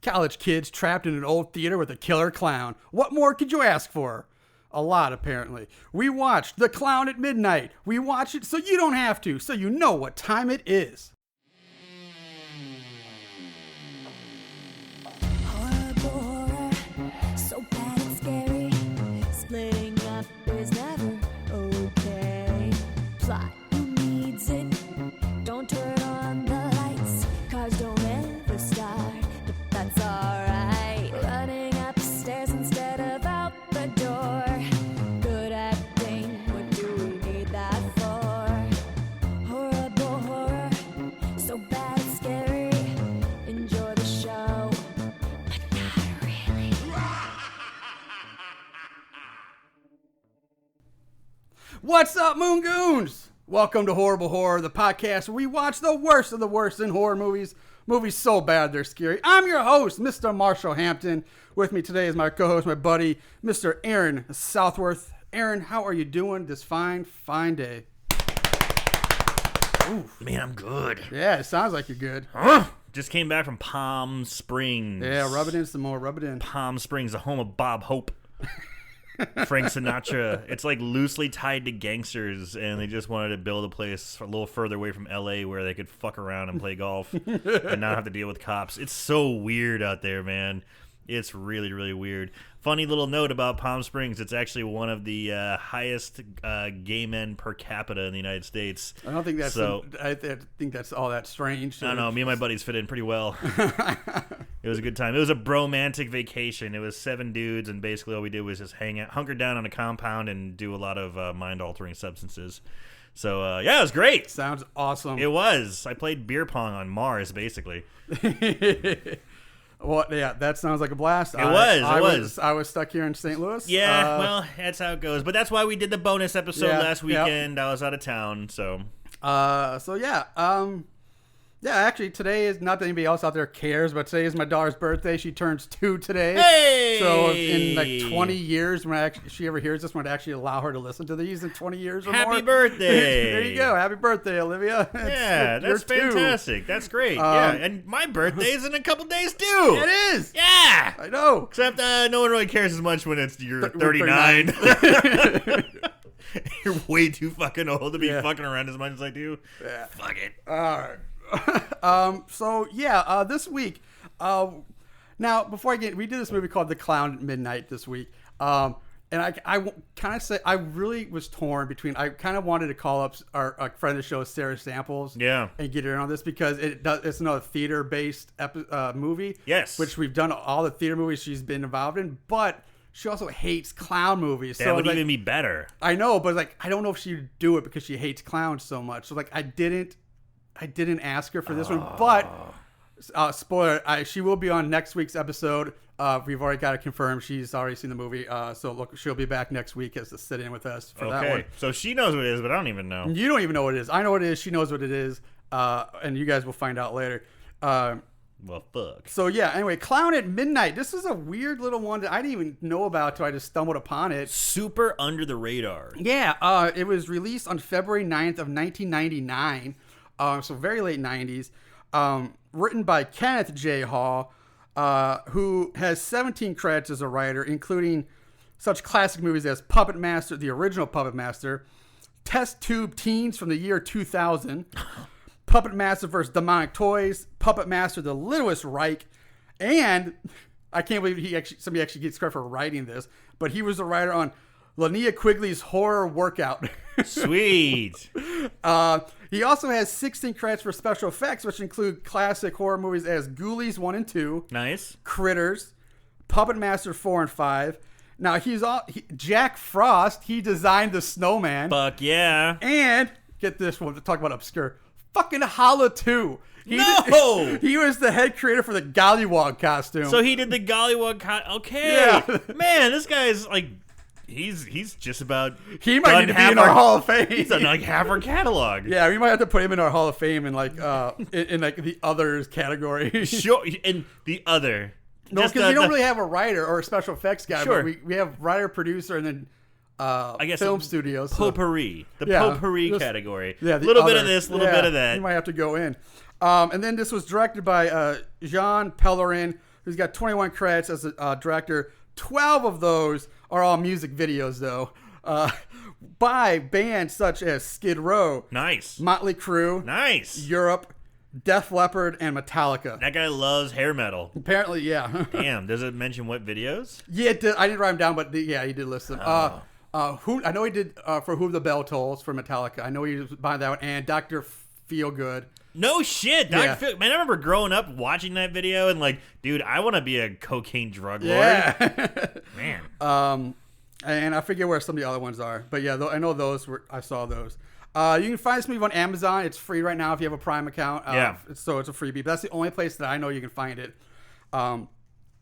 College kids trapped in an old theater with a killer clown. What more could you ask for? A lot, apparently. We watched The Clown at Midnight. We watch it so you don't have to, so you know what time it is. Horror, so bad and scary. Splitting up is never okay. Plot, who needs it? Don't turn on the lights. Cars don't ever start, but that's alright. Running upstairs instead of out the door. Good acting, what do we need that for? Horrible horror, so bad and scary. Enjoy the show, but not really. What's up, Moon Goons? Welcome to Horrible Horror, the podcast where we watch the worst of the worst in horror movies. Movies so bad they're scary. I'm your host, Mr. Marshall Hampton. With me today is my co-host, my buddy, Mr. Aaron Southworth. Aaron, how are you doing this fine day? Oof. Man, I'm good. Yeah, it sounds like you're good. Just came back from Palm Springs. Yeah, rub it in some more, rub it in. Palm Springs, the home of Bob Hope. Frank Sinatra. It's like loosely tied to gangsters, and they just wanted to build a place a little further away from LA where they could fuck around and play golf and not have to deal with cops. It's so weird out there, man. It's really, really weird. Funny little note about Palm Springs. It's actually one of the highest gay men per capita in the United States. I don't think that's I think that's all that strange. I don't know. Me and my buddies fit in pretty well. It was a good time. It was a bromantic vacation. It was 7 dudes, and basically all we did was just hang out, hunker down on a compound, and do a lot of mind-altering substances. So, yeah, it was great. Sounds awesome. It was. I played beer pong on Mars, basically. Well, yeah, that sounds like a blast. It was. I was stuck here in St. Louis. Yeah, well, that's how it goes. But that's why we did the bonus episode last weekend. Yep. I was out of town, so. Yeah, actually, today is not that anybody else out there cares, but today is my daughter's birthday. She turns 2 today. Hey! So in like 20 years, when she ever hears this, I'm going to actually allow her to listen to these in 20 years or more. Happy birthday! There you go. Happy birthday, Olivia. Yeah, that's fantastic. That's great. Yeah, and my birthday is in a couple days, too. It is. Yeah. I know. Except no one really cares as much when you're 39. You're way too fucking old to be fucking around as much as I do. Yeah. Fuck it. All right. This week, now before we did this movie called The Clown at Midnight this week, and I kind of say I really was torn between. I kind of wanted to call up our friend of the show, Sarah Samples, and get her on this because it's another theater based movie, which we've done all the theater movies she's been involved in, but she also hates clown movies. That would even be better. I know, but like I don't know if she'd do it because she hates clowns so much. So like I didn't ask her for this one, but spoiler, she will be on next week's episode. We've already got it confirmed. She's already seen the movie, so look, she'll be back next week as to sit in with us for that one. So she knows what it is, but I don't even know. You don't even know what it is. I know what it is. She knows what it is, and you guys will find out later. Well, fuck. So yeah, anyway, Clown at Midnight. This is a weird little one that I didn't even know about until I just stumbled upon it. Super under the radar. Yeah, it was released on February 9th of 1999. So very late 90s, written by Kenneth J. Hall, who has 17 credits as a writer, including such classic movies as Puppet Master, the original Puppet Master, Test Tube Teens from the year 2000, Puppet Master vs. Demonic Toys, Puppet Master, The Littlest Reich, and I can't believe somebody actually gets credit for writing this, but he was a writer on Linnea Quigley's Horror Workout. Sweet. He also has 16 credits for special effects, which include classic horror movies as Ghoulies 1 and 2. Nice. Critters, Puppet Master 4 and 5. Now, Jack Frost, he designed the Snowman. Fuck yeah. And, get this one, to talk about obscure, fucking Holla 2. He was the head creator for the Gollywog costume. So he did the Gollywog Okay. Yeah. Man, this guy's like... He's just about. He might need to be in our Hall of Fame. He's done like half our catalog. Yeah, we might have to put him in our Hall of Fame in like in like the others category. Sure, in the other. No, because we don't really have a writer or a special effects guy. Sure, but we have writer, producer, and then I guess film studios. Potpourri, potpourri category. Yeah, a little bit of this, a little bit of that. You might have to go in. And then this was directed by Jean Pellerin, who's got 21 credits as a director. 12 of those are all music videos, though, by bands such as Skid Row, Nice. Motley Crue, Nice. Europe, Def Leppard, and Metallica. That guy loves hair metal. Apparently, yeah. Damn. Does it mention what videos? Yeah, it did. I didn't write them down, but yeah, he did list them. Who I know he did for Who the Bell Tolls for Metallica. I know he was behind that one, and Dr. Feelgood. No shit. Yeah. Man, I remember growing up watching that video and like, dude, I want to be a cocaine drug lord. Yeah. Man. And I forget where some of the other ones are, but yeah, I know those were. I saw those. You can find this movie on Amazon. It's free right now if you have a Prime account. Yeah. So it's a freebie. But that's the only place that I know you can find it.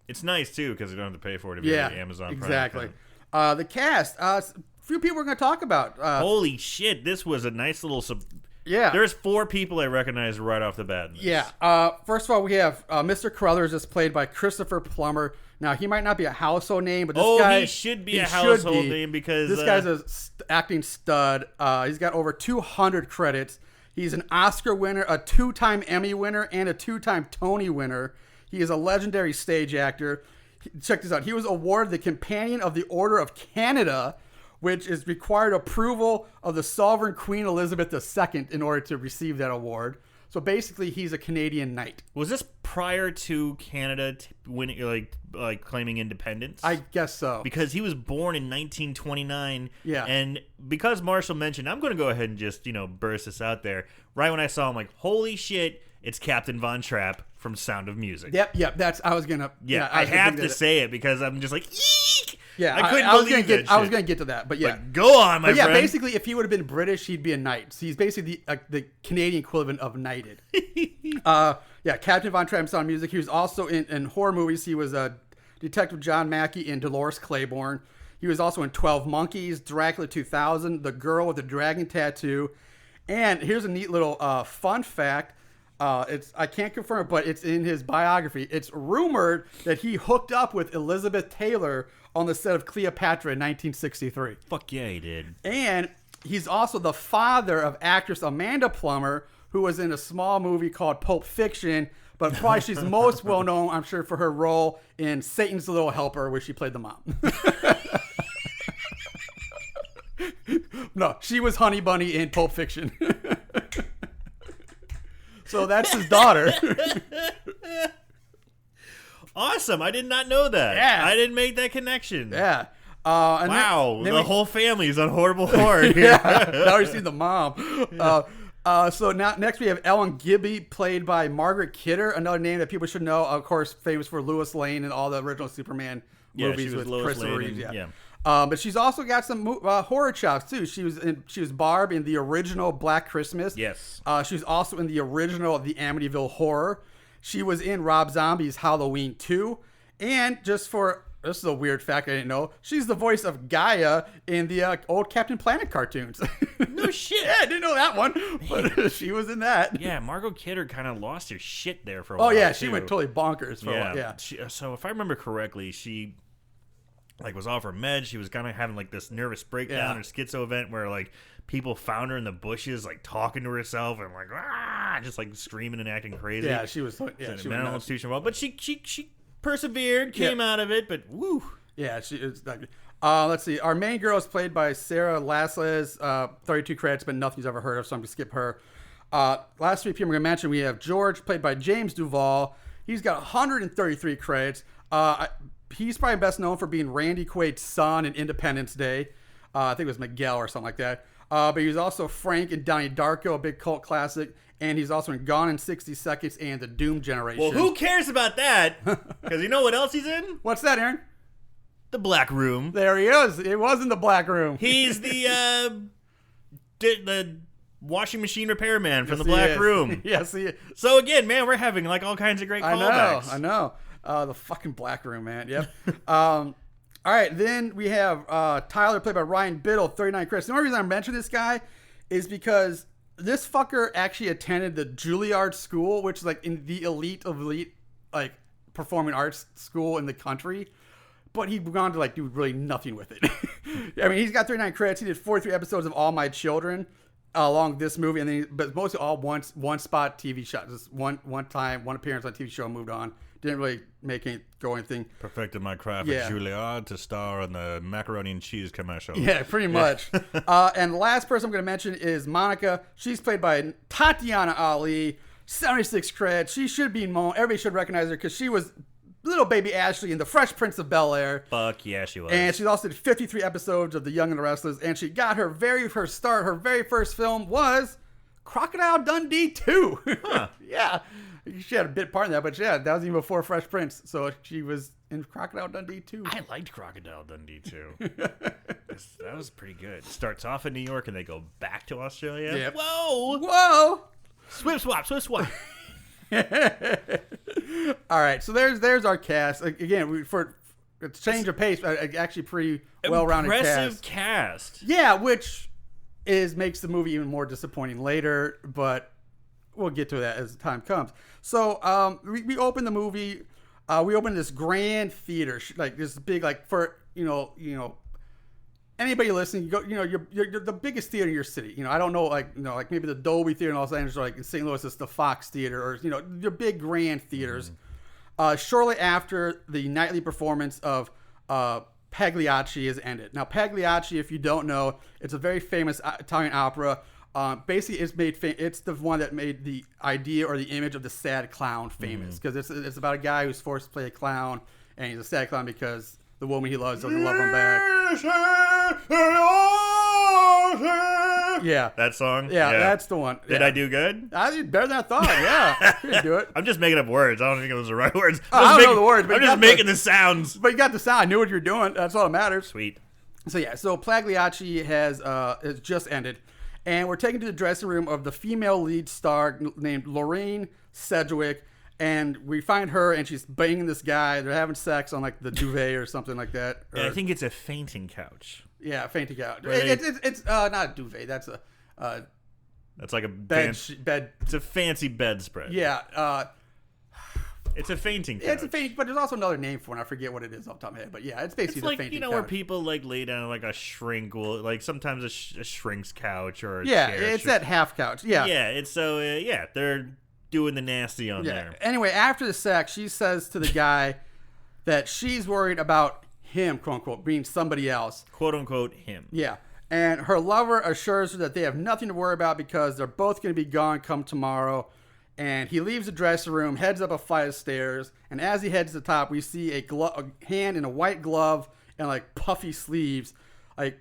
It's nice too because you don't have to pay for it to be Yeah. on Amazon Prime Exactly. account. The cast. A few people we're going to talk about. Holy shit! This was a nice little. Yeah. There's 4 people I recognized right off the bat. In this. Yeah. First of all, we have Mr. Carruthers is played by Christopher Plummer. Now, he might not be a household name, but this guy... he should be a household name because... This guy's a acting stud. He's got over 200 credits. He's an Oscar winner, a 2-time Emmy winner, and a 2-time Tony winner. He is a legendary stage actor. Check this out. He was awarded the Companion of the Order of Canada, which is required approval of the Sovereign Queen Elizabeth II in order to receive that award. So basically, he's a Canadian knight. Was this prior to Canada winning, like claiming independence? I guess so. Because he was born in 1929. Yeah. And because Marshall mentioned, I'm going to go ahead and just, burst this out there. Right when I saw him, like, holy shit, it's Captain Von Trapp from Sound of Music. Yep. That's, I was going to. Yeah, I have to say it because I'm just like, eek! Yeah, I couldn't believe that I was going to get to that, but yeah. But go on, my friend. Basically, if he would have been British, he'd be a knight. So he's basically the Canadian equivalent of knighted. Captain Von Trapp, Sound of Music. He was also in horror movies. He was Detective John Mackey in Dolores Claiborne. He was also in 12 Monkeys, Dracula 2000, The Girl with the Dragon Tattoo. And here's a neat little fun fact. I can't confirm it, but it's in his biography. It's rumored that he hooked up with Elizabeth Taylor on the set of Cleopatra in 1963. Fuck yeah, he did. And he's also the father of actress Amanda Plummer, who was in a small movie called Pulp Fiction, but probably she's most well known, I'm sure, for her role in Satan's Little Helper, where she played the mom. No, she was Honey Bunny in Pulp Fiction. So that's his daughter. Awesome. I did not know that. Yeah. I didn't make that connection. Yeah. Wow. The whole family's on Horrible Horror here. Yeah. Now you see the mom. So now next we have Ellen Gibby, played by Margot Kidder, another name that people should know. Of course, famous for Lois Lane and all the original Superman movies with Christopher Reeves. Yeah. But she's also got some horror chops too. She was Barb in the original Black Christmas. Yes. She was also in the original The Amityville Horror. She was in Rob Zombie's Halloween 2. And this is a weird fact I didn't know, she's the voice of Gaia in the old Captain Planet cartoons. No shit. Yeah, I didn't know that one, but she was in that. Yeah, Margot Kidder kind of lost her shit there for a while. Oh yeah, she too. went totally bonkers for a while. Yeah. So if I remember correctly, she was off her meds. She was kind of having like this nervous breakdown or schizo event where like people found her in the bushes, like talking to herself and like just like screaming and acting crazy. Yeah, she was. Yeah, so she mental was institution. Well, but she persevered, came out of it. But woo. Yeah, she is. Let's see. Our main girl is played by Sarah Lasles. 32 credits, but nothing's ever heard of, so I'm gonna skip her. Last 3 people we're gonna mention, we have George, played by James Duvall. He's got 133 credits. He's probably best known for being Randy Quaid's son in Independence Day. I think it was Miguel or something like that. But he was also Frank in Donnie Darko, a big cult classic. And he's also in Gone in 60 Seconds and The Doom Generation. Well, who cares about that? Because you know what else he's in? What's that, Aaron? The Black Room. There he is. It was in the Black Room. He's the washing machine repairman from the Black Room. Yes, he is. So again, man, we're having like all kinds of great callbacks. I know. The fucking Black Room, man. Yep. All right, then we have Tyler, played by Ryan Biddle, 39 credits. The only reason I mention this guy is because this fucker actually attended the Juilliard School, which is like in the elite of elite, like performing arts school in the country. But he went on to like do really nothing with it. I mean, he's got 39 credits. He did 43 episodes of All My Children. along this movie, and then but mostly all one spot TV shot, just one time, one appearance on a TV show, and moved on. Didn't really go anything. Perfected my craft Yeah. at Juilliard to star in the macaroni and cheese commercial. Yeah, pretty much. And the last person I'm going to mention is Monica. She's played by Tatiana Ali. 76 credits. She should be known. Everybody should recognize her because she was little baby Ashley in The Fresh Prince of Bel-Air. Fuck yeah, she was. And she also did 53 episodes of The Young and the Restless. And she got her very first start. Her very first film was Crocodile Dundee 2. Huh. Yeah. She had a bit part in that, but yeah, that was even before Fresh Prince. So she was in Crocodile Dundee 2. I liked Crocodile Dundee too. That was pretty good. Starts off in New York and they go back to Australia. Yep. Whoa! Swip swap. All right, so there's our cast. Again, for a change of pace, actually pretty well-rounded Impressive cast. cast. Yeah, which makes the movie even more disappointing later, but we'll get to that as time comes. So we open the movie. We open this grand theater, like this big, like for anybody listening, you go, you're the biggest theater in your city. I don't know, like maybe the Dolby Theater in Los Angeles, or like in St. Louis, it's the Fox Theater, or your big grand theaters. Shortly after the nightly performance of Pagliacci has ended. Now, Pagliacci, if you don't know, it's a very famous Italian opera. Basically, it's the one that made the idea or the image of the sad clown famous, because it's about a guy who's forced to play a clown, and he's a sad clown because the woman he loves doesn't love him back. Yeah. That song? Yeah, that's the one. Did I do good? I did better than I thought, yeah. You can do it. I'm just making up words. I don't think it was the right words. I don't know the words, but I'm you just got making the sounds. But you got the sound. I knew what you were doing. That's all that matters. Sweet. So Pagliacci has just ended. And we're taken to the dressing room of the female lead star named Lorraine Sedgwick. And we find her, and she's banging this guy. They're having sex on like the duvet or something like that. Yeah, I think it's a fainting couch. Yeah, fainting couch. Right. It's not a duvet. That's a That's like a bed. It's a fancy bedspread. Yeah. It's a fainting couch. It's a fainting, but there's also another name for it. I forget what it is off the top of my head. But yeah, it's basically It's the like, fainting couch. where people like lay down like a shrink, like sometimes a shrink's couch or a yeah, chair. it's that half couch. Yeah. Yeah, it's so, they're doing the nasty on there. Anyway, after the sex, she says to the guy that she's worried about him, quote unquote, being somebody else. Quote unquote him. Yeah. And her lover assures her that they have nothing to worry about because they're both going to be gone come tomorrow. And he leaves the dressing room, heads up a flight of stairs. And as he heads to the top, we see a hand in a white glove and like puffy sleeves, like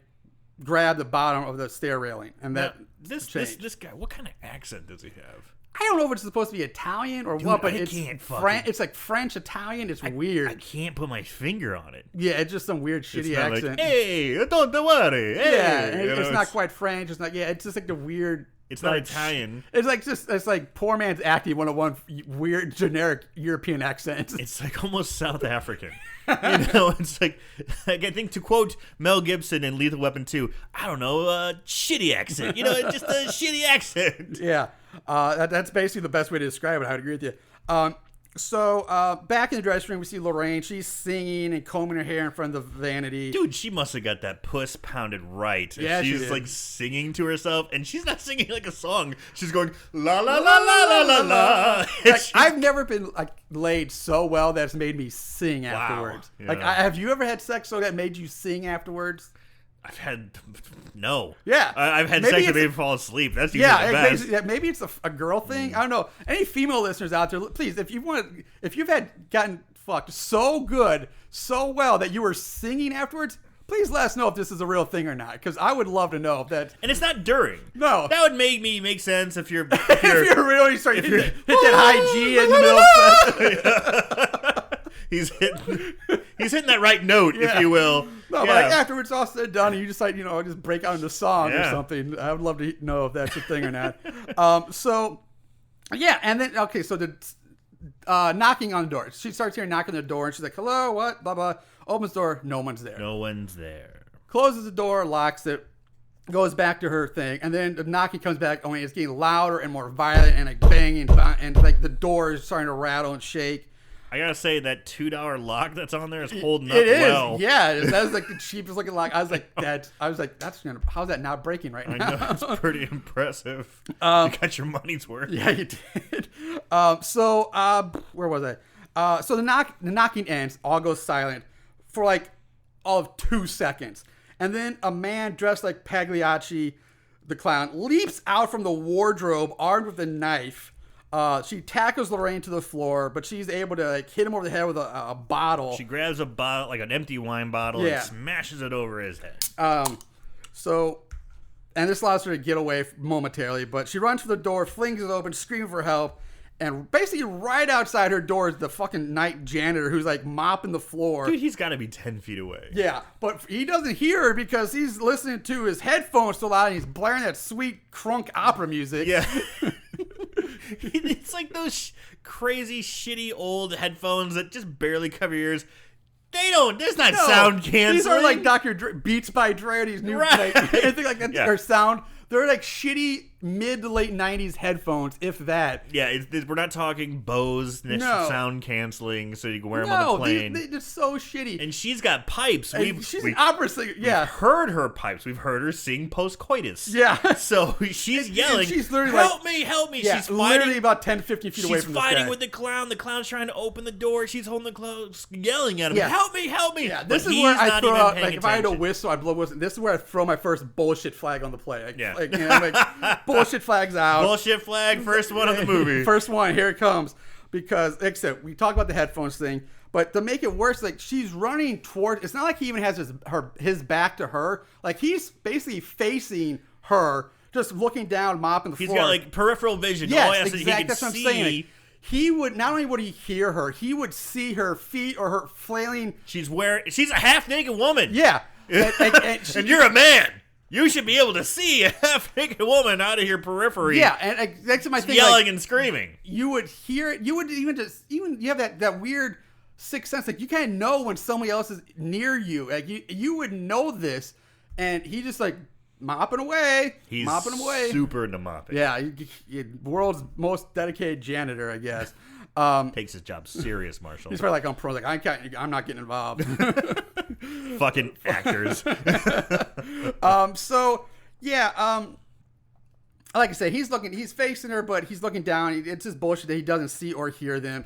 grab the bottom of the stair railing. And Now, that this guy, what kind of accent does he have? I don't know if it's supposed to be Italian or what, but it's it's like French Italian. It's weird. I can't put my finger on it. Yeah, it's just some weird shitty It's not accent. like, hey, don't worry. Hey. Yeah, it's not quite French. It's not. Yeah, it's just like the weird. It's not Italian. It's like poor man's acting 101 weird generic European accent. It's like almost South African. It's like I think to quote Mel Gibson in Lethal Weapon 2, I don't know, shitty accent. Just a shitty accent. Yeah, that's basically the best way to describe it. I would agree with you. So back in the dressing room, we see Lorraine. She's singing and combing her hair in front of the vanity. Dude, she must have got that puss pounded right. Yeah, she's she did. like singing to herself, and she's not singing like a song. She's going la la la la la la la. Like, I've never been like laid so well that it's made me sing afterwards. Yeah. Like, have you ever had sex so that made you sing afterwards? I've had no. Yeah. I've had Maybe sex that it's made me fall asleep. That's usually the best. Maybe it's a girl thing. I don't know. Any female listeners out there, please, if you've gotten fucked so good, so well that you were singing afterwards, please let us know if this is a real thing or not, because I would love to know if that. And it's not during. No. That would make sense if you're if you're really starting to hit that high G in the middle of He's hitting that right note, if you will. No, but like afterwards, it's all said and done, and you just like just break out into song or something. I would love to know if that's a thing or not. And then so the knocking on the door. She starts hearing knocking on the door, and she's like, "Hello, what?" Blah blah. Opens the door, no one's there. No one's there. Closes the door, locks it, goes back to her thing, and then the knocking comes back. Only it's getting louder and more violent, and like banging, and like the door is starting to rattle and shake. I gotta say that $2 lock that's on there is holding up It is. well. Yeah, that was like the cheapest looking lock. I was like, how's that not breaking right now? I know, it's pretty impressive. You got your money's worth. Yeah, you did. Where was I? So the knocking ends. All goes silent for like all of 2 seconds, and then a man dressed like Pagliacci, the clown, leaps out from the wardrobe armed with a knife. She tackles Lorraine to the floor, but she's able to like hit him over the head with a bottle. She grabs a bottle, like an empty wine bottle, and smashes it over his head. And this allows her to get away momentarily, but she runs for the door, flings it open, screaming for help, and basically right outside her door is the fucking night janitor who's like mopping the floor. Dude, he's got to be 10 feet away. Yeah, but he doesn't hear her because he's listening to his headphones so loud and he's blaring that sweet crunk opera music. Yeah. It's like those crazy, shitty old headphones that just barely cover your ears. There's not sound canceling. These are like Dr. Dre, Beats by Dre, these new, right. anything like that, or sound. They're like shitty mid to late 90s headphones, if that. Yeah, we're not talking Bose sound canceling so you can wear them on the plane. They're so shitty. And she's got pipes. She's an opera singer. Yeah. We've heard her pipes. We've heard her sing post-coitus. Yeah. So she's yelling, and she's literally help me. Yeah, She's literally fighting. about 10, 15 feet away from this guy. She's fighting with the clown. The clown's trying to open the door. She's holding the clothes, yelling at him, Yeah. help me. Yeah, But this is he's where I not throw even out, paying like, if I had a attention. whistle, I'd blow a whistle. This is where I throw my first bullshit flag on the play. Like, Yeah. like, like bullshit flags out. Bullshit flag, first one of the movie. First one, here it comes. Because, like I said, we talked about the headphones thing, but to make it worse, like, she's running toward, it's not like he even has his back to her. Like, he's basically facing her, just looking down, mopping the floor. He's got, like, peripheral vision. Yes, All he has to- exactly. he can That's what I'm see. saying. Like, he would, not only would he hear her, he would see her feet or her flailing. She's a half-naked woman. Yeah. And you're a man. You should be able to see a half-naked woman out of your periphery. Yeah, and that's my thing. Yelling like, and screaming. You would hear it. You would even you have that weird sixth sense. Like, you kind of know when somebody else is near you. Like, you would know this, and he just like mopping away. He's mopping away. super into mopping. Yeah, world's most dedicated janitor, I guess. Takes his job serious, Marshall. He's probably like on pro. Like, I'm not getting involved. Fucking actors. Like I said, he's facing her, but he's looking down. It's just bullshit that he doesn't see or hear them.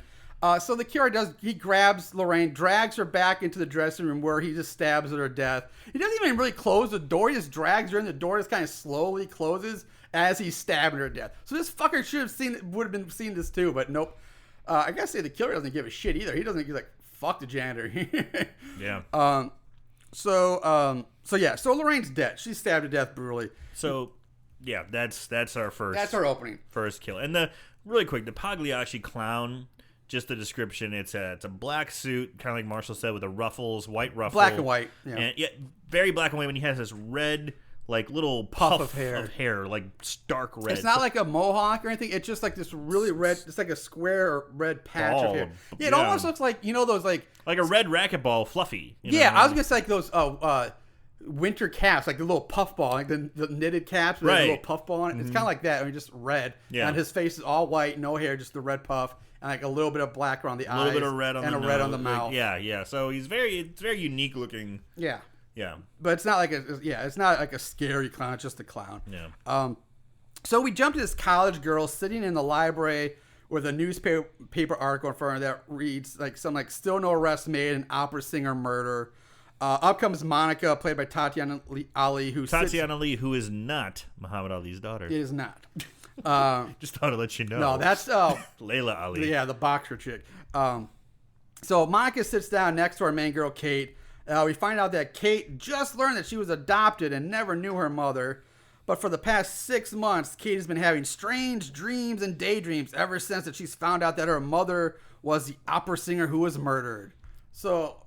So the cure he grabs Lorraine, drags her back into the dressing room where he just stabs her to death. He doesn't even really close the door. He just drags her in. The door just kind of slowly closes as he's stabbing her to death. So this fucker would have been seeing this too, but nope. I gotta say, the killer doesn't give a shit either. He's like, fuck the janitor. Yeah. So Lorraine's dead. She's stabbed to death brutally. So, yeah, that's our first. That's our opening. First kill. And really quick, the Pagliacci clown, just the description, it's a black suit, kind of like Marshall said, with the ruffles, white ruffle. Black and white. Yeah. And very black and white when he has this red, like, little puff of hair, like stark red. It's not like a mohawk or anything. It's just like this really red, it's like a square red patch of hair. Yeah, it almost looks like, those like a red racquetball fluffy. I was gonna say like those winter caps, like the little puff ball, like the knitted caps with a little puff ball on it. It's kind of like that. I mean, just red. Yeah. And his face is all white, no hair, just the red puff, and like a little bit of black around the eyes, a little bit of red on and the a red on the mouth. Like, yeah. So it's very unique looking. Yeah. Yeah. But it's not like it's not like a scary clown. It's just a clown. Yeah. So we jump to this college girl sitting in the library with a newspaper article in front of her that reads like something like "Still no arrest made, an opera singer murder." Up comes Monica, played by Tatiana Ali, who is not Muhammad Ali's daughter. Is not. Just thought to let you know. No, that's Layla Ali. Yeah, the boxer chick. So Monica sits down next to our main girl, Kate. We find out that Kate just learned that she was adopted and never knew her mother. But for the past 6 months, Kate has been having strange dreams and daydreams ever since that she's found out that her mother was the opera singer who was murdered. So,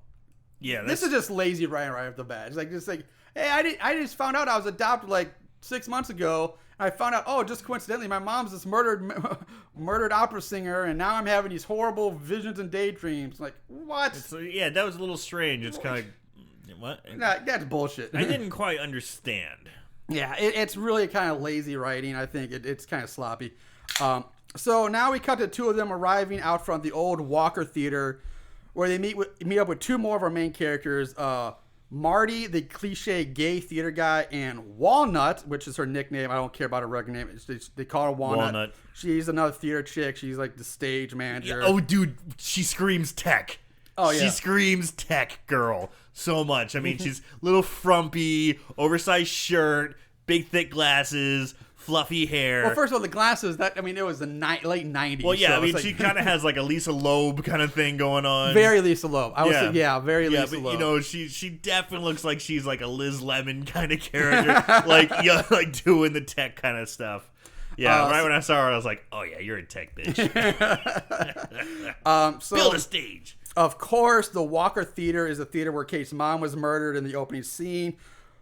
yeah, this is just lazy writing right off the bat. It's like, hey, I just found out I was adopted like 6 months ago. And I found out, just coincidentally, my mom's this murdered opera singer, and now I'm having these horrible visions and daydreams. Like, what? That was a little strange. It's kind of what? Nah, that's bullshit. I didn't quite understand. Yeah, it's really kind of lazy writing. I think it's kind of sloppy. So now we cut to two of them arriving out front of the old Walker Theater, where they meet up with two more of our main characters, Marty, the cliche gay theater guy, and Walnut, which is her nickname. I don't care about her regular name. They call her Walnut. She's another theater chick. She's like the stage manager. Oh, dude, she screams tech. Oh, yeah. She screams tech girl so much. I mean, she's little frumpy, oversized shirt, big thick glasses, fluffy hair. Well, first of all, the glasses, it was the late 90s. Well, yeah, so I mean, like, she kind of has like a Lisa Loeb kind of thing going on. Very Lisa Loeb. I would say, very yeah, Lisa but, Loeb. You know, she definitely looks like she's like a Liz Lemon kind of character, like doing the tech kind of stuff. Yeah, right when I saw her, I was like, oh yeah, you're a tech bitch. So, build a stage. Of course, the Walker Theater is a theater where Kate's mom was murdered in the opening scene,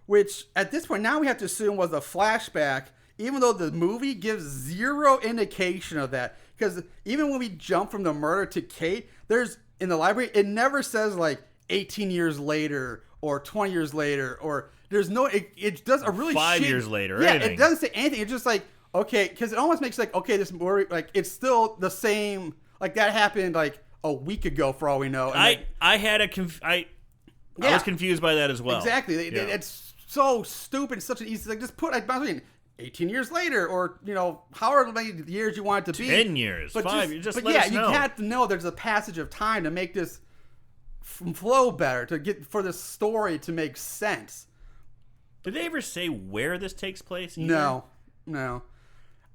which at this point now we have to assume was a flashback, even though the movie gives zero indication of that. Because even when we jump from the murder to Kate, there's in the library, it never says like 18 years later or 20 years later, or there's no, it does a really 5 years later. Yeah, anything. It doesn't say anything. It's just like, okay, because it almost makes like, okay, this movie, like it's still the same, like that happened like a week ago for all we know. And I was confused by that as well. Exactly. It's so stupid. It's such an easy, like just put like 18 years later, or however many years you want it to be. 10 years, but 5 years. Just but let yeah, us know. you have to know there's a passage of time to make this flow better, for the story to make sense. Did they ever say where this takes place? Either? No.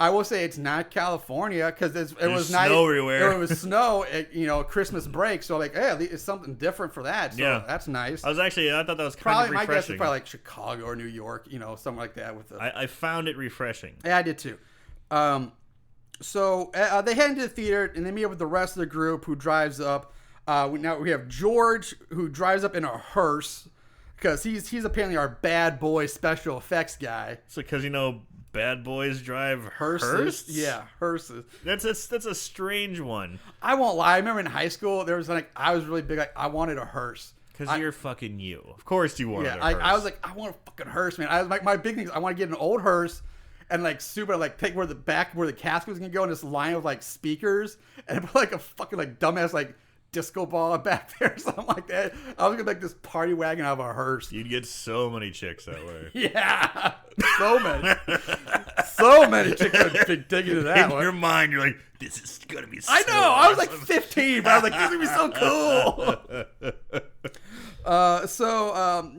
I will say it's not California because it was snow everywhere. It was snow at Christmas break, so like, hey, it's something different for that. So yeah, that's nice. I thought that was probably kind of refreshing. My guess is probably like Chicago or New York, something like that. I found it refreshing. Yeah, I did too. So they head into the theater and they meet up with the rest of the group who drives up. Now we have George who drives up in a hearse because he's apparently our bad boy special effects guy. So because bad boys drive hearses? Yeah, hearses. That's a strange one. I won't lie. I remember in high school there was I was really big. Like I wanted a hearse. Because you're fucking you. Of course you wanted a hearse. I was like, I want a fucking hearse, man. I was like, my big thing is I want to get an old hearse and like super like take where the casket was gonna go in this line of like speakers and put like a fucking like dumbass like disco ball back there or something like that. I was gonna make this party wagon out of a hearse. You'd get so many chicks that way. Yeah, so many chicks would dig into that in one. Your mind, you're like, this is gonna be so I know, awesome. I was like 15, but I was like, this is gonna be so cool. So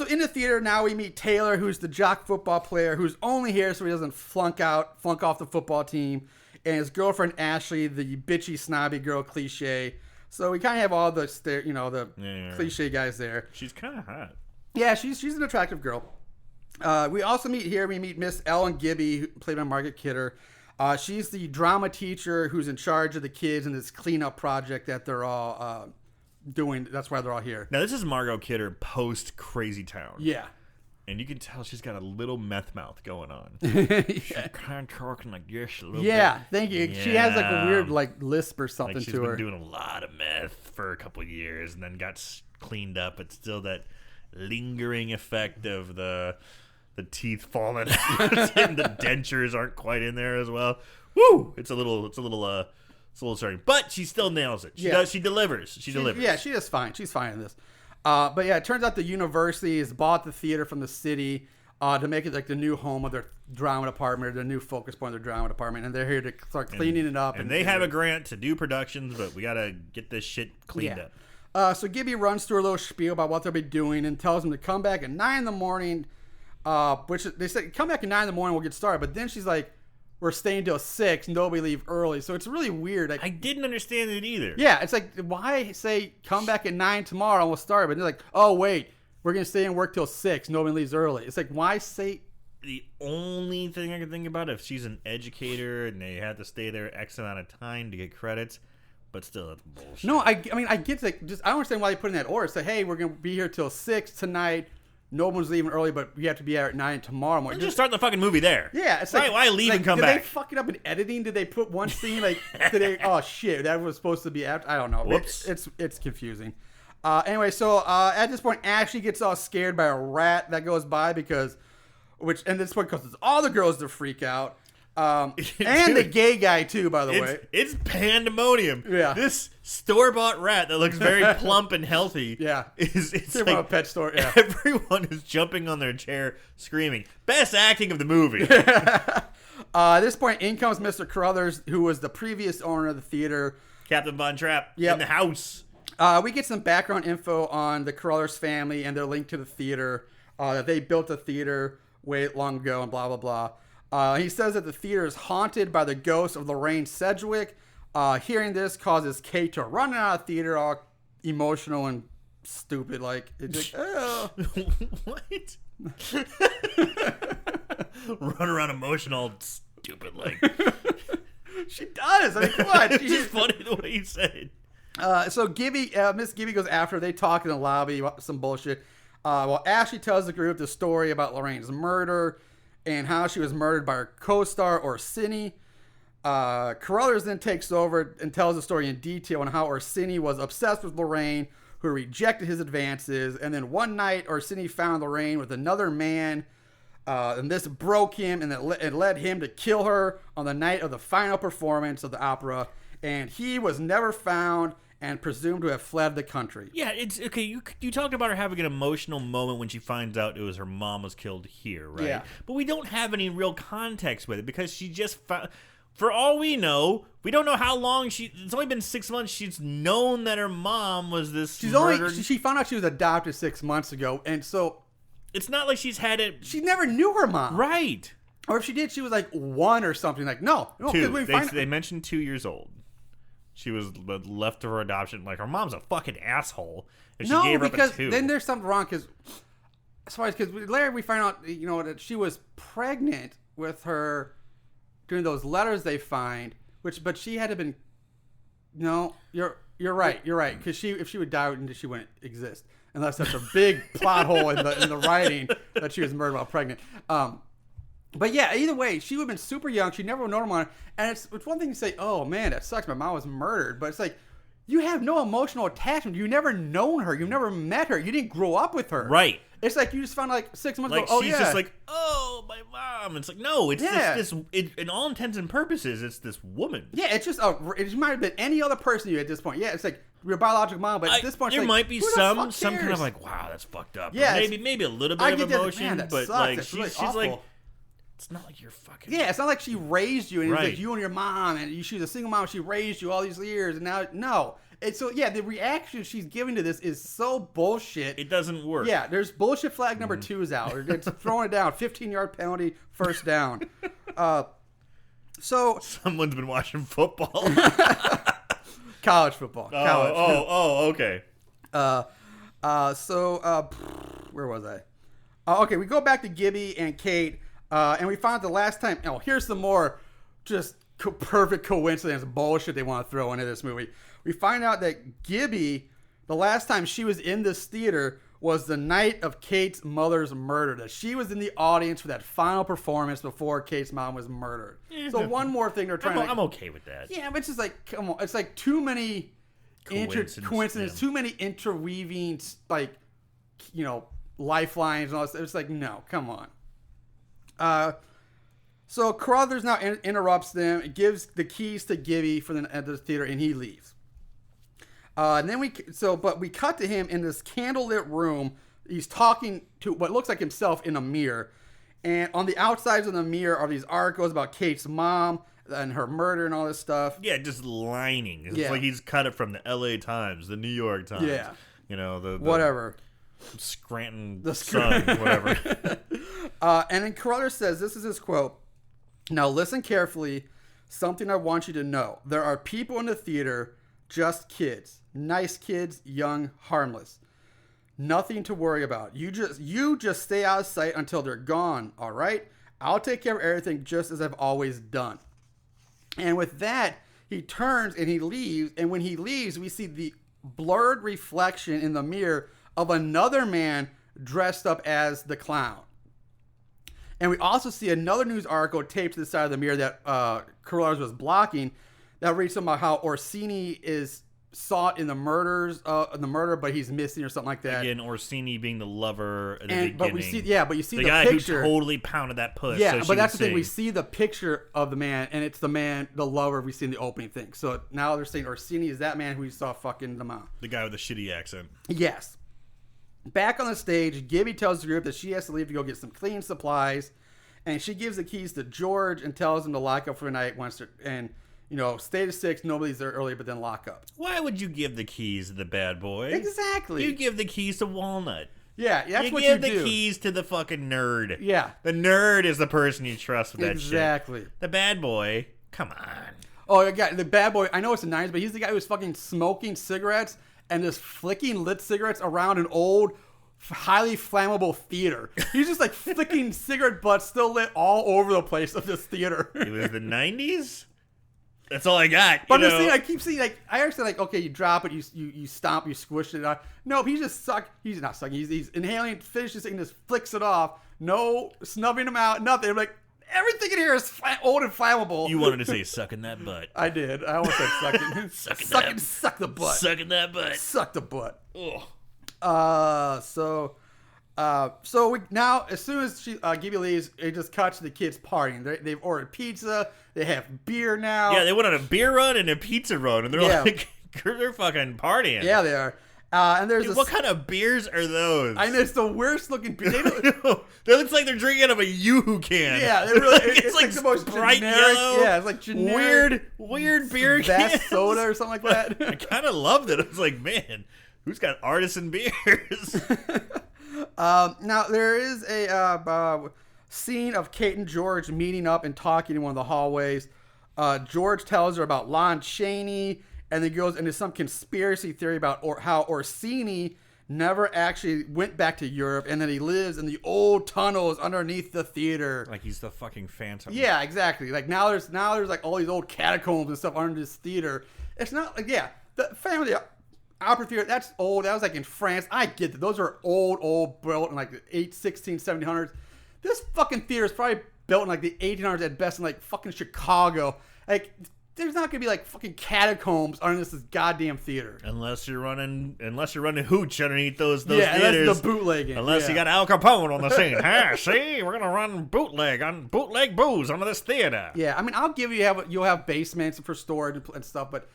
in the theater now we meet Taylor, who's the jock football player who's only here so he doesn't flunk off the football team, and his girlfriend Ashley, the bitchy snobby girl cliche. So we kind of have all the cliche guys there. She's kind of hot. Yeah, she's an attractive girl. We also meet Miss Ellen Gibby, played by Margot Kidder. She's the drama teacher who's in charge of the kids in this cleanup project that they're all doing. That's why they're all here. Now, this is Margot Kidder post Crazy Town. Yeah. And you can tell she's got a little meth mouth going on. Yeah. She's kind of talking like this a little bit. Yeah, thank you. Yeah. She has like a weird like lisp or something like she's to her. been doing a lot of meth for a couple of years and then got cleaned up, but still that lingering effect of the teeth falling out and the dentures aren't quite in there as well. Woo! It's a little starting, but she still nails it. She delivers. She delivers. Yeah, she is fine. She's fine in this. But yeah, it turns out the university has bought the theater from the city to make it like the new home of their drama department, or the new focus point of their drama department, and they're here to start cleaning it up. And they have a grant to do productions, but we gotta get this shit cleaned up. So Gibby runs through a little spiel about what they'll be doing and tells them to come back at 9 in the morning, which they said, come back at 9 in the morning, we'll get started. But then she's like, we're staying till 6, nobody leave early. So it's really weird. Like, I didn't understand it either. Yeah, it's like, why say come back at 9 tomorrow and we'll start? But they're like, oh, wait, we're going to stay and work till 6, nobody leaves early. It's like, why say... The only thing I can think about, if she's an educator and they have to stay there X amount of time to get credits, but still, that's bullshit. No, I mean, I get like, I don't understand why they put in that order. Say, hey, we're going to be here till 6 tonight. No one's leaving early, but we have to be here at 9 tomorrow morning. Just start the fucking movie there. Yeah, it's like, why leave and come back? back? Did they fuck it up in editing? Did they put one scene like? Did they? Oh shit, that was supposed to be after. I don't know. Whoops. It's confusing. Anyway, so at this point, Ashley gets all scared by a rat that goes by and this point causes all the girls to freak out. And the gay guy too, by the way. It's pandemonium. Yeah. This store-bought rat that looks very plump and healthy. Yeah. It's From like a pet store. Yeah. everyone is jumping on their chair, screaming. Best acting of the movie. At this point, in comes Mr. Carruthers, who was the previous owner of the theater. Captain Von Trapp Yep. in the house. We get some background info on the Carruthers family and their link to the theater. That they built the theater way long ago and blah, blah, blah. He says that the theater is haunted by the ghost of Lorraine Sedgwick. Hearing this causes Kate to run out of the theater all emotional and stupid. Like, it's like, oh. What? Run around emotional, stupid like. She does. I mean, come on. It's just funny the way you said it. So Gibby, Miss Gibby goes after her. They talk in the lobby about some bullshit. While Ashley tells the group the story about Lorraine's murder and how she was murdered by her co-star Orsini. Carruthers then takes over and tells the story in detail on how Orsini was obsessed with Lorraine, who rejected his advances. And then one night, Orsini found Lorraine with another man, and this broke him, and it led him to kill her on the night of the final performance of the opera. And he was never found and presumed to have fled the country. Yeah, it's okay. You talked about her having an emotional moment when she finds out it was her mom was killed here, right? Yeah. But we don't have any real context with it because she just for all we know, we don't know how long it's only been 6 months. She's known that her mom was this. She found out she was adopted 6 months ago, and so it's not like she's had it. She never knew her mom, right? Or if she did, she was like 1 or something. Like no, 2. They mentioned 2 years old. She was left to her adoption. Like, her mom's a fucking asshole. And she gave her up at 2. Then there's something wrong because later we find out, that she was pregnant with her during those letters they find. But she had to been. No, you're right. You're right. Because if she would die, she wouldn't exist unless that's a big plot hole in the writing that she was murdered while pregnant. But yeah, either way, she would have been super young. She never would know her mom. And it's one thing to say, oh man, that sucks. My mom was murdered. But it's like, you have no emotional attachment. You never known her. You never met her. You didn't grow up with her. Right. It's like you just found like 6 months like ago. Oh, she's yeah. just like, oh, my mom. It's like, no, it's this in all intents and purposes, it's this woman. Yeah, it's just, it might have been any other person you at this point. Yeah, it's like your biological mom, but at this point, there it's might be some kind of like, wow, that's fucked up. Yeah, or maybe a little bit of emotion, that but sucks. like That's really she's awful. like, it's not like you're fucking. Yeah, it's not like she raised you and it's Right. like you and your mom and she was a single mom. She raised you all these years and now no. It's so yeah, the reaction she's giving to this is so bullshit. It doesn't work. Yeah, there's bullshit flag number 2 is out. It's throwing it down. 15-yard penalty, first down. So someone's been watching football. college football. Okay. Where was I? Okay, we go back to Gibby and Kate, and we found the last time. Oh, here's some more just perfect coincidence bullshit they want to throw into this movie. We find out that Gibby, the last time she was in this theater was the night of Kate's mother's murder. That she was in the audience for that final performance before Kate's mom was murdered. So one more thing they're trying I'm okay with that. Yeah, but it's just like, come on. It's like too many coincidences, yeah. too many interweaving, like, lifelines and all this. It's like, no, come on. So Carruthers now interrupts them, gives the keys to Gibby at the theater, and he leaves. And then we cut to him in this candlelit room. He's talking to what looks like himself in a mirror. And on the outsides of the mirror are these articles about Kate's mom and her murder and all this stuff. Yeah, just lining. It's like he's cut it from the LA Times, the New York Times. Yeah. The whatever. Scranton Sun, whatever. And then Carruthers says, this is his quote, "Now listen carefully. Something I want you to know. There are people in the theater, just kids. Nice kids, young, harmless. Nothing to worry about. You just stay out of sight until they're gone, all right? I'll take care of everything just as I've always done." And with that, he turns and he leaves. And when he leaves, we see the blurred reflection in the mirror of another man dressed up as the clown. And we also see another news article taped to the side of the mirror that Carruthers was blocking that reads about how Orsini is saw it in the murder, but he's missing or something like that. Again, Orsini being the lover at the beginning. But you see the guy picture. who totally pounded that puss. Yeah, so but that's the thing. We see the picture of the man, and it's the lover we see in the opening thing. So now they're saying Orsini is that man who you saw fucking the mom. The guy with the shitty accent. Yes. Back on the stage, Gibby tells the group that she has to leave to go get some cleaning supplies, and she gives the keys to George and tells him to lock up for the night stay to 6, nobody's there early, but then lock up. Why would you give the keys to the bad boy? Exactly. You give the keys to Walnut. Yeah, that's what you do. You give the keys to the fucking nerd. Yeah. The nerd is the person you trust with that shit. Exactly. The bad boy, come on. Oh, yeah, the bad boy, I know it's the 90s, but he's the guy who's fucking smoking cigarettes and just flicking lit cigarettes around an old, highly flammable theater. He's just like flicking cigarette butts still lit all over the place of this theater. It was the 90s? That's all I got. But I keep seeing, like, I actually, like, okay, you drop it, you stomp, you squish it out. No, he's just he's not sucking, he's inhaling, finishes it, and just flicks it off. No snubbing him out, nothing. I'm like, everything in here is old and flammable. You wanted to say sucking that butt. I did. I almost said sucking. Suck the butt. Sucking that butt. Suck the butt. Ugh. So we now, as soon as Gibby leaves, it just cuts to the kids partying. They've ordered pizza. They have beer now. Yeah, they went on a beer run and a pizza run, and they're like, they're fucking partying. Yeah, they are. And there's what kind of beers are those? I know, it's the worst looking beer. That looks like they're drinking out of a Yoo-hoo can. Yeah, it's like the most bright generic. yellow. Yeah, it's like generic. Weird beer Best cans. soda or something like that. I kind of loved it. I was like, man, who's got artisan beers? Now there is a scene of Kate and George meeting up and talking in one of the hallways. George tells her about Lon Chaney, and then goes into some conspiracy theory about how Orsini never actually went back to Europe, and that he lives in the old tunnels underneath the theater. Like he's the fucking Phantom. Yeah, exactly. Like now there's like all these old catacombs and stuff under this theater. It's not like, the family opera theater, that's old. That was like in France. I get that. Those are old built in like the 1700s. This fucking theater is probably built in like the 1800s at best in like fucking Chicago. Like, there's not gonna be like fucking catacombs underneath this goddamn theater. Unless you're running hooch underneath those theaters. That's the bootlegging. Unless you got Al Capone on the scene. See, we're gonna run bootleg booze under this theater. Yeah, I mean, I'll give you'll have basements for storage and stuff, but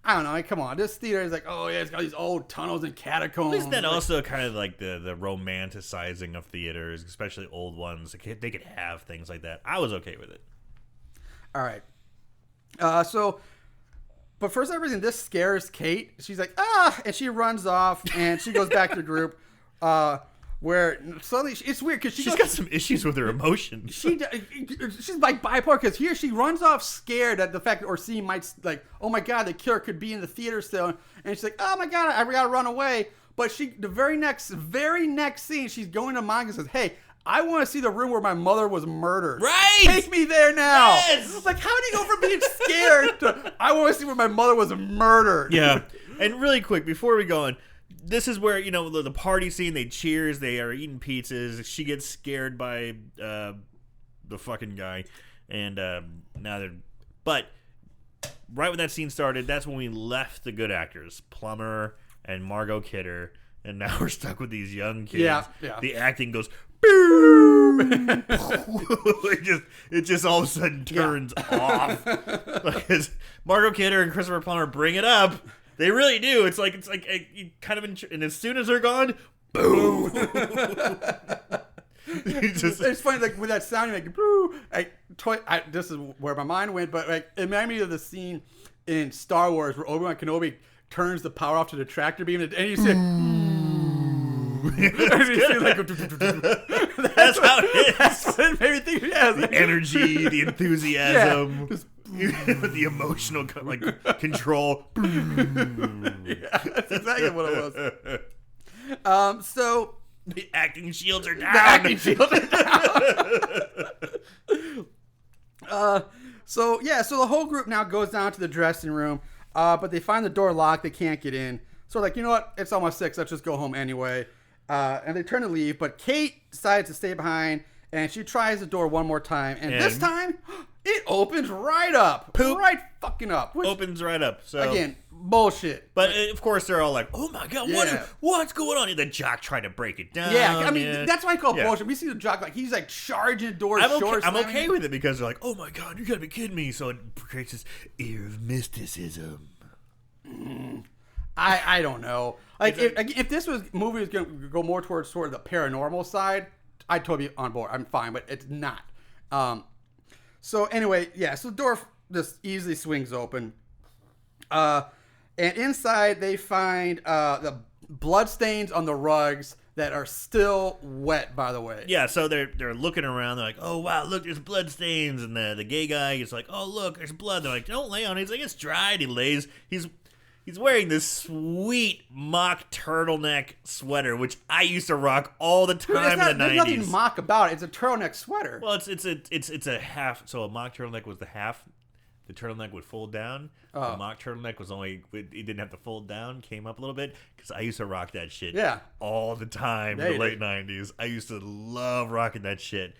I don't know. Like, come on, this theater is like, oh yeah, it's got these old tunnels and catacombs. Isn't that also kind of like the romanticizing of theaters, especially old ones? They could have things like that. I was okay with it. All right. But for some reason, this scares Kate. She's like, and she runs off, and she goes back to the group, where suddenly, it's weird, because she's got some issues with her emotions. She's like bipolar, because here she runs off scared at the fact that Orsini might, like, oh my God, the killer could be in the theater still, and she's like, oh my God, I gotta run away. But the very next scene, she's going to Monica and says, hey, I want to see the room where my mother was murdered. Right! Take me there now. Yes! Like, how do you go from being scared to, I want to see where my mother was murdered? Yeah. And really quick, before we go on, this is where, the party scene, they cheers, they are eating pizzas. She gets scared by the fucking guy. And now they're... But right when that scene started, that's when we left the good actors, Plummer and Margot Kidder. And now we're stuck with these young kids. Yeah. The acting goes... Boom! it just all of a sudden turns off. Because Margot Kidder and Christopher Plummer bring it up. They really do. It's like you kind of and as soon as they're gone, boom. It's funny, like with that sound, you make boo. This is where my mind went, but like it reminded me of the scene in Star Wars where Obi-Wan Kenobi turns the power off to the tractor beam, and you see. That's how it is. That's what it made me think. Yeah, the energy, the enthusiasm, the emotional control. Yeah, that's exactly what it was. So the acting shields are down. So the whole group now goes down to the dressing room, but they find the door locked. They can't get in. So like, you know what? It's almost 6. Let's just go home anyway. And they turn to leave, but Kate decides to stay behind, and she tries the door one more time. And this time, It opens right up. Poop. Right fucking up. Which, Opens right up. So again, bullshit. But of course they're all like, "Oh my god, what's going on?" And the jock tried to break it down. Yeah, I mean that's why I call it Yeah. bullshit. We see the jock like he's like charging doors. I'm okay with it because they're like, "Oh my god, you gotta be kidding me!" So it creates this air of mysticism. I don't know. Like if this movie was going to go more towards sort of the paranormal side, I'd totally be on board. I'm fine, but it's not. So anyway, yeah. So the door just easily swings open. And inside they find the blood stains on the rugs that are still wet, by the way. Yeah, so they're looking around. They're like, "Oh wow, look, there's blood stains." And the gay guy is like, "Oh look, there's blood." They're like, "Don't lay on it." He's like, "It's dried." He lays. He's wearing this sweet mock turtleneck sweater, which I used to rock all the time in the 90s. There's nothing mock about it. It's a turtleneck sweater. Well, it's a half. So a mock turtleneck was the half. The turtleneck would fold down. Oh. The mock turtleneck was it didn't have to fold down. Came up a little bit because I used to rock that shit. Yeah. All the time Yeah, in you the late did. 90s. I used to love rocking that shit.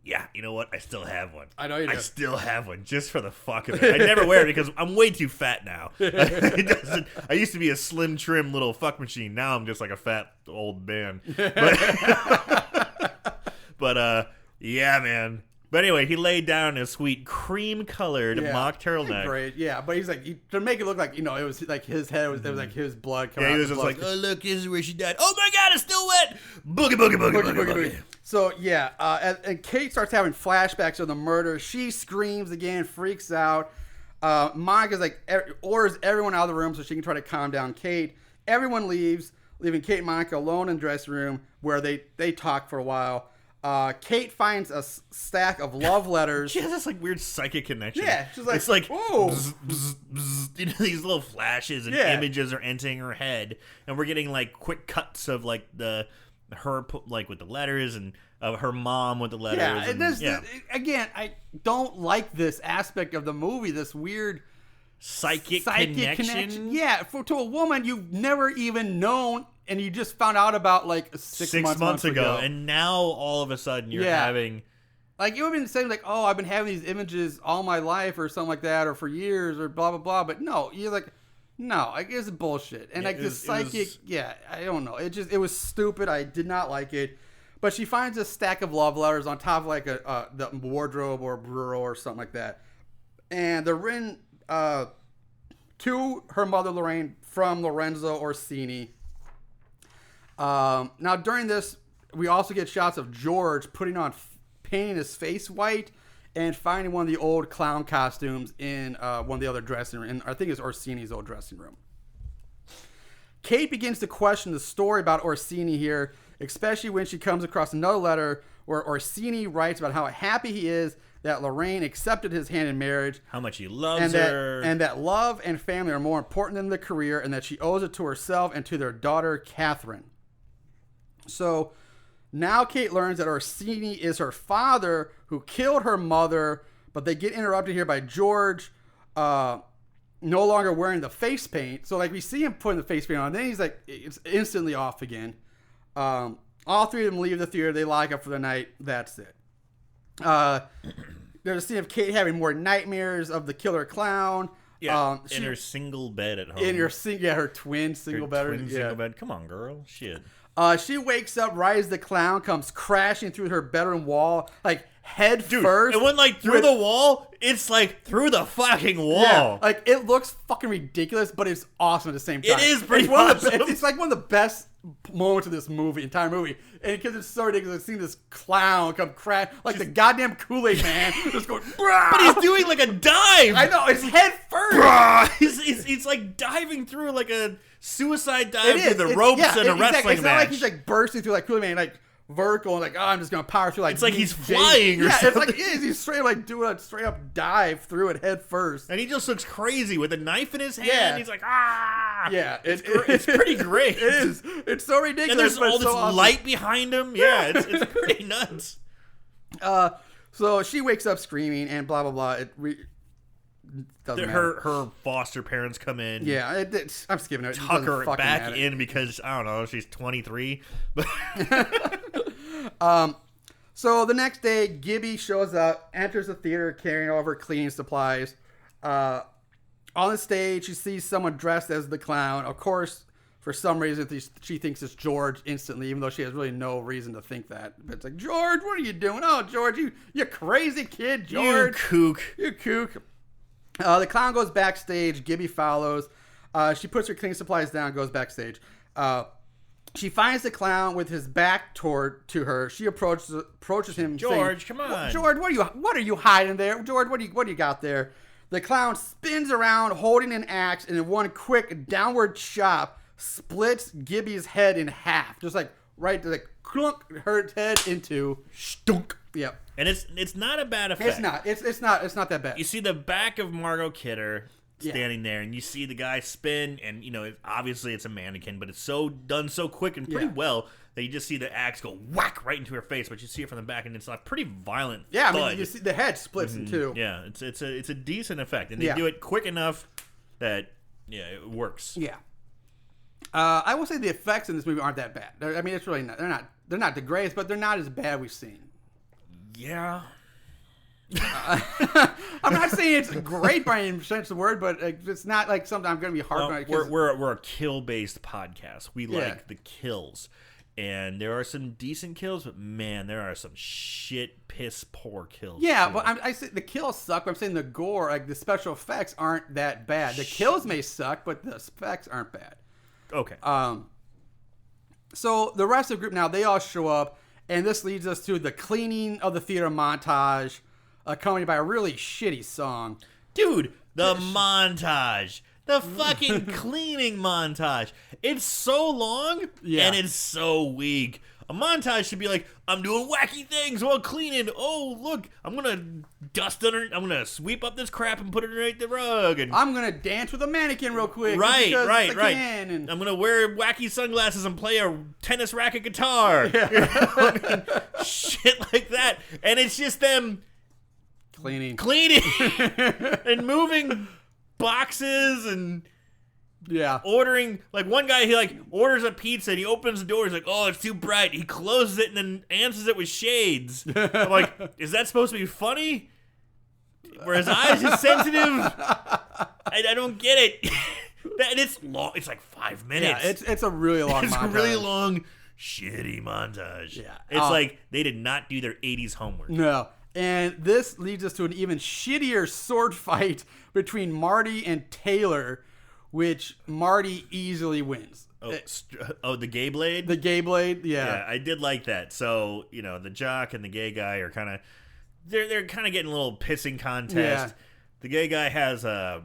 Yeah, you know what? I still have one. I know you do. I still have one just for the fuck of it. I never wear it because I'm way too fat now. I used to be a slim, trim little fuck machine. Now I'm just like a fat old man. But yeah, man. But anyway, he laid down a sweet cream-colored mock turtleneck. Great, yeah. But he's like, to make it look like, it was like his head, it was like his blood coming out. Yeah, he was just like, "Oh, look, this is where she died. Oh my god, it's still wet! Boogie, boogie, boogie, boogie, boogie." So, yeah, and Kate starts having flashbacks of the murder. She screams again, freaks out. Monica's like, orders everyone out of the room so she can try to calm down Kate. Everyone leaves, leaving Kate and Monica alone in the dressing room where they talk for a while. Kate finds a stack of love letters. She has this like weird psychic connection. Yeah, she's like, it's like whoa. Bzz, bzz, bzz, these little flashes and images are entering her head, and we're getting like quick cuts of like her like with the letters and of her mom with the letters. Yeah, and, this, again, I don't like this aspect of the movie. This weird psychic connection. Yeah, to a woman you've never even known. And you just found out about like six months ago. And now all of a sudden you're having... Like, you would have been saying like, oh, I've been having these images all my life or something like that, or for years or blah, blah, blah. But no, you're like, no, like, it's bullshit. And like the psychic, I don't know. It was stupid. I did not like it. But she finds a stack of love letters on top of like the wardrobe or bureau or something like that. And they're written to her mother, Lorraine, from Lorenzo Orsini. Now, during this, we also get shots of George painting his face white and finding one of the old clown costumes in one of the other dressing rooms. And I think it's Orsini's old dressing room. Kate begins to question the story about Orsini here, especially when she comes across another letter where Orsini writes about how happy he is that Lorraine accepted his hand in marriage. How much he loves her. And that love and family are more important than the career, and that she owes it to herself and to their daughter, Catherine. So now Kate learns that Orsini is her father who killed her mother, but they get interrupted here by George no longer wearing the face paint. So like we see him putting the face paint on, and then he's like, it's instantly off again. All three of them leave the theater. They lock up for the night. That's it. There's a scene of Kate having more nightmares of the killer clown. Yeah, in her single bed at home. Her twin single bed. Single bed. Come on, girl. Shit. She wakes up right as the clown comes crashing through her bedroom wall, like head first. It went like through the wall. It's like through the fucking wall. Yeah, like it looks fucking ridiculous, but it's awesome at the same time. It is pretty awesome. It's like one of the best moments of this entire movie. And because it's so ridiculous, seeing this clown come crash, like the goddamn Kool-Aid man, just going, but he's doing like a dive. I know, it's head first. He's like diving through like a suicide dive through the ropes in a wrestling it's match. not like he's like bursting through like Kool-Aid man, like vertical and like, oh, I'm just gonna power through like. It's like he's flying or something. It's like he's straight like doing a straight up dive through it head first. And he just looks crazy with a knife in his hand. Yeah. He's like, ah. Yeah, it's pretty great. It is. It's so ridiculous. And there's all this awesome. light behind him. Yeah, it's pretty nuts. So she wakes up screaming and blah blah blah. Doesn't matter. Her foster parents come in. Yeah, I'm skipping it. Tuck her back in because I don't know, she's 23. So the next day, Gibby shows up, enters the theater carrying all of her cleaning supplies. On the stage, she sees someone dressed as the clown. Of course, for some reason, she thinks it's George instantly, even though she has really no reason to think that. But it's like, George, what are you doing? Oh, George, you crazy kid, George. You kook. The clown goes backstage. Gibby follows. She puts her cleaning supplies down, goes backstage. She finds the clown with his back to her. She approaches him. George, saying, come on. George, what are you hiding there? George, what do you got there? The clown spins around holding an axe, and in one quick downward chop, splits Gibby's head in half. Just like right to like clunk her head into stunk. Yep. And it's not a bad effect. It's not that bad. You see the back of Margot Kidder standing there, and you see the guy spin, and obviously it's a mannequin, but it's done so quick and pretty well that you just see the axe go whack right into her face, but you see it from the back, and it's a pretty violent thud. I mean, you see the head splits in two. Yeah, it's a decent effect, and they do it quick enough that it works. Yeah. I will say the effects in this movie aren't that bad. I mean, it's really not. They're not the greatest, but they're not as bad we've seen. Yeah. I'm not saying it's great by any sense of the word, but it's not like something I'm going to be hard on. We're a kill-based podcast. We like the kills. And there are some decent kills, but man, there are some shit, piss poor kills. Yeah, too. but I say the kills suck. But I'm saying the gore, like the special effects, aren't that bad. The kills may suck, but the effects aren't bad. Okay. So the rest of the group now, they all show up, and this leads us to the cleaning of the theater montage, accompanied by a really shitty song. Dude, the montage. The fucking cleaning montage. It's so long, and it's so weak. A montage should be like, I'm doing wacky things while cleaning. Oh, look, I'm going to sweep up this crap and put it underneath the rug. And I'm going to dance with a mannequin real quick. Right. And I'm going to wear wacky sunglasses and play a tennis racket guitar. Yeah. Shit like that. And it's just them cleaning and moving boxes and ordering. Like one guy, he like orders a pizza and he opens the door. He's like, oh, it's too bright. He closes it and then answers it with shades. I'm like, is that supposed to be funny? Were his eyes just sensitive? I don't get it. And it's long. It's like 5 minutes. Yeah, it's a really long montage. A really long, shitty montage. Yeah. It's like they did not do their 80s homework. No. And this leads us to an even shittier sword fight between Marty and Taylor, which Marty easily wins. The gay blade? The gay blade, Yeah, I did like that. So, the jock and the gay guy are kind of... They're kind of getting a little pissing contest. Yeah. The gay guy has a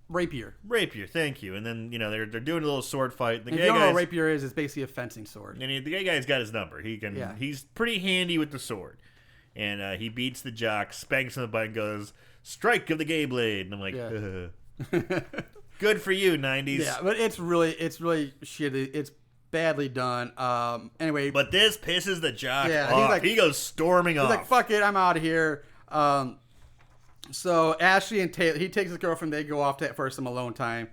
rapier. Rapier, thank you. And then, they're doing a little sword fight. If you don't know what a rapier is, it's basically a fencing sword. And the gay guy's got his number. He's pretty handy with the sword. And he beats the jock, spanks on the butt, and goes, strike of the gay blade. And I'm like, good for you, 90s. Yeah, but it's really shitty. It's badly done. Anyway. But this pisses the jock off. He goes storming off. He's like, fuck it, I'm out of here. So Ashley and Taylor, he takes his girlfriend, they go off for some alone time.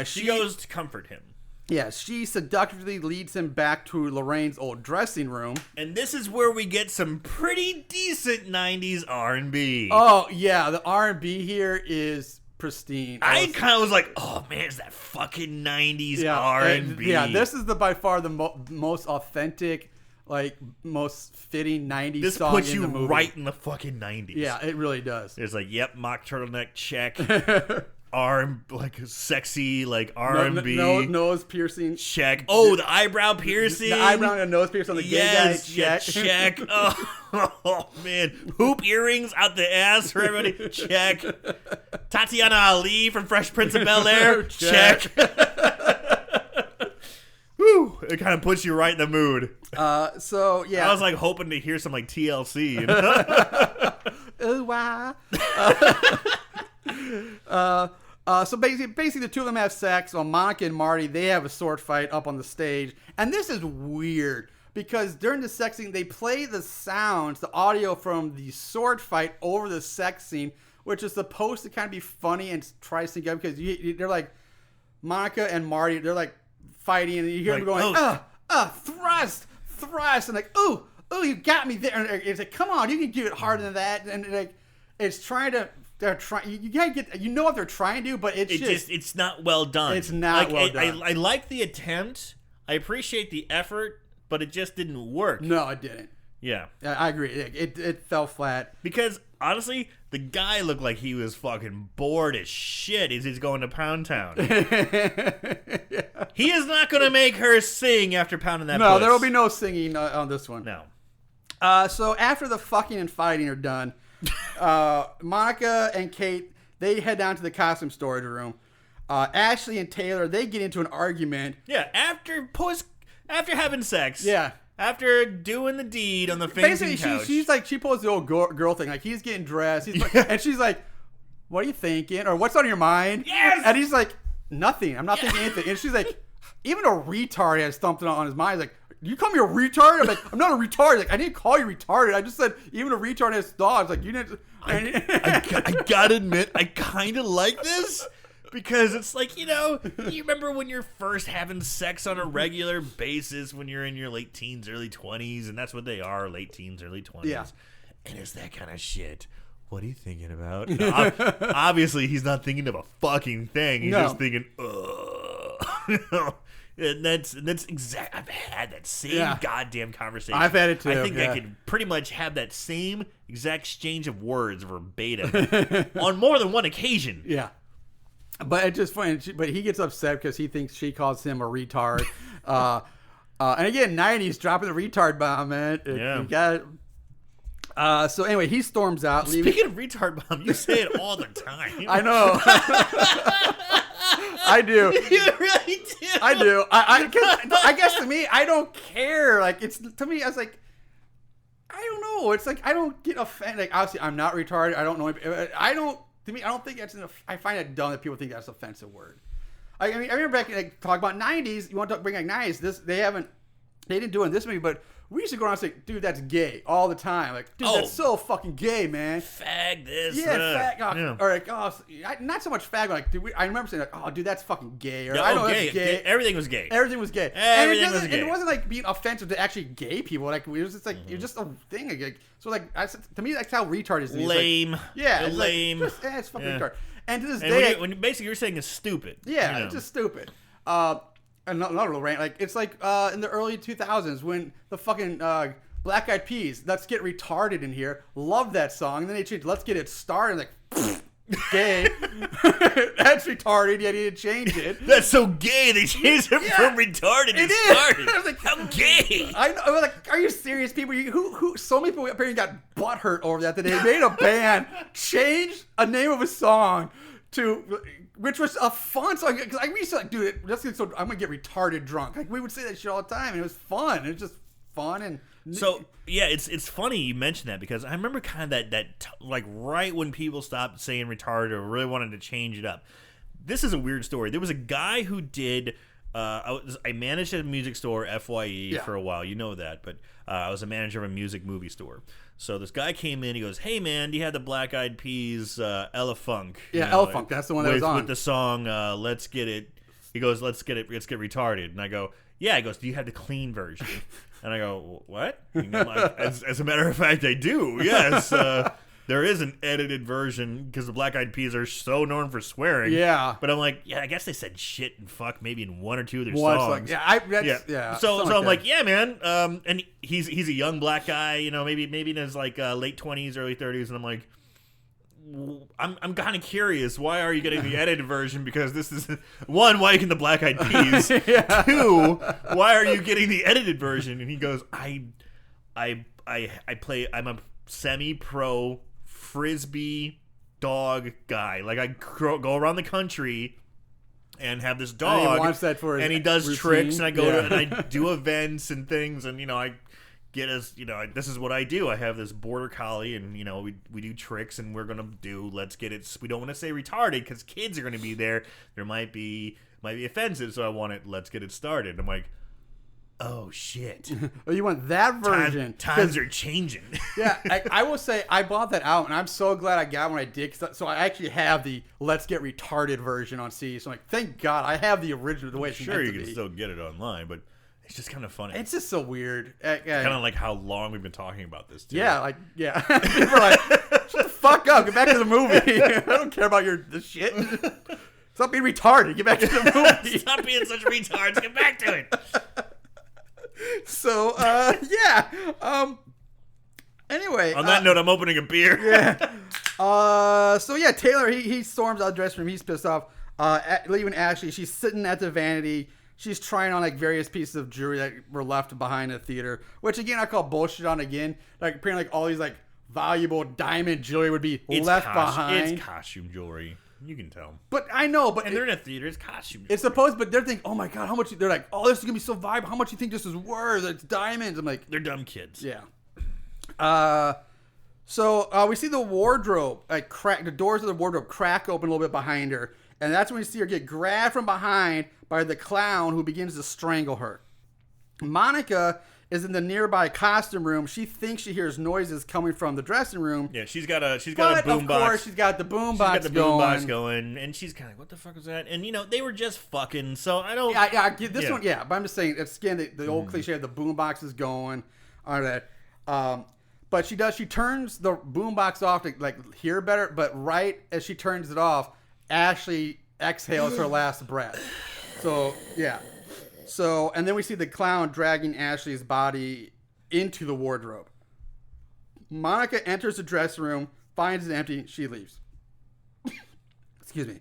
She goes to comfort him. Yeah, she seductively leads him back to Lorraine's old dressing room. And this is where we get some pretty decent 90s R&B. Oh, yeah, the R&B here is pristine. I kind of was like, oh, man, is that fucking 90s R&B? Yeah, this is by far the most authentic, like, most fitting 90s song in the movie. This puts you right in the fucking 90s. Yeah, it really does. It's like, yep, mock turtleneck, check. Like sexy, like R&B. Nose piercing. Check. Oh, the eyebrow piercing. The eyebrow and nose piercing on the gay guy. Check. Check. Oh, man. Hoop earrings out the ass for everybody. Check. Tatiana Ali from Fresh Prince of Bel-Air. Check. Woo. It kind of puts you right in the mood. So, yeah. I was like hoping to hear some like TLC. Ooh, why? So basically the two of them have sex while Monica and Marty, they have a sword fight up on the stage. And this is weird because during the sex scene, they play the sounds, the audio from the sword fight over the sex scene, which is supposed to kind of be funny and try to sync up because they're like, Monica and Marty, they're like fighting and you hear them going, thrust, and like, ooh, oh, you got me there. And it's like, come on, you can do it harder than that. And like, it's trying to. They're trying. You gotta get. You know what they're trying to do, but it's not well done. It's not well done. I like the attempt. I appreciate the effort, but it just didn't work. No, it didn't. Yeah, I agree. It fell flat. Because honestly, the guy looked like he was fucking bored as shit as he's going to Pound Town. Yeah. He is not going to make her sing after pounding that. No, puss. there will be no singing on this one. No. So after the fucking and fighting are done, Monica and Kate, they head down to the costume storage room. Ashley and Taylor, they get into an argument. Yeah, after having sex. Yeah. After doing the deed on the fainting couch. She's like, she pulls the old girl thing. Like, he's getting dressed. And she's like, what are you thinking? Or what's on your mind? Yes! And he's like, nothing. I'm not thinking anything. And she's like, even a retard has something on his mind. He's like, you call me a retard? I'm like, I'm not a retard. Like, I didn't call you retarded. I just said even a retard has thoughts. Like, you didn't. I gotta admit, I kind of like this. Because it's like, you remember when you're first having sex on a regular basis when you're in your late teens, early 20s, and that's what they are, late teens, early 20s. Yeah. And it's that kind of shit. What are you thinking about? Obviously, he's not thinking of a fucking thing. He's just thinking, ugh. And that's exact. I've had that same goddamn conversation. I've had it too. I think I could pretty much have that same exact exchange of words verbatim on more than one occasion. Yeah. But it's just funny. But he gets upset because he thinks she calls him a retard. And again, 90s dropping the retard bomb, man. You got it. So anyway, he storms out. Speaking of retard bomb, you say it all the time. I know. I do. You really do. I do. I guess to me, I don't care. Like, to me, I was like, I don't know. It's like, I don't get offended. Like, obviously, I'm not retarded. I don't know. To me, I don't think that's I find it dumb that people think that's an offensive word. I mean, I remember back talk about 90s. You want to bring back 90s? They didn't do it in this movie, but we used to go around and say, dude, that's gay all the time. Like, dude, that's so fucking gay, man. Fag this. Yeah, fag. Or like, not so much fag, but like, dude, I remember saying, like, oh, dude, that's fucking gay. Or I know gay. that's gay. Everything was gay. Everything was gay. Everything was gay. And it wasn't like being offensive to actually gay people. Like, it was just like, it was just a thing. Like, so like, to me, that's how retard is. Lame. Like, yeah. It's lame. Like, it's fucking retard. And to this and day. when basically you're saying it's stupid. Yeah, it's just stupid. Another little rant. Like, it's like in the early 2000s when the fucking Black Eyed Peas, Let's Get Retarded in Here, loved that song. And then they changed Let's Get It Started. Like, gay. That's retarded, yet he didn't change it. That's so gay. They changed it from retarded to started. I was like, how gay. I was like, are you serious, people? Who? So many people apparently got butthurt over that they made a band change a name of a song to, which was a fun song. Because we used to like, dude, I'm gonna get retarded drunk. Like, we would say that shit all the time, and it was fun. It was just fun and. So yeah, it's funny you mentioned that because I remember kind of that like right when people stopped saying retarded or really wanted to change it up. This is a weird story. There was a guy who did. I managed a music store, FYE, for a while. You know that, but I was a manager of a movie store. So this guy came in. He goes, "Hey man, do you have the Black Eyed Peas Ella Funk?" Yeah, Ella Funk. That's the one that was on with the song "Let's Get It." He goes, "Let's get retarded," and I go, "Yeah." He goes, "Do you have the clean version?" And I go, "What?" And I'm like, as a matter of fact, I do. Yes, there is an edited version because the Black Eyed Peas are so known for swearing. Yeah, but I'm like, yeah, I guess they said shit and fuck maybe in one or two of their songs. Like, So I'm like, yeah, man. And he's a young black guy, maybe in his like late 20s, early 30s, and I'm like. I'm kind of curious. Why are you getting the edited version? Because this is one, why are you getting the Black Eyed Peas? Yeah. Two, why are you getting the edited version? And he goes, I'm a semi-pro frisbee dog guy. Like I go around the country and have this dog, and he wants that for his and he does routine. tricks, and I go to, and I do events and things, and I. Get us, this is what I do. I have this border collie, and we do tricks, and we're gonna do. Let's get it. We don't want to say retarded because kids are gonna be there. There might be offensive, so I want it. Let's get it started. I'm like, oh shit. Oh, you want that version? Times are changing. Yeah, I will say I bought that out, and I'm so glad I got when I did. So I actually have the Let's Get Retarded version on CD. So I'm like, thank God I have the original. The way it's sure, you can still get it online, but. It's just kind of funny. It's just so weird. Kind of like how long we've been talking about this, too. Yeah. People are like, shut the fuck up. Get back to the movie. I don't care about this shit. Stop being retarded. Get back to the movie. Stop being such retards. Get back to it. So, anyway. On that note, I'm opening a beer. Yeah. Taylor, he storms out of the dressing room. He's pissed off. Leaving Ashley. She's sitting at the vanity. She's trying on like various pieces of jewelry that were left behind in the theater, which again I call bullshit on again. Like apparently like all these like valuable diamond jewelry would be left behind. It's costume jewelry. You can tell. But I know, and they're in a theater. It's costume jewelry. It's supposed, but they're thinking, oh my god, how much? They're like, oh, this is gonna be so valuable. How much do you think this is worth? It's diamonds. I'm like, they're dumb kids. Yeah. So we see the wardrobe crack. The doors of the wardrobe crack open a little bit behind her, and that's when we see her get grabbed from behind by the clown who begins to strangle her. Monica is in the nearby costume room. She thinks she hears noises coming from the dressing room. Yeah, she's got a Of boom box. course, she's got the boom box going, and she's kind of what the fuck was that? And they were just fucking. So I don't. One. Yeah, but I'm just saying it's again the old cliche of the boom box is going. All that. But she turns the boom box off to like hear better. But right as she turns it off, Ashley exhales her last breath. So yeah. So, and then we see the clown dragging Ashley's body into the wardrobe. Monica enters the dressing room, finds it empty, she leaves. Excuse me.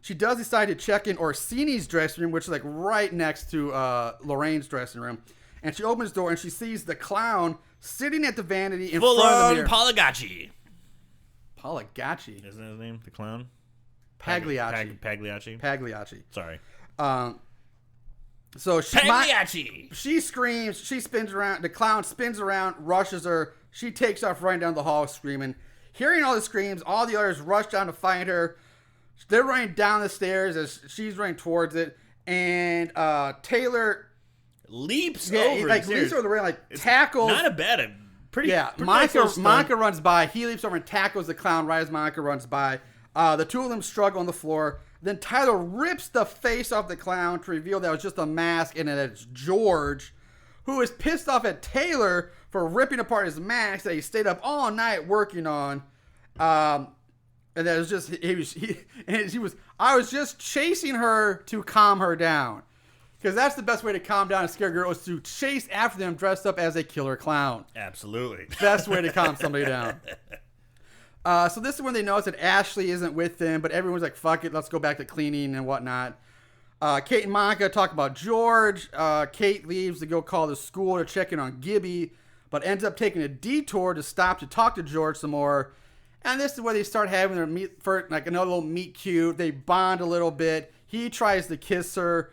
She does decide to check in Orsini's dressing room, which is like right next to Lorraine's dressing room. And she opens the door and she sees the clown sitting at the vanity in front of the mirror. Polagacci. Polagacci? Isn't that his name? The clown? Pagliacci. Pagliacci. Sorry. So Pagliacci. She screams. She spins around. The clown spins around, rushes her. She takes off running down the hall screaming. Hearing all the screams, all the others rush down to find her. They're running down the stairs as she's running towards it. And Taylor leaps over leaps over the rail, tackles. Not a bad. Pretty. Monica runs by. He leaps over and tackles the clown right as Monica runs by. The two of them struggle on the floor. Then Tyler rips the face off the clown to reveal that it was just a mask and that it's George, who is pissed off at Taylor for ripping apart his mask that he stayed up all night working on. And that was just I was just chasing her to calm her down. Because that's the best way to calm down a scared girl is to chase after them dressed up as a killer clown. Absolutely. Best way to calm somebody down. So this is when they notice that Ashley isn't with them, but everyone's like, fuck it, let's go back to cleaning and whatnot. Kate and Monica talk about George. Kate leaves to go call the school to check in on Gibby, but ends up taking a detour to stop to talk to George some more. And this is where they start having their meet for like another little meet cute. They bond a little bit. He tries to kiss her,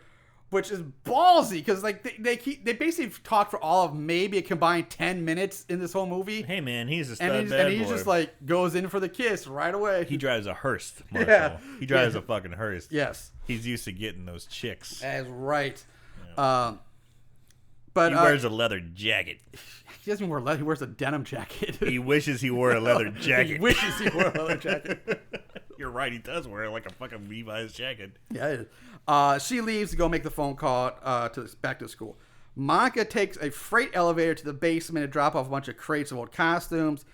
which is ballsy because like they basically talk for all of maybe a combined 10 minutes in this whole movie. Hey man, he's a stud and he just like goes in for the kiss right away. He drives a hearse, Marshall. Yeah. He drives a fucking hearse. Yes, he's used to getting those chicks. That's right. Yeah. But he wears a leather jacket. He doesn't wear leather. He wears a denim jacket. He wishes he wore a leather jacket. He wishes he wore a leather jacket. You're right. He does wear like a fucking Levi's jacket. Yeah. She leaves to go make the phone call back to school. Monica takes a freight elevator to the basement to drop off a bunch of crates of old costumes.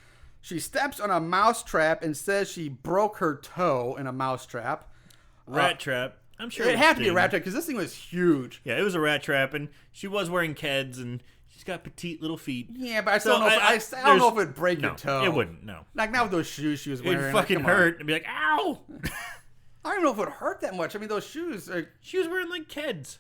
She steps on a mouse trap and says she broke her toe in a mouse trap. Rat trap. I'm sure it had to be a rat trap because this thing was huge. Yeah, it was a rat trap, and she was wearing Keds, and she's got petite little feet. Yeah, but I still don't know if it'd break your toe. It wouldn't. No, like not with those shoes she was wearing. It'd fucking hurt and be like, ow. I don't even know if it would hurt that much. I mean, those shoes. She was wearing like Keds,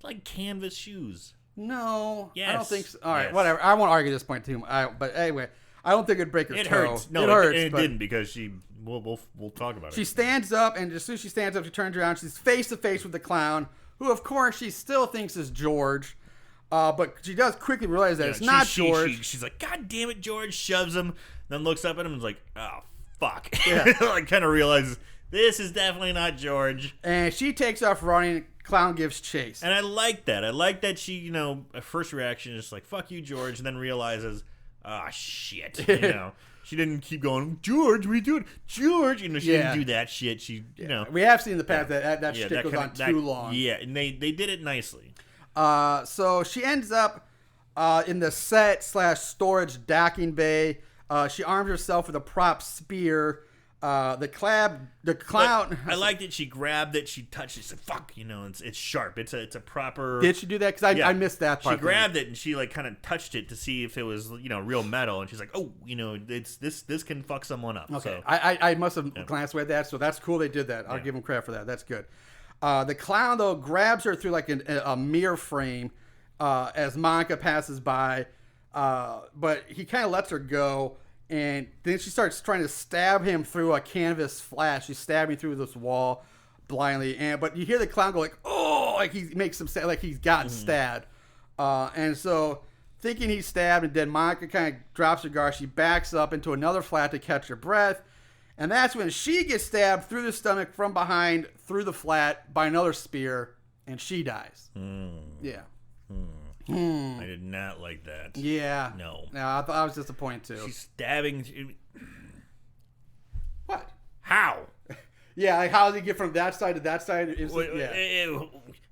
like canvas shoes. No, yes. I don't think so. All right, whatever. I won't argue this point too. But anyway, I don't think it'd break her toe. It hurts. No, it hurts. It didn't because she. We'll talk about it. She stands up, and as soon as she stands up, she turns around. She's face to face with the clown, who, of course, she still thinks is George. But she does quickly realize that it's not George. She's like, God damn it, George! Shoves him, then looks up at him and is like, oh fuck! Yeah. Like kind of realizes this is definitely not George. And she takes off running. Clown gives chase. And I like that. I like that she, her first reaction is like, fuck you, George, and then realizes, shit, She didn't keep going, George, what are you doing? George! She didn't do that shit. She, We have seen in the past that shit goes on too long. Yeah, and they did it nicely. So she ends up in the set/storage docking bay. She arms herself with a prop spear. The clown. I liked it. She grabbed it. She touched it. She said, "Fuck," it's sharp. It's a proper. Did she do that? Because I missed that part. She grabbed it and she like kind of touched it to see if it was real metal, and she's like, "Oh, it's this can fuck someone up." Okay, So. I must have glanced away at that, so that's cool. They did that. I'll give them credit for that. That's good. The clown though grabs her through like a mirror frame as Monica passes by, but he kind of lets her go. And then she starts trying to stab him through a canvas flash. She's stabbing through this wall blindly, but you hear the clown go like, "Oh!" Like he makes him like he's gotten stabbed. And so, thinking he's stabbed and dead, Monica kind of drops her guard. She backs up into another flat to catch her breath, and that's when she gets stabbed through the stomach from behind through the flat by another spear, and she dies. Yeah. I did not like that. Yeah. No. I thought I was disappointed too. She's stabbing. What? How? Yeah, like how does he get from that side to that side?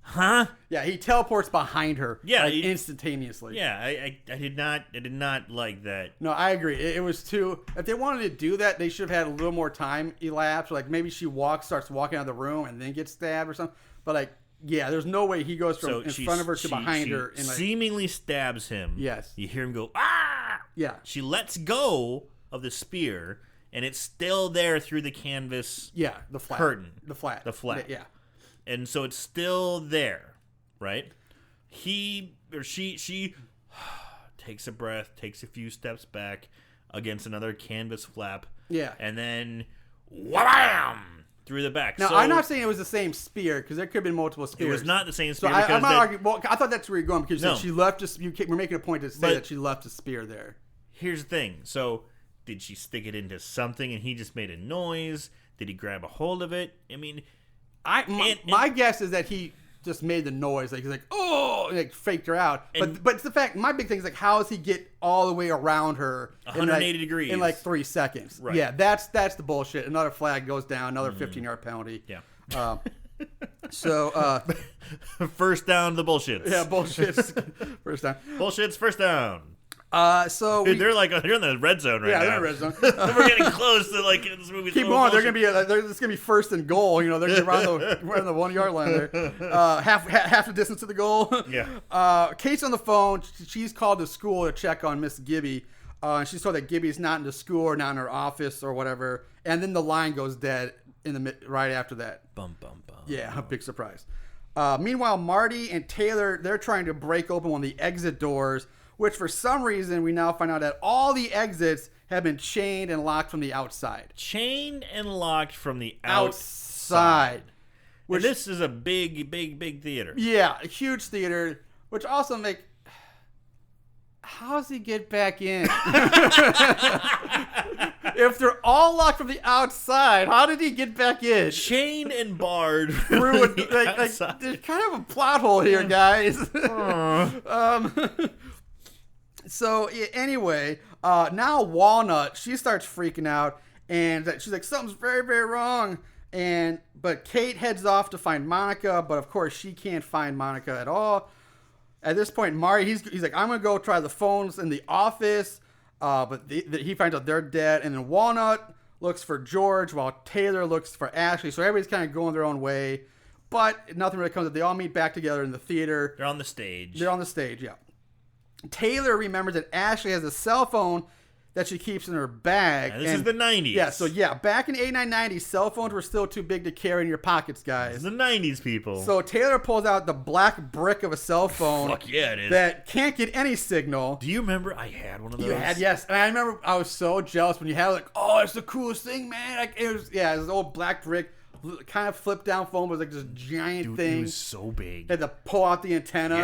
Huh? Yeah, he teleports behind her. Yeah, like, instantaneously. Yeah, I did not like that. No, I agree. It was too. If they wanted to do that, they should have had a little more time elapsed. Like maybe she starts walking out of the room and then gets stabbed or something. But like, yeah, there's no way he goes from in front of her to behind her and like seemingly stabs him. Yes. You hear him go, "Ah!" Yeah. She lets go of the spear, and it's still there through the canvas. Yeah, the flat curtain. The flat. Yeah. And so it's still there, right? He or she takes a breath, takes a few steps back against another canvas flap. Yeah. And then wham! Through the back. Now, I'm not saying it was the same spear, because there could have been multiple spears. It was not the same So spear. I'm not arguing. Well, I thought that's where you're going, because No. she left we're making a point to say that she left a spear there. Here's the thing. So, did she stick it into something and he just made a noise? Did he grab a hold of it? I mean, my guess is that he just made the noise. Like he's like, "Oh," and like faked her out. But it's the fact. My big thing is like, how does he get all the way around her 180 degrees in like 3 seconds? Right. Yeah, that's the bullshit. Another flag goes down. Another 15-yard penalty. Yeah. So first down the bullshits. Yeah, bullshit's first down. Bullshit's first down. So Dude, they're in the red zone right now. Yeah, they're in the red zone. We're getting close to like this movie. Keep going. They're gonna be first and goal. They're gonna be around the 1 yard line there. Half the distance to the goal. Yeah. Kate's on the phone. She's called to school to check on Miss Gibby. And she's told that Gibby's not in the school or not in her office or whatever. And then the line goes dead right after that. Bum bum bum. Yeah, a big surprise. Meanwhile, Marty and Taylor, they're trying to break open one of the exit doors, which for some reason we now find out that all the exits have been chained and locked from the outside. Chained and locked from the outside. Which, this is a big theater. Yeah, a huge theater, which also how does he get back in? If they're all locked from the outside, how did he get back in? Chained and barred Through there's kind of a plot hole here, guys. So anyway, now Walnut, she starts freaking out, and she's like, something's very, very wrong. But Kate heads off to find Monica, but of course she can't find Monica at all. At this point, Marty, he's like, I'm gonna go try the phones in the office, but he finds out they're dead. And then Walnut looks for George, while Taylor looks for Ashley. So everybody's kind of going their own way, but nothing really comes up. They all meet back together in the theater. They're on the stage. Yeah. Taylor remembers that Ashley has a cell phone that she keeps in her bag. This is the 90s. Yeah, so back in 89-90, cell phones were still too big to carry in your pockets, guys. This is the 90s, people. So Taylor pulls out the black brick of a cell phone. Fuck yeah, it is. That can't get any signal. Do you remember I had one of those? You had, yes. And I remember I was so jealous when you had it, like, oh, it's the coolest thing, man. Like, it was this old black brick, kind of flip down phone, was like this giant thing. It was so big. Had to pull out the antenna.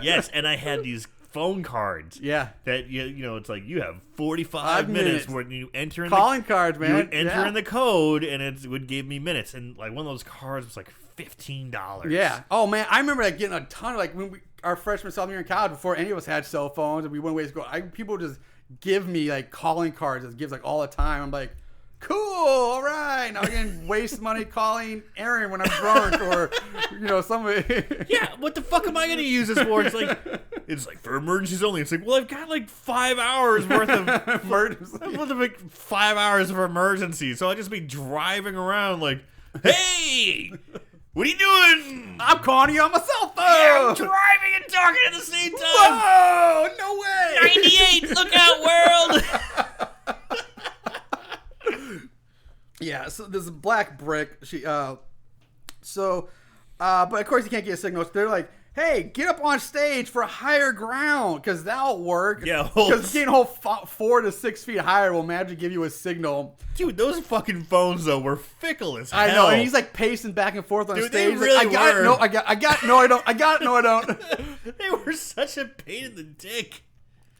Yes, and I had these phone cards. Yeah. That it's like you have 45 minutes where you enter in calling cards, man. You would enter in the code and it would give me minutes, and like one of those cards was like $15. Yeah. Oh man, I remember like getting a ton of when our freshman sophomore year in college, before any of us had cell phones and we went ways to go. People just give me like calling cards. It gives like all the time. I'm like, Cool, all right. Now I can waste money calling Aaron when I'm drunk, or somebody. Yeah, what the fuck am I gonna use this for? It's like for emergencies only. It's like, well, I've got like 5 hours worth of emergency. I've got like 5 hours of emergencies, so I'll just be driving around like, hey, what are you doing? I'm calling you on my cell phone. Yeah, I'm driving and talking at the same time. Whoa, no way. 98, look out, world. Yeah, so there's a black brick. But of course you can't get a signal. So they're like, hey, get up on stage for higher ground, because that'll work. Yeah, because getting a whole 4 to 6 feet higher will magically give you a signal. Dude, those fucking phones though were fickle as hell. I know, and he's like pacing back and forth on Dude, stage. they really like, I got were. it, no, I got, no, I don't. I got it, no, I don't. They were such a pain in the dick.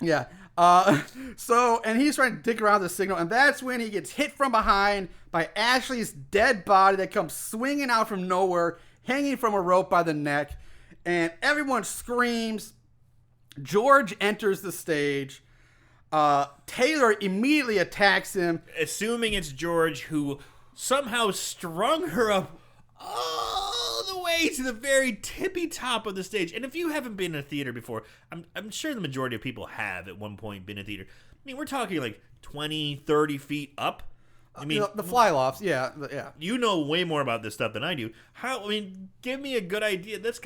Yeah. And he's trying to dig around the signal, and that's when he gets hit from behind by Ashley's dead body that comes swinging out from nowhere, hanging from a rope by the neck, and everyone screams. George enters the stage. Taylor immediately attacks him. Assuming it's George, who somehow strung her up all the way to the very tippy top of the stage. And if you haven't been in a theater before, I'm sure the majority of people have at one point been in a theater. I mean, we're talking like 20, 30 feet up. I mean, The fly lofts, yeah. You know way more about this stuff than I do. Give me a good idea. That's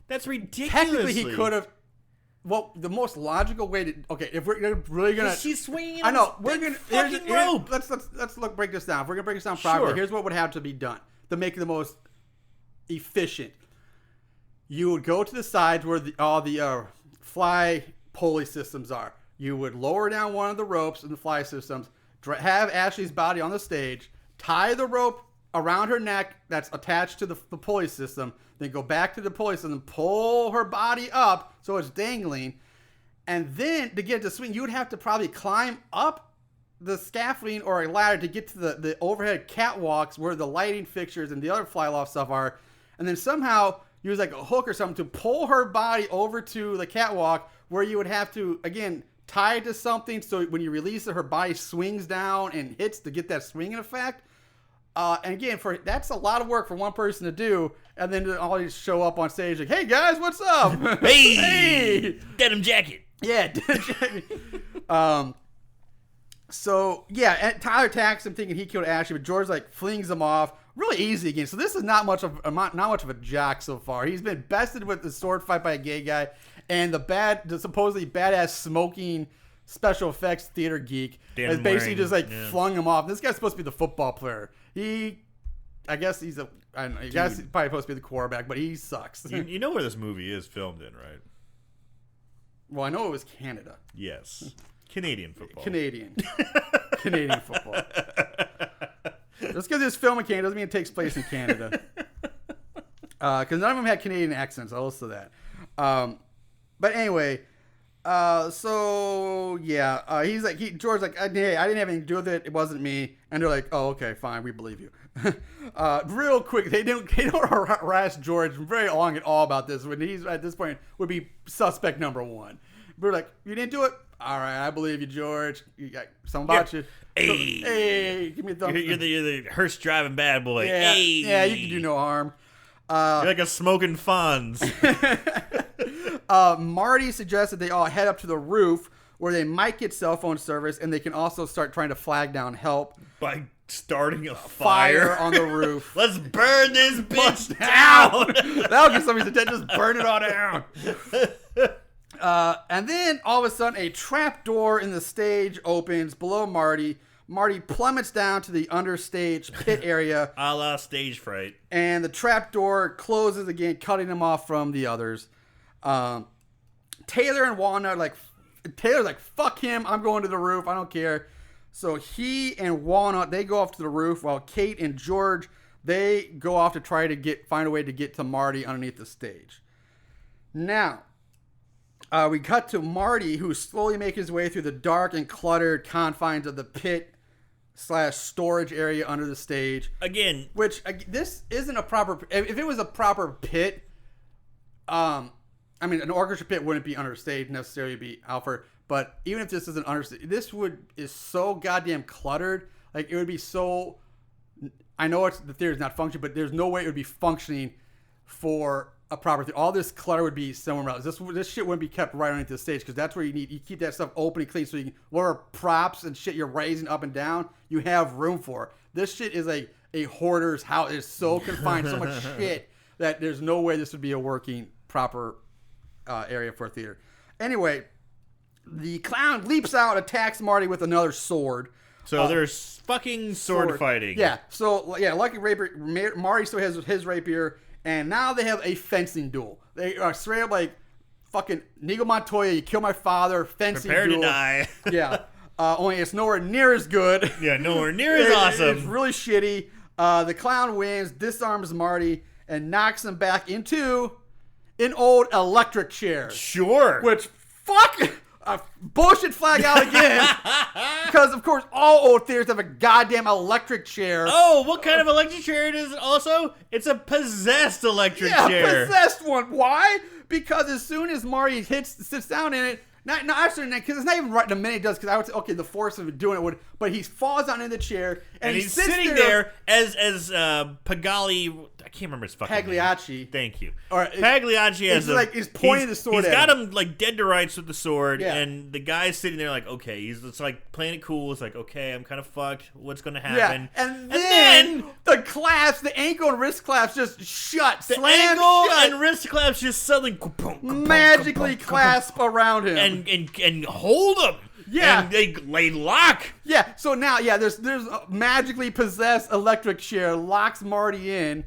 that's ridiculous. Technically, he could have. Well, the most logical way to if we're really gonna, she's swinging. I know we're gonna fucking rope. Let's break this down. If we're gonna break this down properly, Sure. here's what would have to be done to make it the most efficient. You would go to the sides where all the fly pulley systems are. You would lower down one of the ropes in the fly systems. Have Ashley's body on the stage. Tie the rope around her neck that's attached to the pulley system. Then go back to the pulley system, pull her body up so it's dangling. And then to get to swing, you would have to probably climb up the scaffolding or a ladder to get to the overhead catwalks where the lighting fixtures and the other fly loft stuff are. And then somehow use like a hook or something to pull her body over to the catwalk, where you would have to, again, tie it to something so when you release it, her body swings down and hits to get that swinging effect. And again, that's a lot of work for one person to do, and then to always show up on stage like, "Hey guys, what's up? Hey, denim jacket." Yeah, denim jacket. So yeah, and Tyler attacks him thinking he killed Ashley, but George like flings him off really easy again. So this is not much of a jock so far. He's been bested with the sword fight by a gay guy, and the supposedly badass smoking special effects theater geek has basically just flung him off. This guy's supposed to be the football player. I guess he's I don't know. He's probably supposed to be the quarterback, but he sucks. You know where this movie is filmed in, right? Well, I know it was Canada. Yes. Canadian football. Canadian football. Just because it's filmed in Canada doesn't mean it takes place in Canada. Because none of them had Canadian accents. I'll listen to that. But anyway, so yeah, he's like, George's like, hey, I didn't have anything to do with it. It wasn't me. And they're like, oh, okay, fine, we believe you. Real quick, they don't harass George very long at all about this. When he's at this point would be suspect number one. We're like, you didn't do it. All right, I believe you, George. You got something about you. Hey, give me a thumbs. You're the hearse driving bad boy. Yeah, Hey. yeah, you can do no harm. You're like a smoking Fonz. Marty suggested they all head up to the roof where they might get cell phone service, and they can also start trying to flag down help By starting a fire on the roof. Let's burn this bitch down. That'll get somebody's attention. Just burn it all down. And then all of a sudden, a trap door in the stage opens below Marty. Marty plummets down to the understage pit area. A la stage fright. And the trap door closes again, cutting him off from the others. Taylor and Walnut Taylor's like, fuck him. I'm going to the roof. I don't care. So he and Walnut, they go off to the roof, while Kate and George, they go off to try to find a way to get to Marty underneath the stage. Now, we cut to Marty, who's slowly making his way through the dark and cluttered confines of the pit/storage area under the stage. Again, which this isn't a proper. If it was a proper pit, I mean, an orchestra pit wouldn't be under the stage necessarily, be Alfred. But even if this isn't under, this is so goddamn cluttered. Like it would be so. I know the theater is not functioning, but there's no way it would be functioning for a proper theater. All this clutter would be somewhere else. This shit wouldn't be kept right underneath the stage because that's where you keep that stuff open and clean so you can, whatever props and shit you're raising up and down, you have room for. This shit is a hoarder's house. It's so confined, so much shit that there's no way this would be a working proper area for a theater. Anyway, the clown leaps out, attacks Marty with another sword. So there's fucking sword fighting. Yeah. So yeah, Lucky Rapier, Marty still has his rapier, and now they have a fencing duel. They are straight up like fucking Inigo Montoya. You kill my father. Fencing Prepare duel. to die. Yeah. Only it's nowhere near as good. Yeah, nowhere near as awesome. It's really shitty. The clown wins, disarms Marty, and knocks him back into an old electric chair. Sure. Which, fuck, bullshit flag out again. Because, of course, all old theaters have a goddamn electric chair. Oh, what kind of electric chair it is also? It's a possessed electric chair. Yeah, possessed one. Why? Because as soon as Marty sits down in it, not actually, because it's not even right the minute he does, because I would say, okay, the force of doing it would, but he falls down in the chair, and he's sitting there as Pagali, I can't remember his fucking Pagliacci. name. Thank you. Or Pagliacci has he's pointing the sword He's at got him. him like dead to rights with the sword, Yeah. and the guy's sitting there like, okay, it's like playing it cool. It's like, okay, I'm kind of fucked. What's gonna happen? Yeah, and then the clasp, the ankle and wrist clasp just shut. The slam ankle shut, and wrist clasp just suddenly magically clasp around him. and hold him. Yeah. And they lock. Yeah, so now, there's a magically possessed electric chair, locks Marty in,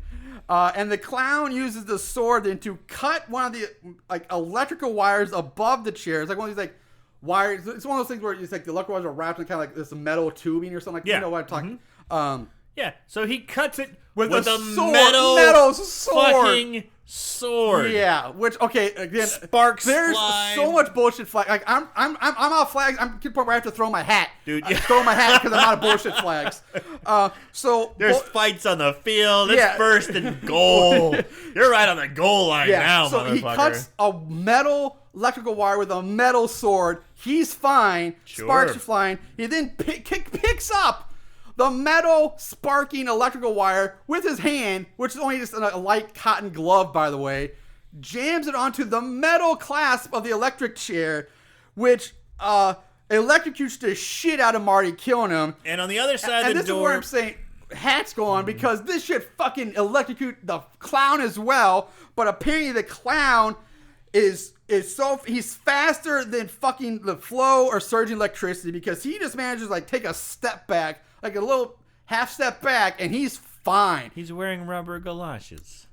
and the clown uses the sword then to cut one of the like electrical wires above the chair. It's like one of these like wires. It's one of those things where it's like the electrical wires are wrapped in kind of like this metal tubing or something like that. Yeah. You know what I'm talking? Yeah, so he cuts it With a a sword, metal sword. fucking sword. Yeah, which okay again. Sparks There's fly. so much bullshit flag. Like I'm out of flags. I'm to the point where I have to throw my hat. Dude, I throw my hat because I'm out of bullshit flags. So There's fights on the field. It's Yeah. first and goal. You're right on the goal line now, so motherfucker. he cuts a metal electrical wire with a metal sword. He's fine. Sure. Sparks are flying. He then picks up the metal sparking electrical wire with his hand, which is only just a light cotton glove, by the way, jams it onto the metal clasp of the electric chair, which electrocutes the shit out of Marty, killing him. And on the other side And of the this door, is where I'm saying hats go on, because this shit fucking electrocute the clown as well. But apparently the clown is so he's faster than fucking the flow or surging electricity, because he just manages to like take a step back, like a little half step back, and he's fine. he's wearing rubber galoshes.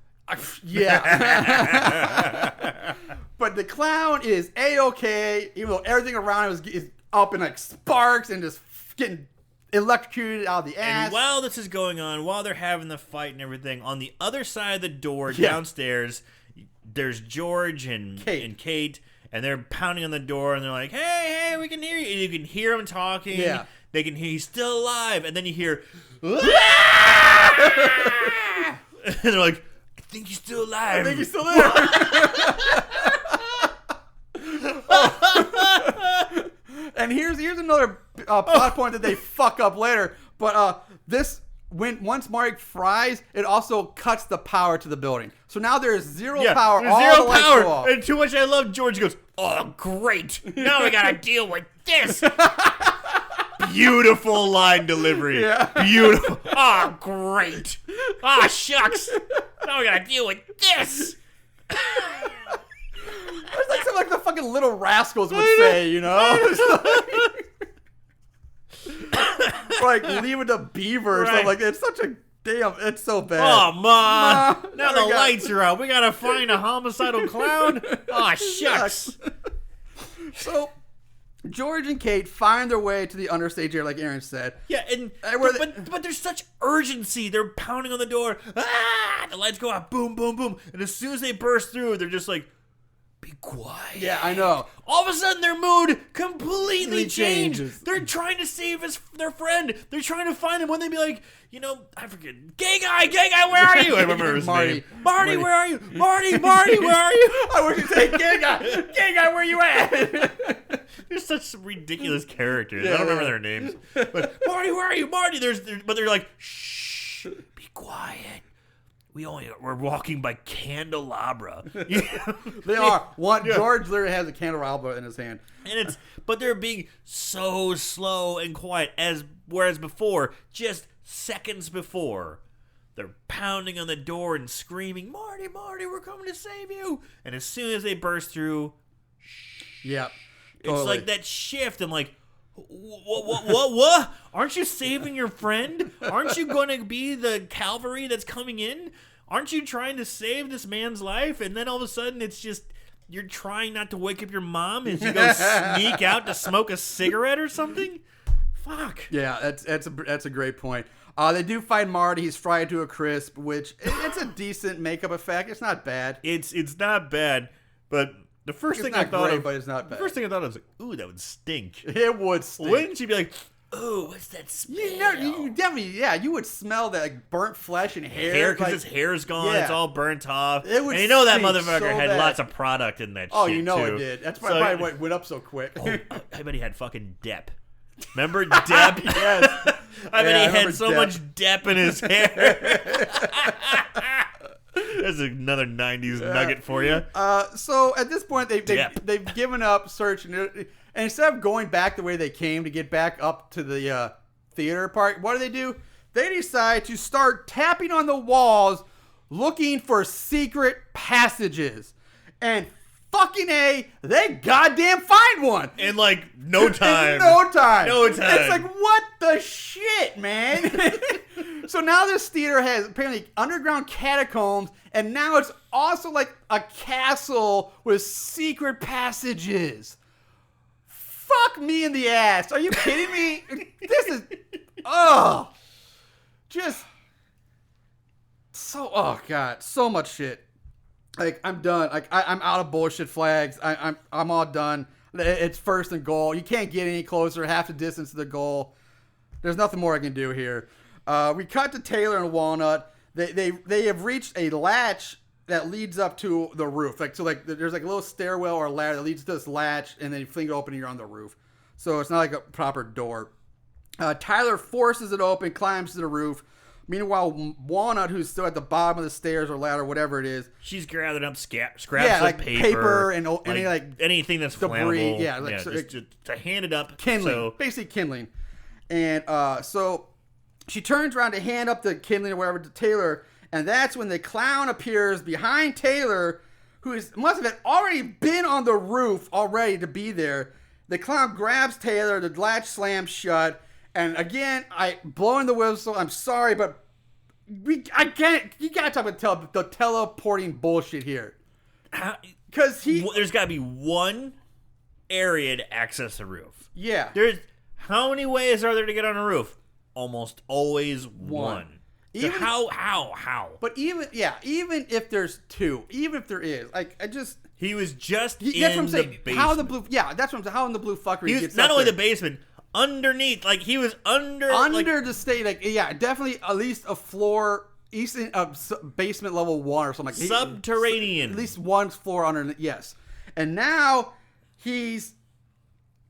Yeah. But the clown is A-okay, even though everything around him is up in like sparks and just getting electrocuted out of the ass. And while this is going on, while they're having the fight and everything, on the other side of the door Yeah. downstairs, there's George and Kate, and they're pounding on the door, and they're like, hey, we can hear you. And you can hear them talking. Yeah. They can hear he's still alive. And then you hear, and they're like, I think he's still alive. I think he's still there. And here's another plot point that they fuck up later. But once Marty fries, it also cuts the power to the building. So now there's zero power. There's all zero the lights power. go off. And to which I love George goes, oh, great. Now we got to deal with this. Beautiful line delivery. Yeah. Beautiful. Oh, great. Oh, shucks. Now we got to deal with this. It's like something like the fucking Little Rascals would say, you know? Like Leave It to Beaver or something Right. like that. It's such a damn, it's so bad. Oh, Ma. Now we the got- lights are out. We got to find a homicidal clown. Oh, shucks. So George and Kate find their way to the understage area, like Aaron said. Yeah, and where but there's such urgency. They're pounding on the door. Ah! The lights go out. Boom, boom, boom. And as soon as they burst through, they're just like, be quiet. Yeah, I know. All of a sudden, their mood completely changes. changed. They're trying to save their friend. They're trying to find him. When they be like, I forget. Gay guy, where are you? I remember his Marty. name. Marty, where are you? Marty, where are you? I wish you'd say, gay guy, where you at? They're such ridiculous characters. Yeah, I don't remember yeah. their names. But Marty, where are you, Marty? But they're like, shh, be quiet. We're walking by candelabra. They are. George literally has a candelabra in his hand. But they're being so slow and quiet, whereas before, just seconds before, they're pounding on the door and screaming, Marty, we're coming to save you. And as soon as they burst through, Yep. it's Totally. like that shift. I'm like, what? Aren't you saving your friend? Aren't you going to be the cavalry that's coming in? Aren't you trying to save this man's life? And then all of a sudden, it's just, you're trying not to wake up your mom as you go sneak out to smoke a cigarette or something? Fuck. Yeah, that's a great point. They do find Marty. He's fried to a crisp, which it's a decent makeup effect. It's not bad. It's not bad, but the first It's thing I not thought great, of, but it's not bad. the first thing I thought of was like, ooh, that would stink. It would stink. Wouldn't you be like, ooh, what's that smell? You definitely, yeah, you would smell that like burnt flesh and hair. Because like, his hair's gone, yeah. it's all burnt off. It would and you know that stink motherfucker so had bad. lots of product in that Oh, shit, you know too. it did. That's So- probably why it went up so quick. Oh, I bet he had fucking Depp. Remember Depp? Yes. I bet Yeah, I he remember had so Depp. much Depp in his hair. There's another 90s nugget for you. So at this point, they've Depp. given up searching, and instead of going back the way they came to get back up to the theater part, what do? They decide to start tapping on the walls, looking for secret passages, and fucking A, they goddamn find one. In like no time. In no time. No time. It's like, what the shit, man? So now this theater has apparently underground catacombs, and now it's also like a castle with secret passages. Fuck me in the ass. Are you kidding me? This is, just so, oh God, so much shit. Like, I'm done. Like, I'm out of bullshit flags. I'm all done. It's first and goal. You can't get any closer. Half the distance to the goal. There's nothing more I can do here. We cut to Taylor and Walnut. They have reached a latch that leads up to the roof. Like, so like there's like a little stairwell or a ladder that leads to this latch, and then you fling it open and you're on the roof. So it's not like a proper door. Tyler forces it open, climbs to the roof. Meanwhile, Walnut, who's still at the bottom of the stairs or ladder, whatever it is, She's gathering up scraps like of paper and any like anything that's debris, flammable. yeah, like, so just to hand it up. kindling, So basically kindling. And so she turns around to hand up the kindling or whatever to Taylor, and that's when the clown appears behind Taylor, who must have already been on the roof already to be there. The clown grabs Taylor, the latch slams shut, and again, blowing the whistle. I'm sorry, but you gotta talk about the teleporting bullshit here. Because there's got to be one area to access the roof. Yeah. How many ways are there to get on a roof? Almost always one. Even how? But even if there's two, even if there is, He was just that's in what I'm the saying. basement. How the blue? Yeah, that's what I'm saying. How in the blue fuckery He was gets not up only there. the basement, underneath. Like he was under the state. Like definitely at least a floor, basement level 1 or something. Like subterranean. At least one floor under. Yes, and now he's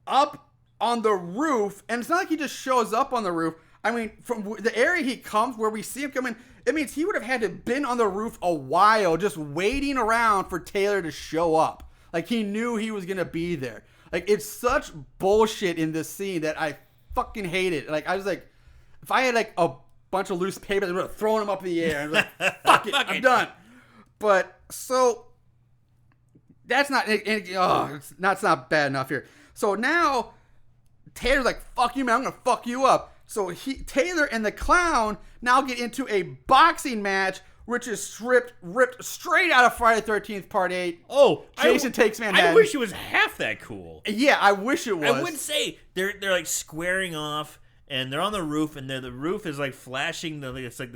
up on the roof, and it's not like he just shows up on the roof. I mean, from the area he comes, where we see him come in, it means he would have had to have been on the roof a while, just waiting around for Taylor to show up. Like, he knew he was going to be there. Like, it's such bullshit in this scene that I fucking hate it. Like, I was like, if I had, like, a bunch of loose papers, I would have thrown them up in the air. I was like, fuck it, I'm done. But, so, that's not, it's not bad enough here. So now, Taylor's like, fuck you, man, I'm going to fuck you up. So Taylor and the clown now get into a boxing match, which is ripped straight out of Friday the 13th Part 8. Oh, Jason Takes Manhattan. I wish it was half that cool. Yeah, I wish it was. I would say they're like squaring off, and they're on the roof, and the roof is like flashing. It's like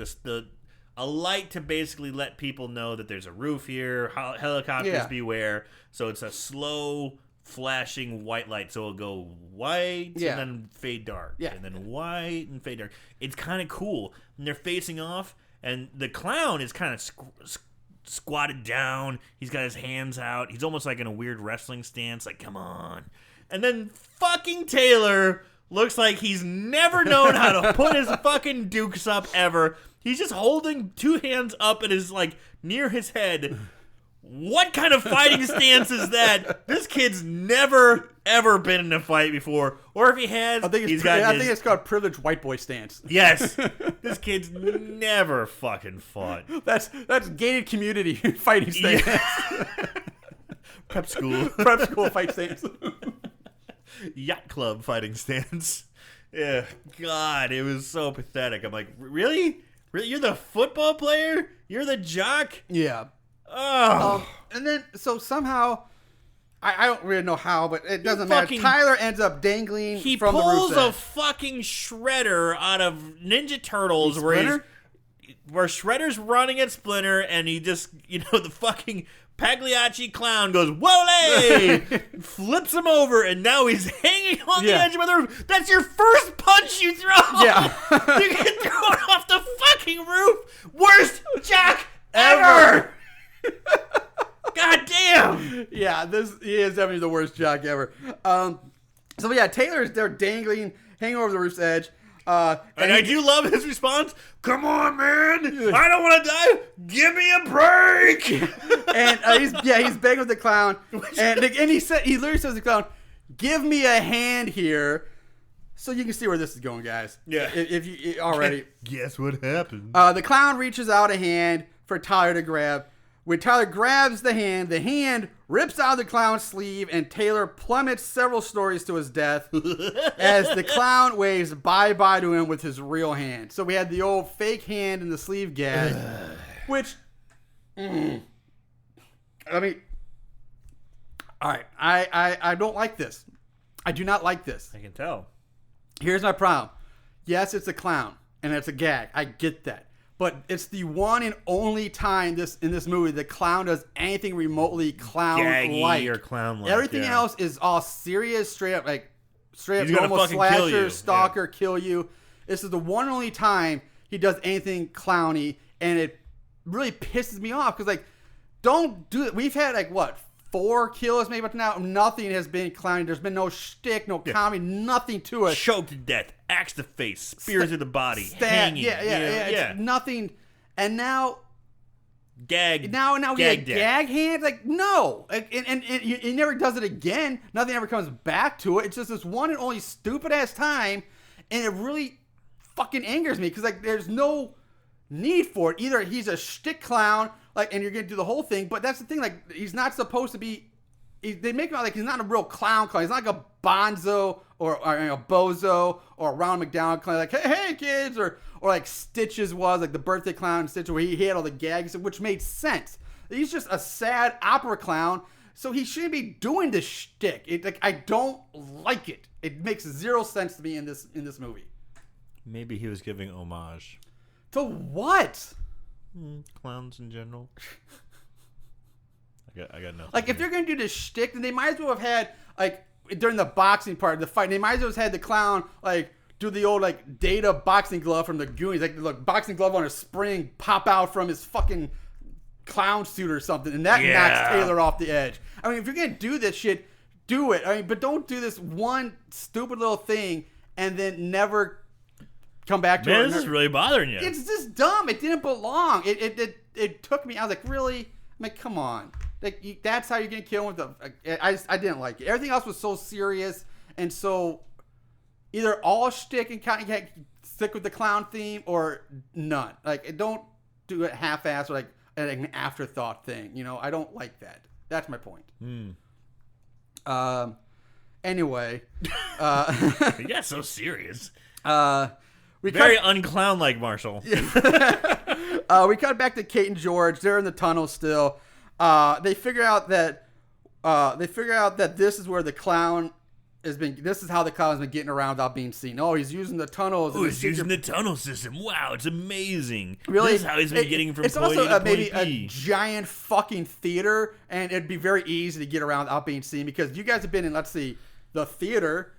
a light to basically let people know that there's a roof here. Helicopters beware. So it's a slow flashing white light, so it'll go white and then fade dark, and then white and fade dark. It's kind of cool. And they're facing off, and the clown is kind of squatted down. He's got his hands out. He's almost like in a weird wrestling stance, like, come on. And then fucking Taylor looks like he's never known how to put his fucking dukes up ever. He's just holding 2 hands up at his, like, near his head. What kind of fighting stance is that? This kid's never, ever been in a fight before. Or if he has, I think it's called privileged white boy stance. Yes. This kid's never fucking fought. That's gated community fighting stance. Yeah. Prep school. Prep school fight stance. Yacht club fighting stance. Yeah. God, it was so pathetic. I'm like, really? Really? You're the football player? You're the jock? Yeah. Oh. And then, so somehow, I don't really know how, but it doesn't matter. fucking- Tyler ends up dangling from the He pulls roof's a edge. fucking Shredder out of Ninja Turtles where Shredder's running at Splinter, and he just, the fucking Pagliacci clown goes, "Whoa!" flips him over, and now he's hanging on the edge of the roof. That's your first punch you throw. Yeah. You get thrown off the fucking roof. Worst jock ever. God damn. Yeah, he is definitely the worst jock ever. So yeah, Taylor's there dangling, hanging over the roof's edge. And I do love his response. Come on, man. I don't want to die. Give me a break. And he's begging with the clown. And he literally says to the clown, "Give me a hand here." So you can see where this is going, guys. Yeah. If you already. Guess what happened? The clown reaches out a hand for Tyler to grab. When Tyler grabs the hand rips out of the clown's sleeve, and Taylor plummets several stories to his death as the clown waves bye-bye to him with his real hand. So we had the old fake hand in the sleeve gag, which, I mean, all right, I don't like this. I do not like this. I can tell. Here's my problem. Yes, it's a clown, and it's a gag. I get that. But it's the one and only time in this movie the clown does anything remotely clown-like. Gaggy or clown-like. Everything else is all serious, straight up He's gonna normal fucking kill slasher, you. stalker, kill you. This is the one and only time he does anything clowny, and it really pisses me off because don't do it. We've had 4 kills maybe up to now. Nothing has been clowny. There's been no shtick, no comedy, nothing to it. Choked to death, axe to face, spears to the body, hanging. Yeah. It's nothing. And now Gag. Now we gag have death. gag hands. No, and he never does it again. Nothing ever comes back to it. It's just this one and only stupid ass time, and it really fucking angers me because there's no need for it. Either he's a shtick clown, and you're gonna do the whole thing, but that's the thing. He's not supposed to be. They make him out like he's not a real clown. He's not like a Bonzo or a Bozo or a Ronald McDonald clown. Hey kids, or like Stitches was the birthday clown in Stitches where he had all the gags, which made sense. He's just a sad opera clown, so he shouldn't be doing this shtick. I don't like it. It makes zero sense to me in this movie. Maybe he was giving homage. To what? Clowns in general. I got nothing. If they're gonna do this shtick, then they might as well have had during the boxing part of the fight. They might as well have had the clown do the old Data boxing glove from the Goonies, the boxing glove on a spring pop out from his fucking clown suit or something, and that knocks Taylor off the edge. I mean, if you're gonna do this shit, do it. I mean, but don't do this one stupid little thing and then never come back to it. Man, this is really bothering you. It's just dumb. It didn't belong. It took me. I was like, really? I'm like, come on. That's how you're gonna kill him with the. I didn't like it. Everything else was so serious and so either all shtick and kind of stick with the clown theme or none. Don't do it half-assed or an afterthought thing. I don't like that. That's my point. Anyway, yeah, so serious. We Very unclown-like, Marshall. we cut back to Kate and George. They're in the tunnel still. They figure out that this is where the clown has been. This is how the clown has been getting around without being seen. Oh, he's using the tunnels. Oh, he's using the tunnel system. Wow, it's amazing. Really, this is how he's been getting from it's point also A to point maybe B. a giant fucking theater, and it'd be very easy to get around without being seen because you guys have been in, let's see, the theater,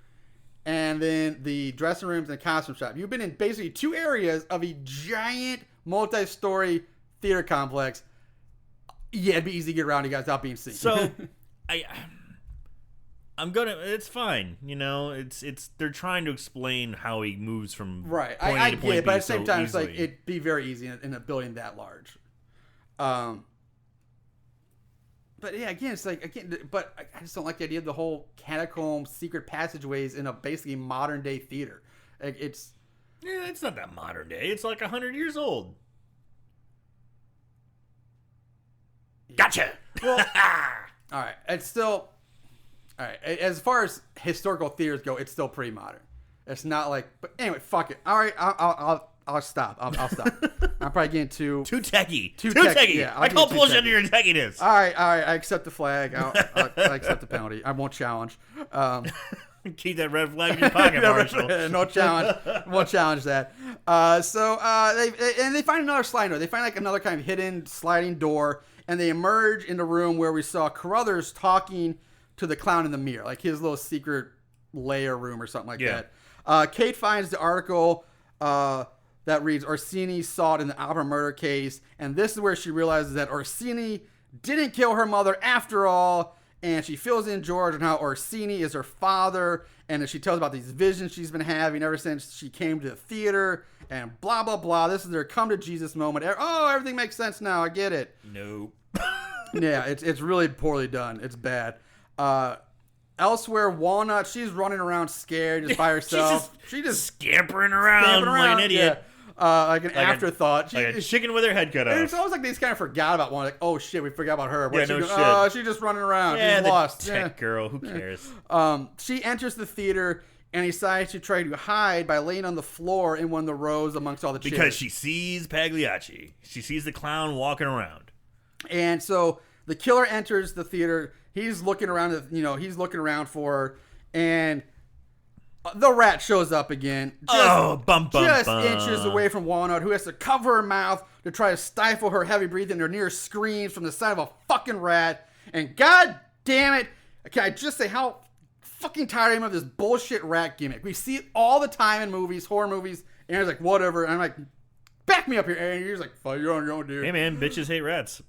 and then the dressing rooms and the costume shop. You've been in basically 2 areas of a giant multi-story theater complex. Yeah, it'd be easy to get around you guys without being seen. So, It's fine. They're trying to explain how he moves from right. point A I to get point it, B but at the so same time, easily. it's like it'd be very easy in a building that large. But yeah, again, but I just don't like the idea of the whole catacomb secret passageways in a basically modern day theater. It's not that modern day. It's like 100 years old. Gotcha. Well, all right. It's still all right. As far as historical theaters go, it's still pretty modern. It's not like. But anyway, fuck it. All right, I'll stop. I'll stop. I'm probably getting too techie. Too techie. techie. Yeah, I call bullshit on your techiness. All right. I accept the flag. I accept the penalty. I won't challenge. Keep that red flag in your pocket, Marshall. No challenge. Won't challenge that. They find another sliding door. They find like another kind of hidden sliding door, and they emerge in the room where we saw Carruthers talking to the clown in the mirror, like his little secret lair room or something like that. Kate finds the article that reads, Orsini saw it in the Opera murder case, and this is where she realizes that Orsini didn't kill her mother after all, and she fills in George on how Orsini is her father, and she tells about these visions she's been having ever since she came to the theater, and blah, blah, blah. This is their come to Jesus moment. Oh, everything makes sense now. I get it. Nope. Yeah, it's really poorly done. It's bad. Elsewhere, Walnut, she's running around scared just by herself. She's just scampering around like an idiot. Yeah. Like an afterthought. Like a chicken with her head cut off. It's almost like they just kind of forgot about one. Like, oh shit, we forgot about her. Yeah, no shit. Oh, she's just running around. She's lost. Tech girl, who cares? She enters the theater and decides to try to hide by laying on the floor in one of the rows amongst all the chairs. Because she sees Pagliacci. She sees the clown walking around. And so the killer enters the theater. He's looking around. He's looking around for her, and the rat shows up again. Just inches away from Walnut, who has to cover her mouth to try to stifle her heavy breathing. Her near screams from the side of a fucking rat. And god damn it, can I just say how fucking tired I am of this bullshit rat gimmick? We see it all the time in movies, horror movies. And Aaron's like, whatever. And I'm like, back me up here, Aaron. You're just like, fuck, you're on your own, dude. Hey man, bitches hate rats.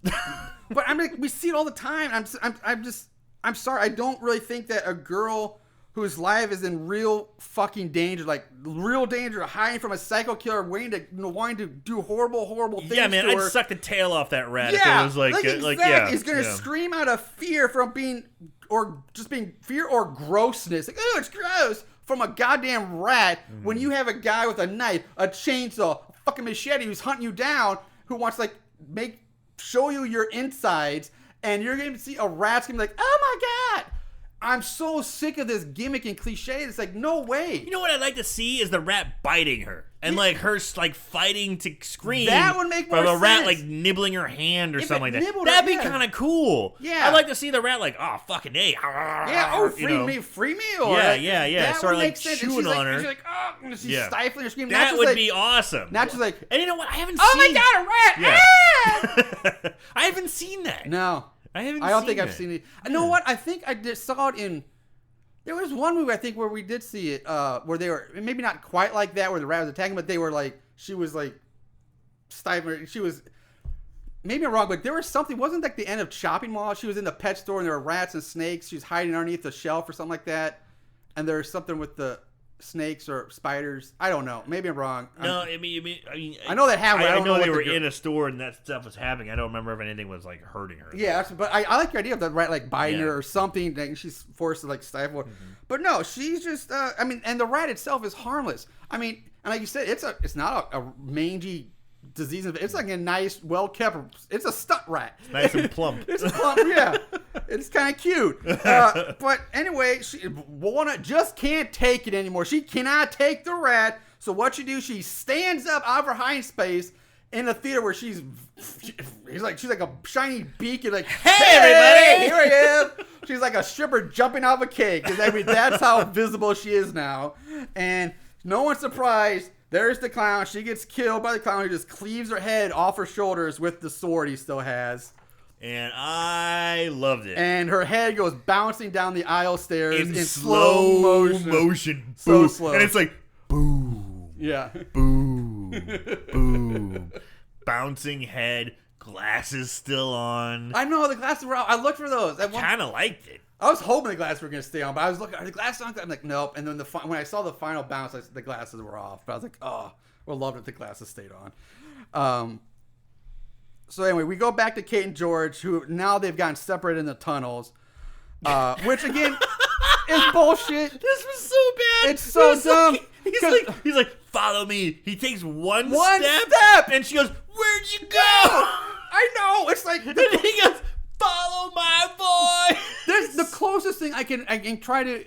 But I'm like, we see it all the time. I'm sorry. I don't really think that a girl whose life is in real fucking danger, like real danger, hiding from a psycho killer, wanting to do horrible things. Yeah, man, to her. I'd suck the tail off that rat Yeah, if it was like exactly. He's gonna scream out of fear from being fear or grossness. Like, oh, it's gross from a goddamn rat. When you have a guy with a knife, a chainsaw, a fucking machete who's hunting you down, who wants to show you your insides, and you're going to see a rat's going to be like, oh my God, I'm so sick of this gimmick and cliche. It's like, no way. You know what I'd like to see is the rat biting her. And her fighting to scream. That would make more sense. Or the rat sense. Nibbling her hand or something like that. Nibbled That'd her, be kind of cool. Yeah. I'd like to see the rat oh fucking A. Yeah, free me. Or Yeah. That Sort would of make sense. chewing on her. She's like, oh, and she's stifling her scream. That would be awesome. Not just like, and you know what? I haven't oh seen. my God, a rat! Yeah. Ah! I haven't seen that. No. I don't think I've seen it. You know what? I think I saw it in. There was one movie I think where we did see it, where they were maybe not quite like that, where the rat was attacking, but they were like, she was like stifling. She was, maybe I'm wrong, but there was something. Wasn't like the end of Shopping Mall? She was in the pet store and there were rats and snakes. She was hiding underneath the shelf or something like that, and there was something with the snakes or spiders. I don't know. Maybe I'm wrong. No, I mean, I know that happened. I know they were in a store and that stuff was happening. I don't remember if anything was hurting her. Yeah, but I like the idea of the rat biting her or something. She's forced to stifle her. Mm-hmm. But no, she's just. And the rat itself is harmless. I mean, and like you said, it's not a mangy disease. It's like a nice, well kept. It's a stunt rat. It's nice and plump. It's plump. Yeah, it's kind of cute. But anyway, Walnut just can't take it anymore. She cannot take the rat. So what she do? She stands up out of her hiding space in the theater where she's like a shiny beacon. Like, hey everybody, here I am. She's like a stripper jumping off a cake. I mean, that's how visible she is now. And no one's surprised. There's the clown. She gets killed by the clown who just cleaves her head off her shoulders with the sword he still has. And I loved it. And her head goes bouncing down the aisle stairs in slow motion. So slow. And it's like, boom. Yeah. Boom. Boom. Bouncing head, glasses still on. I know, the glasses were out. I looked for those. I kind of liked it. I was hoping the glasses were going to stay on, but I was looking, are the glasses on? I'm like, nope. And then when I saw the final bounce, the glasses were off. But I was like, oh, would love if the glasses stayed on. So anyway, we go back to Kate and George, who now they've gotten separated in the tunnels, which again is bullshit. This was so bad. It's so dumb. He's like, follow me. He takes one step, and she goes, where'd you go? I know. It's like, and he goes, follow my voice. There's the closest thing I can try to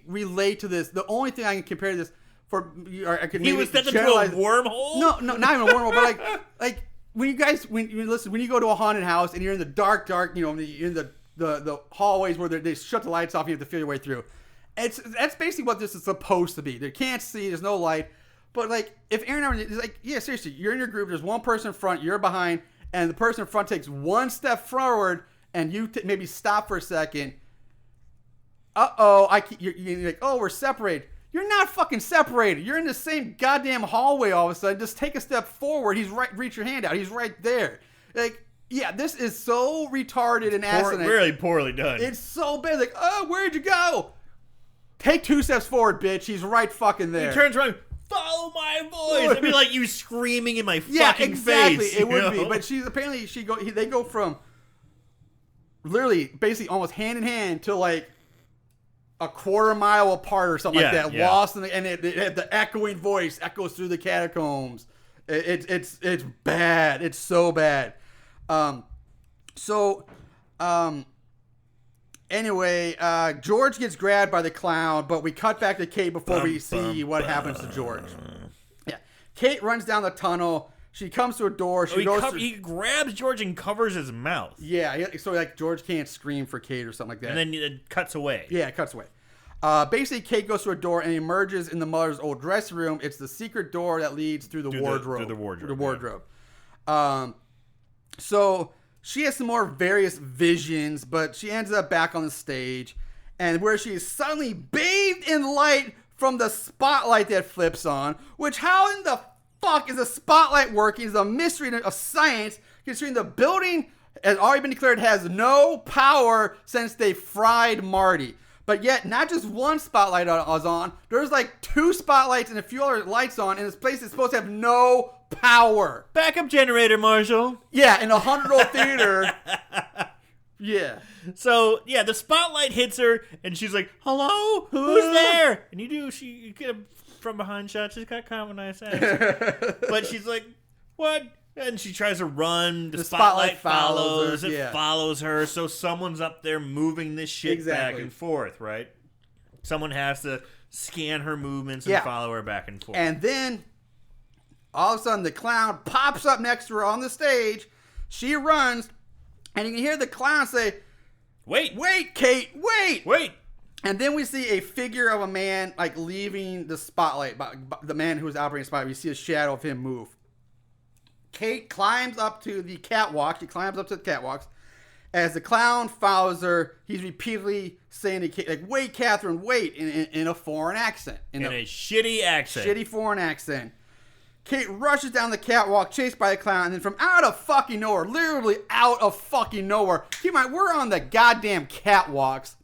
relate to this. The only thing I can compare to this I could he maybe was sent into a wormhole. No, not even a wormhole, but like when you go to a haunted house and you're in the dark, you're in the hallways where they shut the lights off, you have to feel your way through. That's basically what this is supposed to be. They can't see, there's no light. But like if Aaron and I were like, yeah, seriously, you're in your group, there's one person in front, you're behind, and the person in front takes one step forward, and you maybe stop for a second. You're like, oh, we're separated. You're not fucking separated. You're in the same goddamn hallway all of a sudden. Just take a step forward. Reach your hand out. He's right there. Like, yeah, this is so retarded and asinine. Really poorly done. It's so bad. Like, oh, where'd you go? Take 2 steps forward, bitch. He's right fucking there. He turns around. Follow my voice. It'd be like you screaming in my fucking face. It would be. But they go from literally basically almost hand in hand to like a quarter mile apart or something like that. Yeah. Lost in the echoing voice echoes through the catacombs. It's bad. It's so bad. Anyway, George gets grabbed by the clown, but we cut back to Kate before we see what happens to George. Yeah, Kate runs down the tunnel. She comes to a door. He grabs George and covers his mouth. Yeah, so like George can't scream for Kate or something like that. And then it cuts away. Yeah, it cuts away. Basically, Kate goes to a door and emerges in the mother's old dressing room. It's the secret door that leads through the wardrobe. Through the wardrobe. So she has some more various visions, but she ends up back on the stage, and where she is suddenly bathed in light from the spotlight that flips on. Which, how in the fuck is the spotlight working? Is a mystery of science, considering the building has already been declared has no power since they fried Marty. But yet, not just one spotlight was on. There's like 2 spotlights and a few other lights on, and this place is supposed to have no power. Backup generator, Marshall. Yeah, in a 100-year-old theater. Yeah. So, yeah, the spotlight hits her, and she's like, hello? Who's there? And you get a from behind shot. She's got kind of a nice ass. But she's like, what? And she tries to run. The spotlight follows. It follows her. So someone's up there moving this shit back and forth, right? Someone has to scan her movements and follow her back and forth. And then, all of a sudden, the clown pops up next to her on the stage. She runs, and you can hear the clown say, Wait, Kate, wait. And then we see a figure of a man, like, leaving the spotlight. The man who was operating the spotlight. We see a shadow of him move. Kate climbs up to the catwalk. She climbs up to the catwalks. As the clown follows her, he's repeatedly saying to Kate, like, wait, Catherine, wait, in a foreign accent. In a shitty accent. Shitty foreign accent. Kate rushes down the catwalk, chased by the clown, and then from out of fucking nowhere, literally out of fucking nowhere, keep in mind, we're on the goddamn catwalks.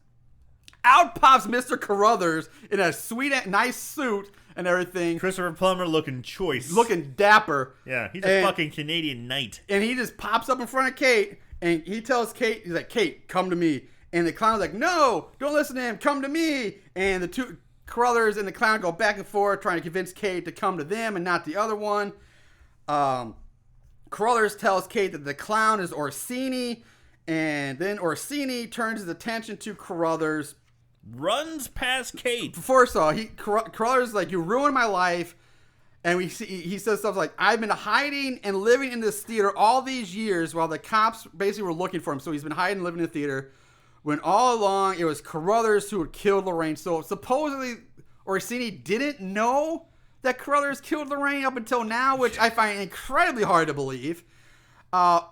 Out pops Mr. Carruthers in a sweet, nice suit and everything. Christopher Plummer looking choice. Looking dapper. Yeah, he's a fucking Canadian knight. And he just pops up in front of Kate, and he tells Kate, he's like, Kate, come to me. And the clown's like, no, don't listen to him, come to me. And the two Carruthers and the clown go back and forth, trying to convince Kate to come to them and not the other one. Carruthers tells Kate that the clown is Orsini, and then Orsini turns his attention to Carruthers. Runs past Kate. First of all, Carruthers is like, you ruined my life. And he says stuff like, I've been hiding and living in this theater all these years while the cops basically were looking for him. So he's been hiding and living in the theater, when all along it was Carruthers who had killed Lorraine. So supposedly Orsini didn't know that Carruthers killed Lorraine up until now, which I find incredibly hard to believe.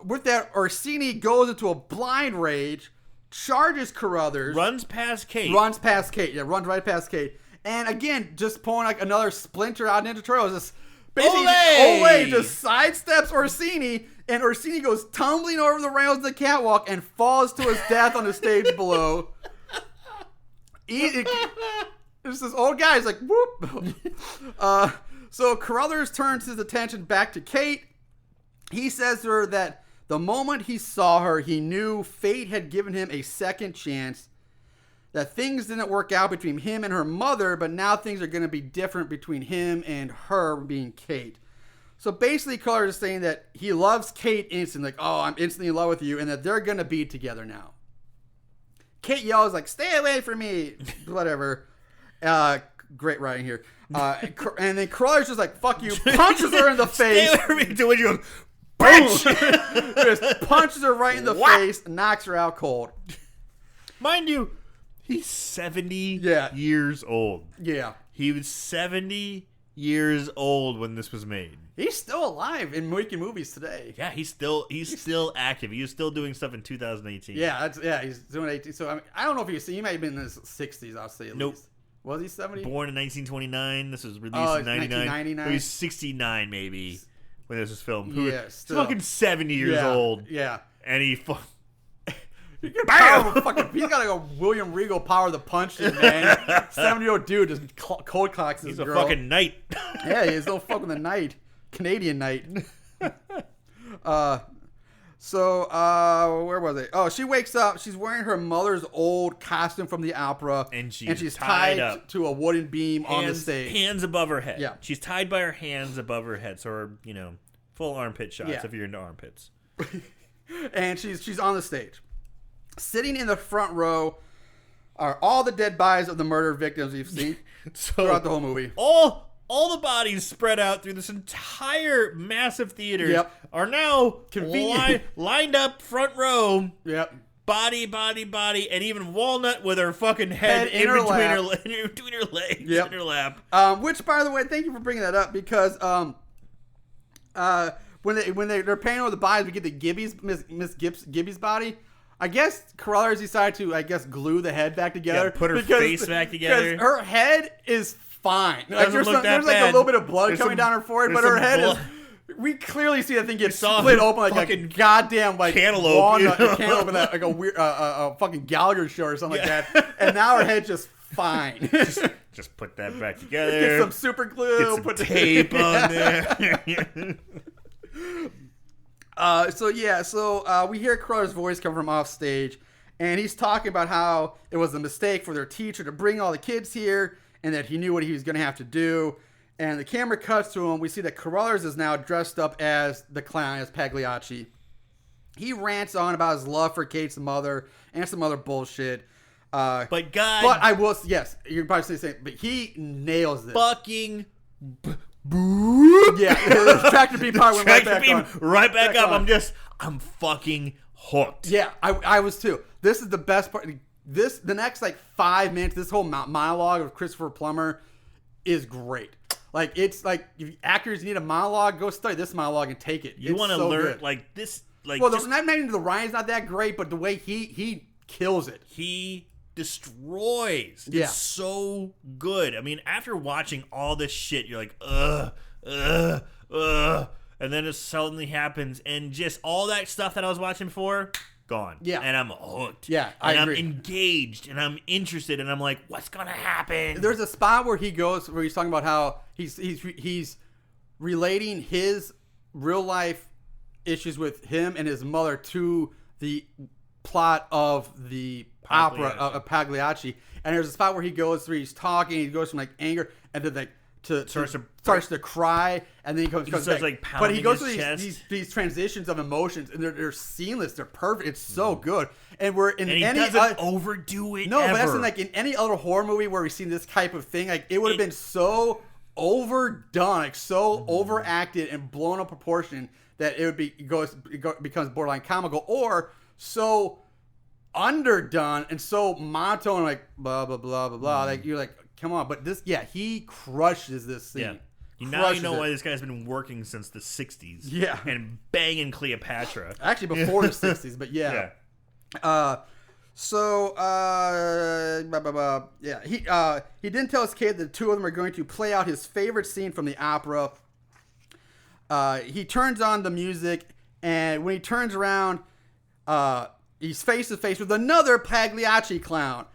With that, Orsini goes into a blind rage, charges Carruthers. Runs past Kate. Yeah, runs right past Kate. And again, just pulling like another splinter out of Ninja Turtles. Just basically, Olay just sidesteps Orsini, and Orsini goes tumbling over the rails of the catwalk and falls to his death on the stage below. There's this old guy. He's like, whoop. So Carruthers turns his attention back to Kate. He says to her that the moment he saw her, he knew fate had given him a second chance, that things didn't work out between him and her mother, but now things are going to be different between him and her, being Kate. So basically, Carruthers is saying that he loves Kate instantly, like, oh, I'm instantly in love with you, and that they're going to be together now. Kate yells, like, stay away from me, whatever. Great writing here. And then Carruthers just like, fuck you, punches her in the face. Stay away from me until you bitch! Just punches her right in the face, knocks her out cold. Mind you, he's 70 years old. Yeah. He was 70 years old when this was made. He's still alive and making movies today. Yeah, he's still active. He was still doing stuff in 2018. Yeah, he's doing 18. So I don't know if he might have been in his 60s, I'll say at least. Was he 70? Born in 1929. This was released in 1999. He was 69 maybe when this was filmed. Yeah, he's fucking 70 years old. Yeah. And he he's got like a William Regal power of the punch, man. 70-year-old dude just cold cocks this girl. He's a fucking knight. Yeah, he's no fucking the knight. Canadian knight. So, where was it? Oh, she wakes up. She's wearing her mother's old costume from the opera. And she's tied up to a wooden beam on the stage. Hands above her head. Yeah. She's tied by her hands above her head. So her, full armpit shots if you're into armpits. And she's on the stage. Sitting in the front row are all the dead bodies of the murder victims we've seen throughout the whole movie. All the bodies spread out through this entire massive theater are now lined up front row. Yep. Body, and even Walnut with her fucking head in between her legs in her lap. Which, by the way, thank you for bringing that up, because when they're painting over the bodies, we get the Miss Gibby's body. I guess Carruthers decided to, glue the head back together. Yeah, put her face back together. Because her head is fine. There's like bad. a little bit of blood coming down her forehead, but her head is... We clearly see that thing get split open like a goddamn cantaloupe, walnut, a cantaloupe, like a weird, a fucking Gallagher show or something like that. And now her head's just fine. Just put that back together. Get some super glue. Get some tape on there. So we hear Carruthers' voice come from off stage, and he's talking about how it was a mistake for their teacher to bring all the kids here, and that he knew what he was going to have to do. And the camera cuts to him. We see that Carruthers is now dressed up as the clown, as Pagliacci. He rants on about his love for Kate's mother and some other bullshit. But I will, yes, you're probably saying the same, but he nails this. Fucking yeah, the tractor beam part went right back up. I'm fucking hooked. Yeah, I was too. This is the best part. The next 5 minutes, this whole monologue of Christopher Plummer is great. Like, it's like, if actors need a monologue, go study this monologue and take it. You want to learn like this, like. Well, not maybe the Ryan's not that great, but the way he kills it. He destroys. Yeah. It's so good. I mean, after watching all this shit, you're like, and then it suddenly happens, and just all that stuff that I was watching before, gone. Yeah. And I'm hooked. Yeah, I agree. I'm engaged, and I'm interested, and I'm like, what's gonna happen? There's a spot where he's talking about how he's relating his real life issues with him and his mother to the plot of the opera of Pagliacci. And there's a spot where he's talking, he goes from anger and then starts to cry, and then he comes back. But he goes through these transitions of emotions, and they're seamless, they're perfect. It's so good. And he doesn't overdo it. No, ever. But that's in any other horror movie where we've seen this type of thing, it would have been so overdone, so overacted and blown up proportion that it becomes borderline comical, or so underdone and so monotone, blah blah blah blah blah. You're like, come on. But he crushes this scene. Yeah. Now you know why this guy's been working since the 60s. Yeah. And banging Cleopatra. Actually, before the 60s, but yeah. He didn't tell his kid that the two of them are going to play out his favorite scene from the opera. He turns on the music, and when he turns around, he's face to face with another Pagliacci clown.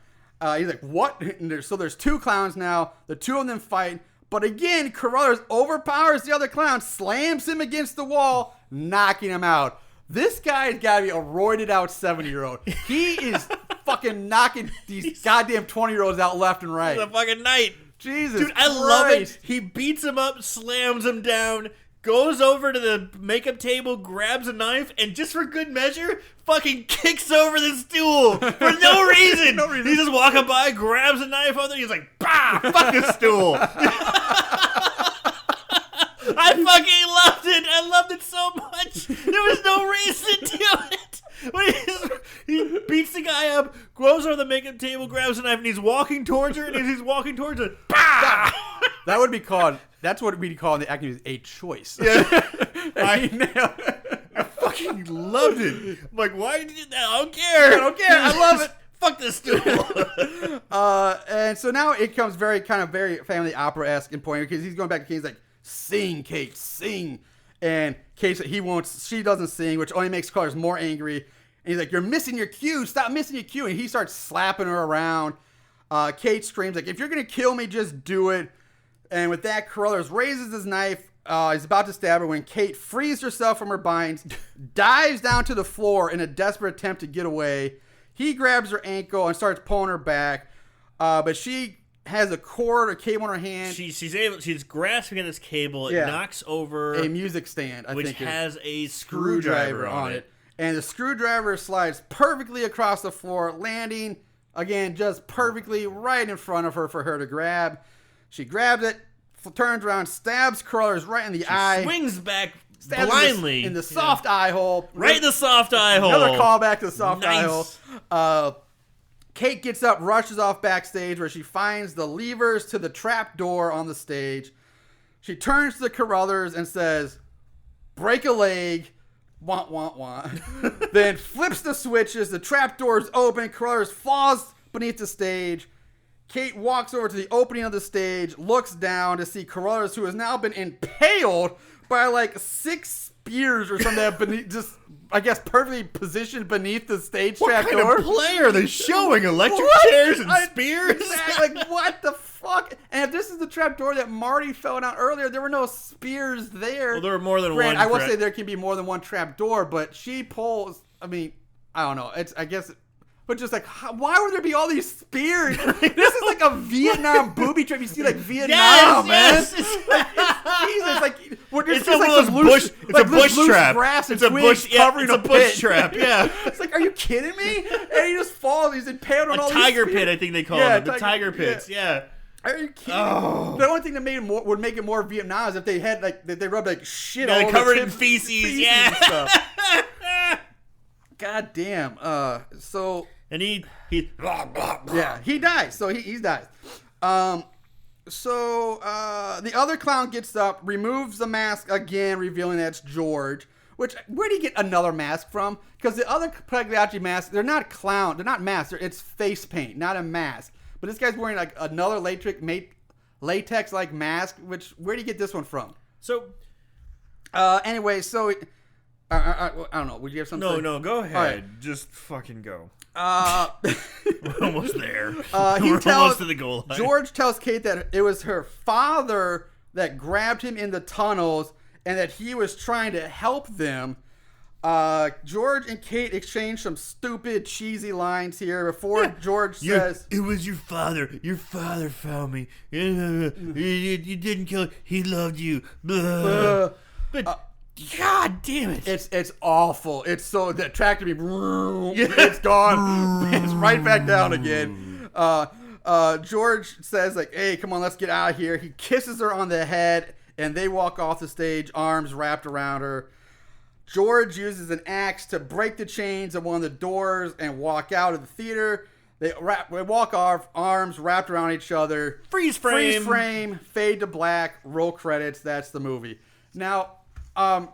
He's like, what? So there's two clowns now. The two of them fight. But again, Carruthers overpowers the other clown, slams him against the wall, knocking him out. This guy's got to be a roided out 70-year-old. He is fucking knocking these goddamn 20-year-olds out left and right. He's a fucking knight. Jesus Dude, I love it. He beats him up, slams him down, goes over to the makeup table, grabs a knife, and just for good measure, fucking kicks over the stool for no reason. He's just walking by, grabs a knife on there, he's like, bah, fuck the stool. I fucking loved it. I loved it so much. There was no reason to it. When he beats the guy up, goes over the makeup table, grabs a knife, and he's walking towards her, and as he's walking towards her, bah! That would be called, that's what we'd call in the acting is a choice. Yeah. I fucking loved it. I'm like, why did you do that? I don't care. I love it. Fuck this stool. And so now it comes very family opera-esque in point because he's going back to Kate. He's like, sing, Kate, sing. And Kate, she doesn't sing, which only makes Carruthers more angry. And he's like, you're missing your cue. Stop missing your cue. And he starts slapping her around. Kate screams like, if you're going to kill me, just do it. And with that, Carruthers raises his knife. He's about to stab her when Kate frees herself from her binds, dives down to the floor in a desperate attempt to get away. He grabs her ankle and starts pulling her back. But she has a cord or cable in her hand. She's grasping at this cable. It knocks over a music stand, which has a screwdriver on it. And the screwdriver slides perfectly across the floor, landing, again, just perfectly right in front of her for her to grab. She grabs it, turns around, stabs Carruthers right in the eye. Swings back blindly. In the soft eye hole. Right in the soft eye hole. Another callback to the soft eye hole. Kate gets up, rushes off backstage where she finds the levers to the trap door on the stage. She turns to Carruthers and says, break a leg, want, want, want. Then flips the switches, the trap doors open, Carruthers falls beneath the stage. Kate walks over to the opening of the stage, looks down to see Carruthers, who has now been impaled by like 6 spears or something beneath, just, I guess, perfectly positioned beneath the stage trap door. What kind of play are they showing? Electric chairs and spears? Exactly, like, what the fuck? And if this is the trap door that Marty fell down earlier, there were no spears there. Well, there were more than one. I will say there can be more than one trap door, but she pulls, I mean, I don't know. It's, I guess... But just like, why would there be all these spears? This is like a Vietnam booby trap. You see, like Vietnam, man. Yes. Jesus, like it's one of those bush. It's a bush trap. It's a bush. Covering it's a bush trap. Yeah. It's like, are you kidding me? And he just falls. He's impaled on all these tiger pit, I think they call it. The tiger pits. Yeah. Are you kidding me? The only thing that would make it more Vietnam is if they had like they rubbed like shit all over. They covered it in feces. Yeah. And stuff. God damn. And he yeah, he dies. So he dies. So the other clown gets up, removes the mask again, revealing that's George. Which, where do you get another mask from? Because the other Pagliacci masks, they're not clown, they're not masks. It's face paint, not a mask. But this guy's wearing like another latex-like mask. Which, where do you get this one from? So, anyway, so I don't know. Would you have something? No, go ahead. Right. Just fucking go. We're almost there. We're almost to the goal line. George tells Kate that it was her father that grabbed him in the tunnels and that he was trying to help them. George and Kate exchange some stupid, cheesy lines here before George says... It was your father. Your father found me. You didn't kill him. He loved you. But... God damn it! It's awful. It's so that track to me. It's gone. It's right back down again. George says like, "Hey, come on, let's get out of here." He kisses her on the head, and they walk off the stage, arms wrapped around her. George uses an axe to break the chains of one of the doors and walk out of the theater. They walk off, arms wrapped around each other. Freeze frame. Fade to black. Roll credits. That's the movie. Now.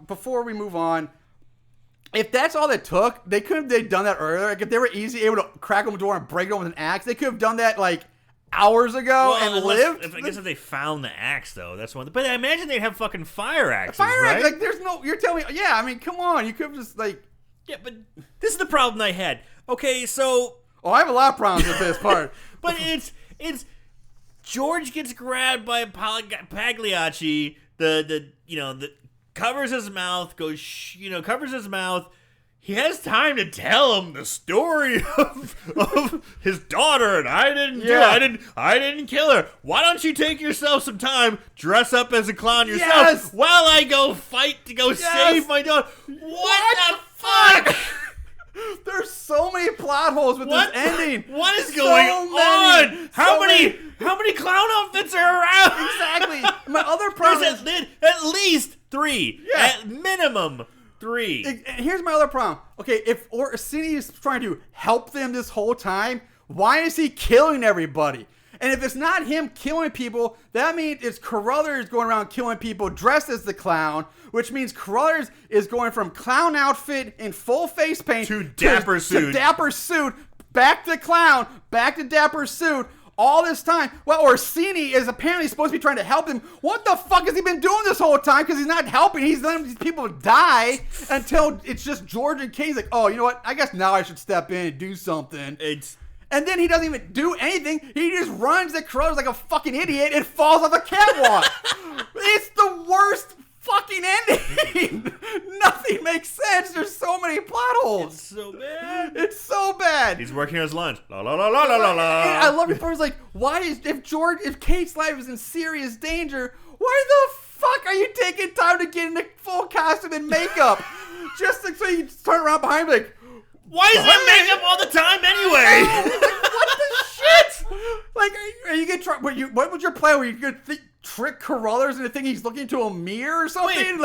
Before we move on, if that's all it took, they've done that earlier. Like if they were able to crack open the door and break it open with an axe, they could have done that like hours ago and lived. I guess if they found the axe though, that's one. But I imagine they'd have fucking fire axes, axe, like there's no. You're telling me? Yeah, I mean, come on. You could have just like. Yeah, but this is the problem I had. Okay, so. Oh, I have a lot of problems with this part. But it's George gets grabbed by Pagliacci. The covers his mouth. Covers his mouth. He has time to tell him the story of his daughter, and I didn't kill her. Why don't you take yourself some time, dress up as a clown yourself while I go fight to go save my daughter? What the fuck? There's so many plot holes with this ending. What is going on? How many clown outfits are around? Exactly. My other problem is at least 3. Yeah. At minimum 3. Here's my other problem. Okay, if Orsini is trying to help them this whole time, why is he killing everybody? And if it's not him killing people, that means it's Carruthers going around killing people dressed as the clown, which means Carruthers is going from clown outfit in full face paint to dapper suit, back to clown, back to dapper suit. All this time, well, Orsini is apparently supposed to be trying to help him. What the fuck has he been doing this whole time? Because he's not helping. He's letting these people die until it's just George and Kay. He's like, oh, you know what? I guess now I should step in and do something. And then he doesn't even do anything. He just runs at Carruthers like a fucking idiot and falls off the catwalk. It's the worst fucking ending. Nothing makes sense. There's so many plot holes. It's so bad. He's working his lunch. La la la la la la. I love it. It's like, if Kate's life is in serious danger, why the fuck are you taking time to get into full costume and makeup? Just so you turn around behind me like, why is there makeup all the time anyway? What the shit? Like, are you gonna try? What was your plan? Were you gonna trick Carruthers into thinking he's looking into a mirror or something?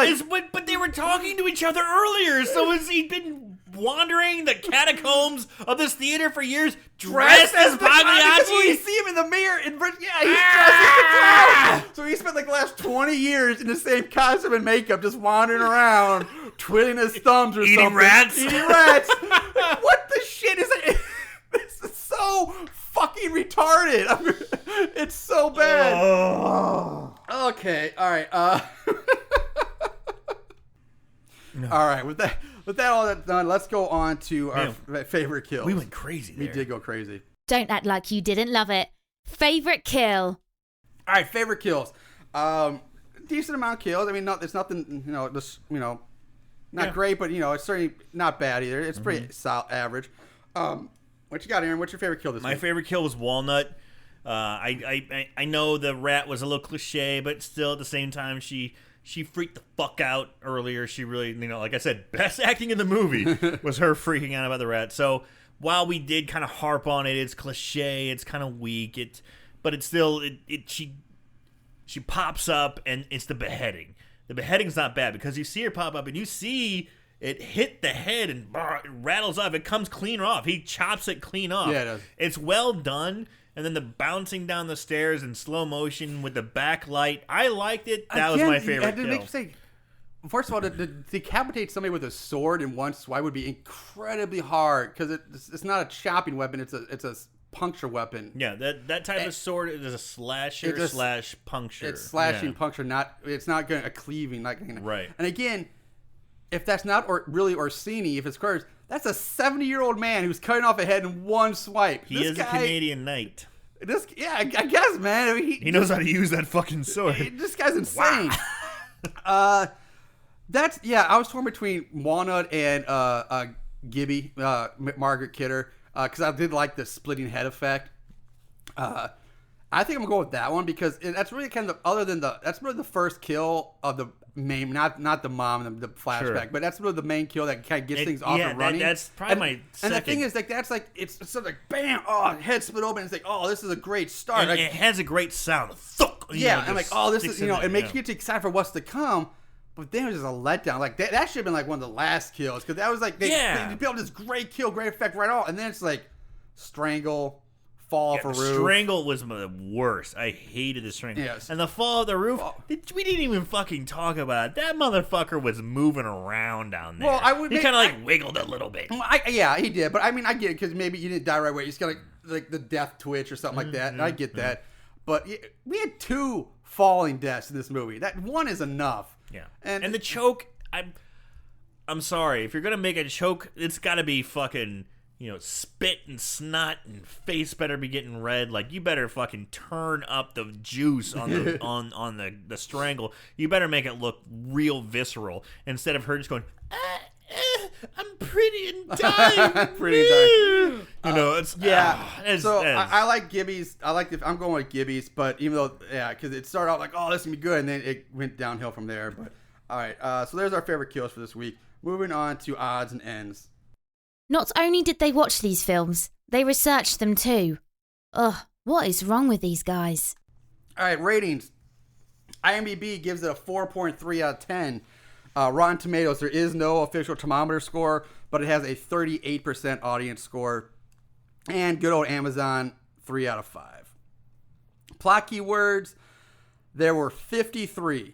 But they were talking to each other earlier. So has he been wandering the catacombs of this theater for years, dressed as Pagliacci? You see him in the mirror, he's dressed as the clown. So he spent like the last 20 years in the same costume and makeup, just wandering around, twiddling his thumbs or Eating something. rats. What the shit is it? This is so fucking retarded. It's so bad. Oh. Okay, all right. All right, with that all that done, let's go on to our favorite kills. We went crazy there. We did go crazy. Don't act like you didn't love it. Favorite kill. All right, favorite kills. Decent amount of kills. I mean, it's nothing, not great, but it's certainly not bad either. It's pretty solid, average. What you got, Aaron? What's your favorite kill this week? My favorite kill was Walnut. I know the rat was a little cliche, but still at the same time she freaked the fuck out earlier. She really, like I said, best acting in the movie was her freaking out about the rat. So while we did kind of harp on it, it's cliche, it's kind of weak, but it's still she pops up and it's the beheading. The beheading's not bad because you see her pop up and you see it hit the head and it rattles off. It comes clean off. He chops it clean off. Yeah, it does. It's well done. And then the bouncing down the stairs in slow motion with the backlight. I liked it. That was my favorite kill. First of all, to decapitate somebody with a sword in one swipe would be incredibly hard because it's not a chopping weapon. It's a puncture weapon. Yeah, that type of sword is a slasher slash puncture. It's slashing puncture. It's not going to cleaving. Right. And again, if that's not really Orsini, if it's Curtis, that's a 70-year-old man who's cutting off a head in one swipe. He is a Canadian knight. I guess, man. I mean, he knows how to use that fucking sword. This guy's insane. Wow. I was torn between Walnut and Gibby, Margot Kidder, because I did like the splitting head effect. I think I'm gonna go with that one because that's really kind of that's really the first kill of the main, not the mom and the flashback, sure. But that's really the main kill that kind of gets things off and running. That's probably my second. And the thing is, it's sort of like bam, head split open. It's like, this is a great start. And it has a great sound. Thunk, I'm like, this is it makes you get excited for what's to come. But then it was just a letdown. Like that should have been like one of the last kills because that was like they built this great kill, great effect right off, and then it's like strangle. Fall off a roof. Strangle was the worst. I hated the strangle. Yes. And the fall of the roof, we didn't even fucking talk about it. That motherfucker was moving around down there. Well, he kind of wiggled a little bit. He did. But I mean, I get it because maybe you didn't die right away. You just got like the death twitch or something like that. And I get that. But we had 2 falling deaths in this movie. That one is enough. Yeah. And the choke, I'm sorry. If you're going to make a choke, it's got to be fucking spit and snot and face better be getting red. Like, you better fucking turn up the juice on the on the strangle. You better make it look real visceral instead of her just going, I'm pretty and dying. Pretty dying. It's I like Gibby's. I'm going with Gibby's, but even though because it started out like, oh, this is gonna be good, and then it went downhill from there. But all right, so there's our favorite kills for this week. Moving on to odds and ends. Not only did they watch these films, they researched them too. Ugh, what is wrong with these guys? All right, ratings. IMDb gives it a 4.3 out of 10. Rotten Tomatoes, there is no official thermometer score, but it has a 38% audience score. And good old Amazon, 3 out of 5. Plot keywords, there were 53.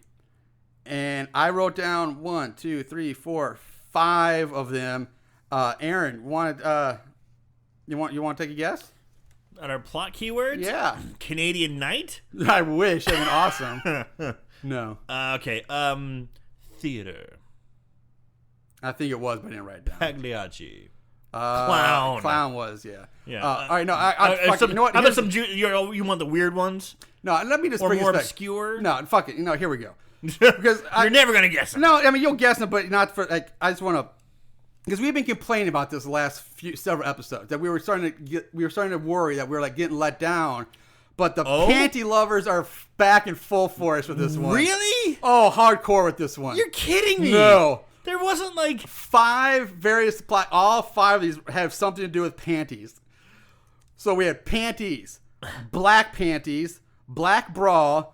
And I wrote down 1, 2, 3, 4, 5 of them. Aaron, you want to take a guess? On our plot keywords? Yeah. Canadian Night? I wish. That'd been awesome. No. Okay. Theater. I think it was, but I didn't write it down. Pagliacci. Clown. Clown was, yeah. Yeah. All right, no, you know what? How about some? You want the weird ones? No, let me just or bring more this back. obscure? No, fuck it. Here we go. Because you're never gonna guess them. No, I mean you'll guess them, but not for like. I just want to, because we've been complaining about this the last several episodes that we were starting to worry that we were like getting let down. But the panty lovers are back in full force with this one. Really? Oh, hardcore with this one. You're kidding me. No. There wasn't like 5 various plot. All 5 of these have something to do with panties. So we had panties, black panties, black bra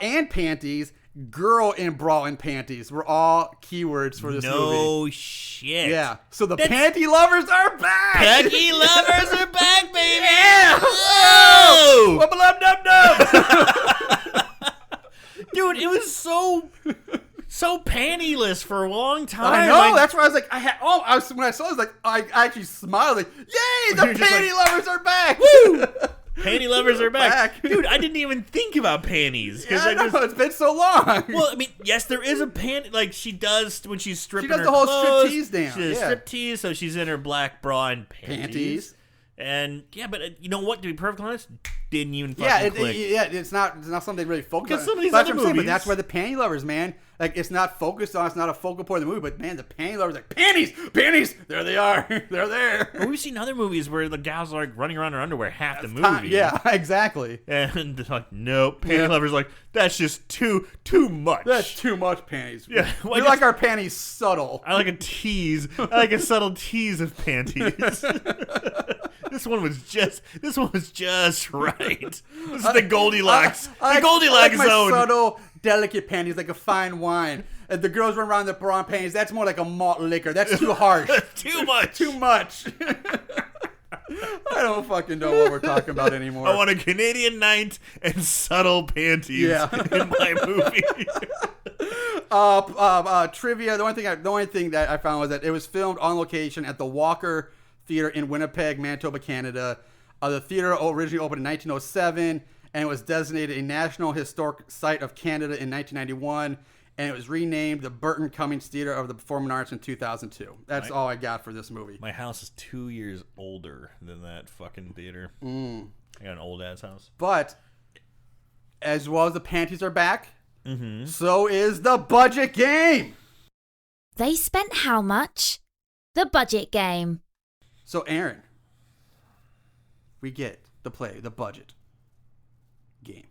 and panties, girl in bra and panties were all keywords for this movie. No shit. Yeah. So the panty lovers are back. Panty lovers are back, baby. Yeah. Oh! Wubba-lub-dub-dub. Dude, it was so pantyless for a long time. I know. That's why I was like, when I saw it, I was like, I actually smiled like, yay, the panty lovers are back. Woo! Panty lovers are back. Dude, I didn't even think about panties. Yeah, I know. It's been so long. Well, I mean, yes, there is a panty. Like, she does when she's stripping her She does the whole clothes. striptease dance. She does striptease, so she's in her black bra and panties. And, yeah, but you know what? To be perfectly honest, didn't even fucking click. It's not something they really focus on. Because some of these That's other what I'm saying, movies... but that's why the panty lovers, man. Like, it's not focused on, it's not a focal point of the movie, but, man, the panty lovers, like, panties, there they are. They're there. Well, we've seen other movies where the gals are, like, running around in her underwear half the movie. Yeah, exactly. And they're like, nope. Panty lovers like, that's just too much. That's too much panties. Yeah. We like our panties subtle. I like a tease. I like a subtle tease of panties. This one was just right. This is the Goldilocks. The Goldilocks I like zone. my subtle, delicate panties, like a fine wine. And the girls run around the bra and panties. That's more like a malt liquor. That's too harsh. Too much. Too much. I don't fucking know what we're talking about anymore. I want a Canadian Night and subtle panties in my movie. Trivia. The only thing that I found was that it was filmed on location at the Walker Theater in Winnipeg, Manitoba, Canada. The theater originally opened in 1907, and it was designated a National Historic Site of Canada in 1991, and it was renamed the Burton Cummings Theater of the Performing Arts in 2002. That's all I got for this movie. My house is 2 years older than that fucking theater. I got an old ass house. But as well as the panties are back, so is the budget game. They spent how much? The budget game. So, Aaron, we get to play the budget game.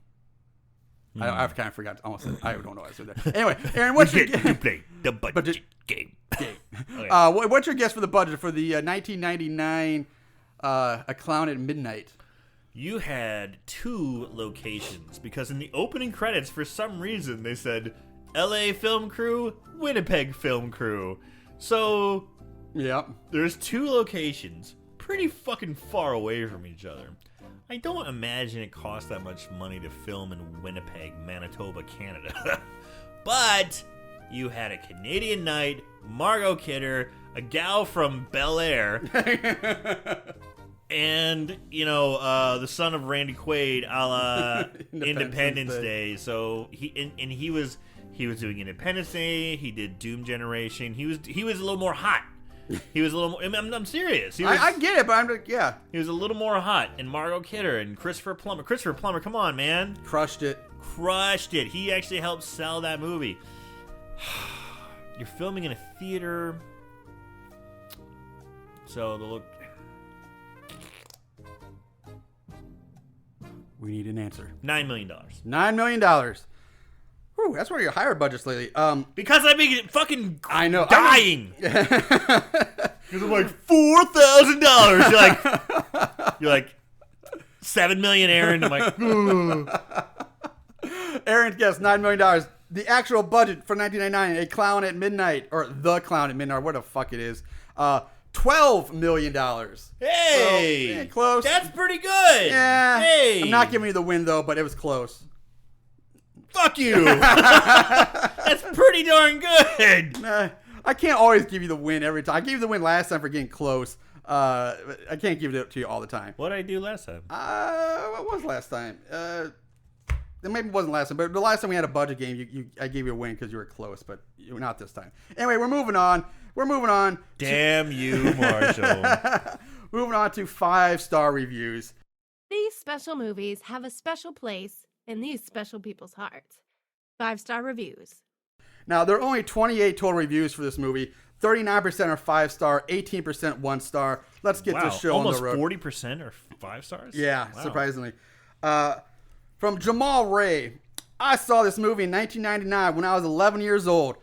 I've kind of forgot. Almost, I don't know what I said there. Anyway, Aaron, what's your to play the budget game? Okay. Okay. What's your guess for the budget for the 1999 A Clown at Midnight? You had 2 locations because in the opening credits, for some reason, they said LA film crew, Winnipeg film crew. So, yep, there's 2 locations pretty fucking far away from each other. I don't imagine it costs that much money to film in Winnipeg, Manitoba, Canada. But you had a Canadian Night, Margot Kidder, a gal from Bel Air, and, the son of Randy Quaid a la Independence Day. So he was doing Independence Day. He did Doom Generation. He was a little more hot He was a little more. I'm serious. He was, I get it, but I'm like, yeah. He was a little more hot. And Margot Kidder and Christopher Plummer. Christopher Plummer, come on, man. Crushed it. Crushed it. He actually helped sell that movie. You're filming in a theater. So the look. We need an answer. $9 million. $9 million. Whew, that's one of your higher budgets lately. Because I've been fucking I know. dying. Because I'm like, $4,000. You're like, 7 million, Aaron. I'm like, ooh. Aaron guessed $9 million. The actual budget for 1999, A Clown at Midnight, or The Clown at Midnight, what the fuck it is, $12 million. Hey! So, yeah, close. That's pretty good. Yeah. Hey! I'm not giving you the win, though, but it was close. Fuck you. That's pretty darn good. I can't always give you the win every time. I gave you the win last time for getting close. I can't give it to you all the time. What did I do last time? What was last time? It maybe wasn't last time, but the last time we had a budget game, I gave you a win because you were close, but not this time. Anyway, we're moving on. Damn you, Marshall. Moving on to 5-star reviews. These special movies have a special place in these special people's hearts. 5-star reviews. Now, there are only 28 total reviews for this movie. 39% are 5-star, 18% 1-star. Let's get this show on the road. Almost 40% are 5 stars? Yeah, Wow. surprisingly. From Jamal Ray, I saw this movie in 1999 when I was 11 years old.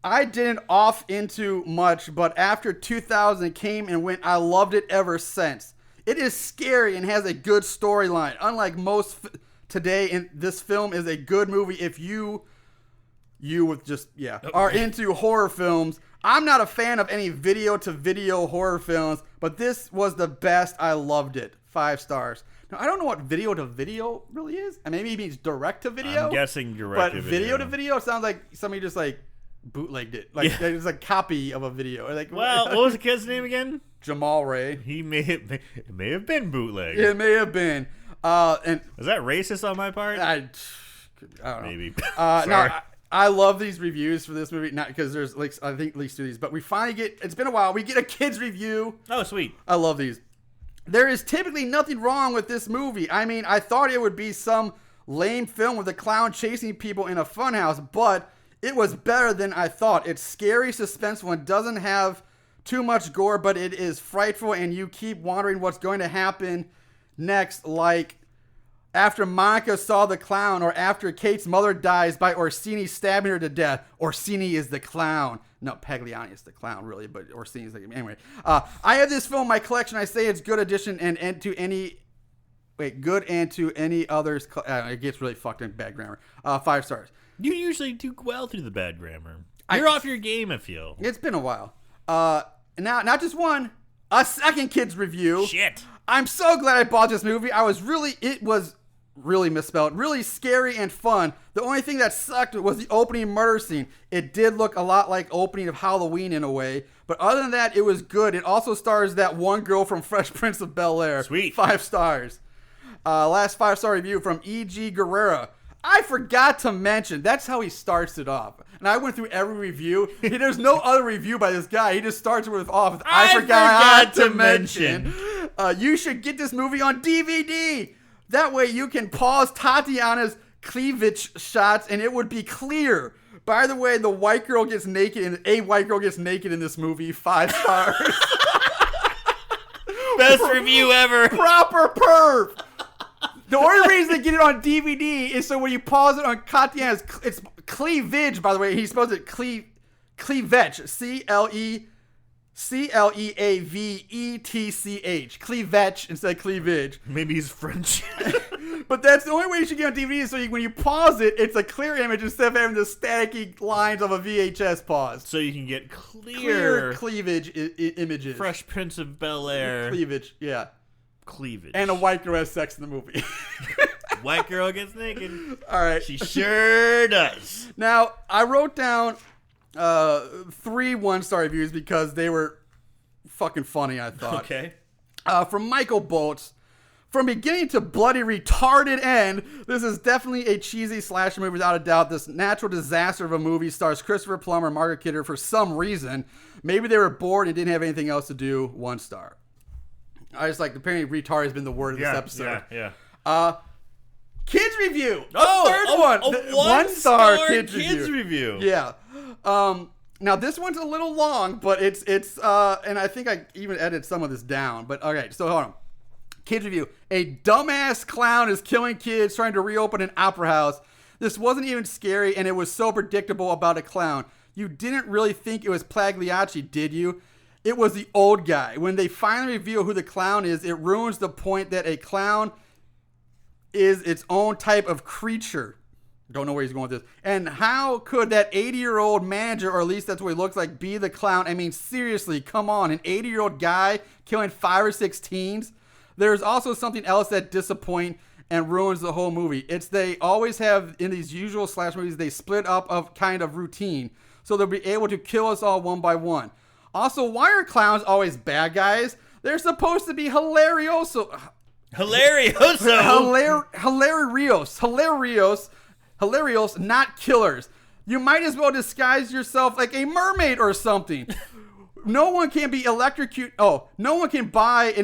I didn't off into much, but after 2000 came and went, I loved it ever since. It is scary and has a good storyline. Unlike most today, and this film is a good movie if you with just, are into horror films. I'm not a fan of any video-to-video horror films, but this was the best. I loved it. 5 stars. Now, I don't know what video-to-video really is. And maybe it means direct-to-video. I'm guessing direct-to-video. But video-to-video sounds like somebody just, like, bootlegged it. Like, it's a copy of a video. Like, well, what was the kid's name again? Jamal Ray. It may have been bootleg. It may have been. And Was that racist on my part? I don't know. Maybe. No, I love these reviews for this movie, not because there's, like, I think at least 2 of these, but we finally get, it's been a while, we get a kid's review. Oh, sweet. I love these. There is typically nothing wrong with this movie. I mean, I thought it would be some lame film with a clown chasing people in a funhouse, but it was better than I thought. It's scary, suspenseful, and doesn't have too much gore, but it is frightful, and you keep wondering what's going to happen next, like after Monica saw the clown, or after Kate's mother dies by Orsini stabbing her to death. Orsini is the clown. No, Pagliani is the clown, really, but Orsini is the... Anyway, I have this film in my collection. I say it's good addition and to any... Wait, good and to any others... it gets really fucked in bad grammar. 5 stars. You usually do well through the bad grammar. You're off your game, I feel. It's been a while. Now, not just one, a second kid's review. Shit. I'm so glad I bought this movie. It was really misspelled, really scary and fun. The only thing that sucked was the opening murder scene. It did look a lot like opening of Halloween in a way, but other than that, it was good. It also stars that one girl from Fresh Prince of Bel-Air. Sweet. 5 stars. Last 5-star review from E.G. Guerrera. I forgot to mention, that's how he starts it off. And I went through every review. There's no other review by this guy. He just starts with off. I forgot to mention. You should get this movie on DVD. That way you can pause Tatiana's cleavage shots and it would be clear. By the way, a white girl gets naked in this movie. 5 stars. Best review ever. Proper perv. The only reason they get it on DVD is so when you pause it on Tatiana's, it's cleavage, by the way. He spells it cleavage. Cleaveetch. Cleavage instead of cleavage. Maybe he's French. But that's the only way you should get on DVD is so when you pause it, it's a clear image instead of having the staticky lines of a VHS pause. So you can get clear cleavage images. Fresh Prince of Bel-Air. Cleavage, yeah. Cleavage. And a white girl has sex in the movie. White girl gets naked. All right. She sure does. Now, I wrote down 3 1-star reviews because they were fucking funny, I thought. Okay. From Michael Boltz. From beginning to bloody retarded end, this is definitely a cheesy slasher movie without a doubt. This natural disaster of a movie stars Christopher Plummer and Margot Kidder for some reason. Maybe they were bored and didn't have anything else to do. 1 star. I just like, apparently retard has been the word of this episode. Yeah. Kids review. Third one. A 1 star kids kids review. Yeah. Now this one's a little long, but it's and I think I even edited some of this down. But okay, so hold on. Kids review. A dumbass clown is killing kids trying to reopen an opera house. This wasn't even scary, and it was so predictable about a clown. You didn't really think it was Pagliacci, did you? It was the old guy. When they finally reveal who the clown is, it ruins the point that a clown is its own type of creature. Don't know where he's going with this. And how could that 80-year-old manager, or at least that's what he looks like, be the clown? I mean, seriously, come on. An 80-year-old guy killing 5 or 6 teens? There's also something else that disappoints and ruins the whole movie. It's they always have, in these usual slash movies, they split up of kind of routine. So they'll be able to kill us all one by one. Also, why are clowns always bad guys? They're supposed to be hilarious, not killers. You might as well disguise yourself like a mermaid or something. No one can buy an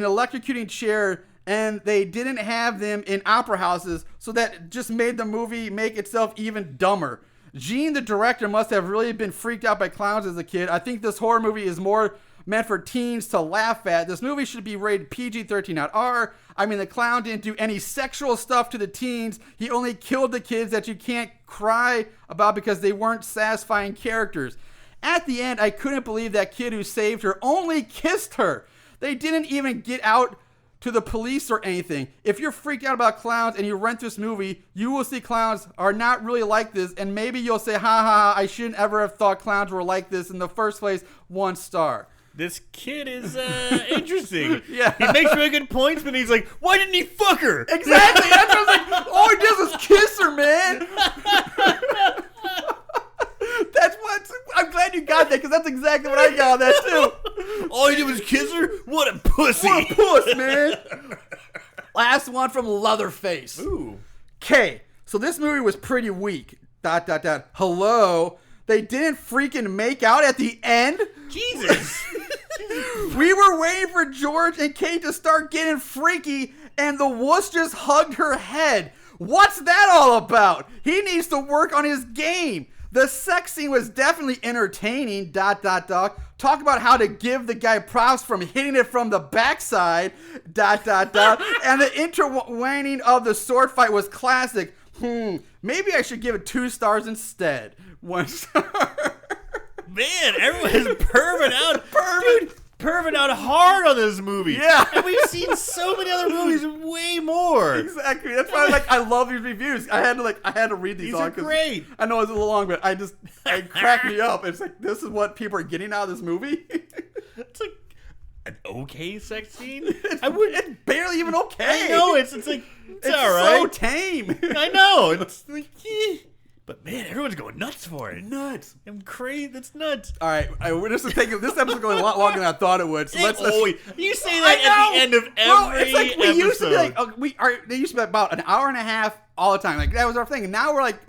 electrocuting chair, and they didn't have them in opera houses, so that just made the movie make itself even dumber. Gene, the director, must have really been freaked out by clowns as a kid. I think this horror movie is more meant for teens to laugh at. This movie should be rated PG-13, not R. I mean, the clown didn't do any sexual stuff to the teens. He only killed the kids that you can't cry about because they weren't satisfying characters. At the end, I couldn't believe that kid who saved her only kissed her. They didn't even get out to the police or anything. If you're freaked out about clowns and you rent this movie, you will see clowns are not really like this, and maybe you'll say, ha ha, I shouldn't ever have thought clowns were like this in the first place. 1 star. This kid is interesting. Yeah. He makes really good points, but he's like, why didn't he fuck her? Exactly. That's what I was like, all he does is kiss her, man. That's what. I'm glad you got that, because that's exactly what I got on that too. All he did was kiss her? What a pussy. What a puss, man. Last one from Leatherface. Ooh. Okay, so this movie was pretty weak. ... Hello? They didn't freaking make out at the end? Jesus. We were waiting for George and Kate to start getting freaky, and the wuss just hugged her head. What's that all about? He needs to work on his game. The sex scene was definitely entertaining. ... Talk about how to give the guy props from hitting it from the backside. ... And the intertwining of the sword fight was classic. Maybe I should give it 2 stars instead. 1 star. Man, everyone's perving out. Dude, perving out hard on this movie. Yeah. And we've seen so many other movies way more. Exactly. That's why I love these reviews. I had to read these These all, are great. I know it's a little long, but it cracked me up. It's like, this is what people are getting out of this movie. It's like an okay sex scene. It's barely even okay. I know, it's like it's all right. So tame. I know. It's like, but man, everyone's going nuts for it. Nuts. I'm crazy. That's nuts. All right, this episode's going a lot longer than I thought it would. So let's you say that at the end of every it's like we episode. used to be like, they used to be about an hour and a half all the time. Like that was our thing. And now we're like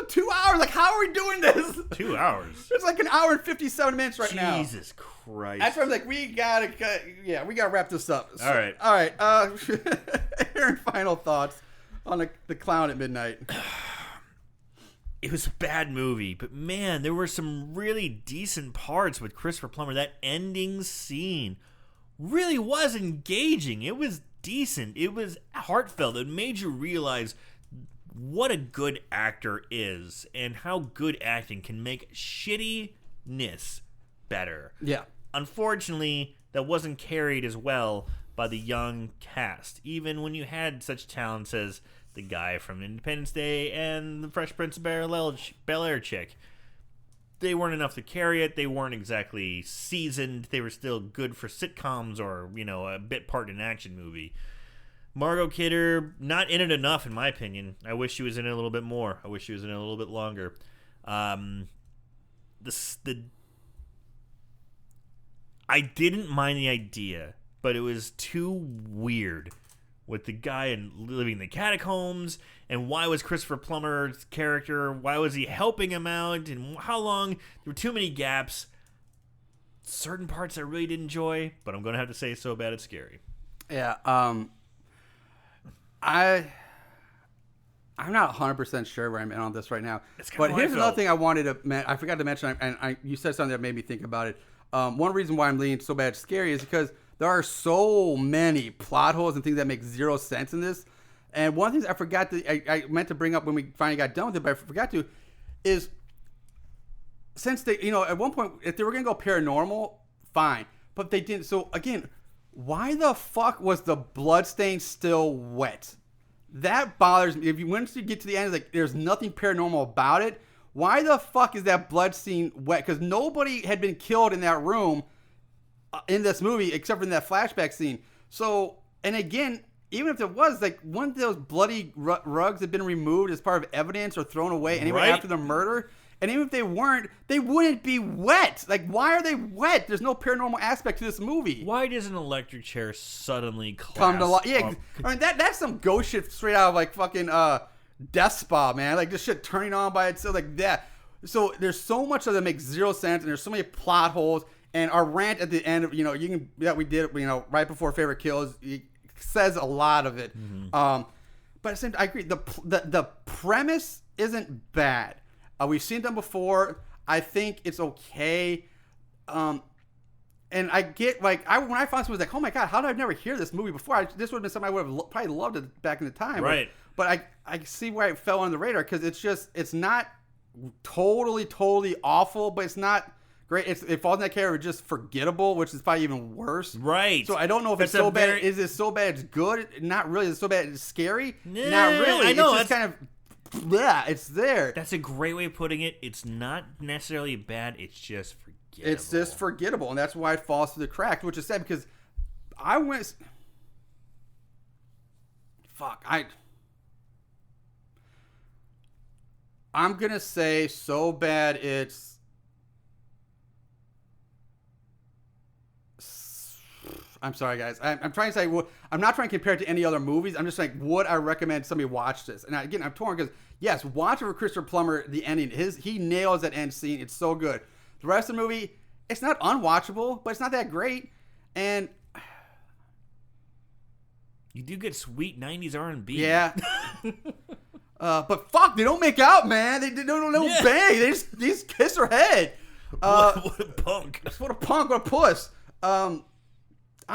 2 hours. Like, how are we doing this? 2 hours. It's like an hour and 57 minutes right now. Jesus Christ. That's why I'm like, we gotta wrap this up. So, all right. All right. Aaron, final thoughts on the Clown at Midnight. It was a bad movie, but man, there were some really decent parts with Christopher Plummer. That ending scene really was engaging. It was decent. It was heartfelt. It made you realize what a good actor is and how good acting can make shittiness better. Yeah. Unfortunately, that wasn't carried as well by the young cast, even when you had such talents as the guy from Independence Day and the Fresh Prince of Bel-Air chick. They weren't enough to carry it. They weren't exactly seasoned. They were still good for sitcoms or, a bit part in an action movie. Margot Kidder, not in it enough, in my opinion. I wish she was in it a little bit more. I wish she was in it a little bit longer. I didn't mind the idea, but it was too weird with the guy living in the catacombs, and why was Christopher Plummer's character, why was he helping him out, and how long? There were too many gaps. Certain parts I really didn't enjoy, but I'm going to have to say So Bad It's Scary. Yeah, I'm not 100% sure where I'm at on this right now. But here's another thing I wanted to I forgot to mention, and you said something that made me think about it. One reason why I'm leaning So Bad It's Scary is because there are so many plot holes and things that make zero sense in this. And one of the things I forgot to, I meant to bring up when we finally got done with it, but I forgot to, is since they, at one point, if they were going to go paranormal, fine. But they didn't. So again, why the fuck was the bloodstain still wet? That bothers me. If you once you get to the end, it's like there's nothing paranormal about it. Why the fuck is that blood scene wet? Because nobody had been killed in that room in this movie except for in that flashback scene. So, and again, even if it was, like, one of those bloody rugs had been removed as part of evidence or thrown away anyway after the murder. And even if they weren't, they wouldn't be wet. Like, why are they wet? There's no paranormal aspect to this movie. Why does an electric chair suddenly come to life? Yeah, I mean, that's some ghost shit straight out of, like, fucking Death Spa, man. Like, just shit turning on by itself like that. So there's so much of that makes zero sense, and there's so many plot holes. And our rant at the end of, we did, right before Favorite Kills, it says a lot of it. Mm-hmm. But at the same time, I agree. The premise isn't bad. We've seen them before. I think it's okay. And I get, when I found something, like, oh my God, how did I never hear this movie before? This would have been something I would have probably loved it back in the time. Right. But I see why it fell on the radar, because it's not totally awful, but it's not great. It falls in that category of just forgettable, which is probably even worse. Right. So I don't know if it's so bad. Is it so bad it's good? Not really. Is it so bad it's scary? Yeah, not really. I know. It's just kind of, yeah, it's there. That's a great way of putting it. It's not necessarily bad. It's just forgettable. It's just forgettable, and that's why it falls through the cracks, which is sad, because I went... I'm going to say So Bad It's... I'm sorry, guys. I'm trying to say... I'm not trying to compare it to any other movies. I'm just saying, would I recommend somebody watch this? And again, I'm torn, because, yes, watch it for Christopher Plummer, the ending. He nails that end scene. It's so good. The rest of the movie, it's not unwatchable, but it's not that great. And... You do get sweet 90s R&B. Yeah. But fuck, they don't make out, man. They don't bang. They just kiss her head. What a punk. What a punk. What a puss. I'm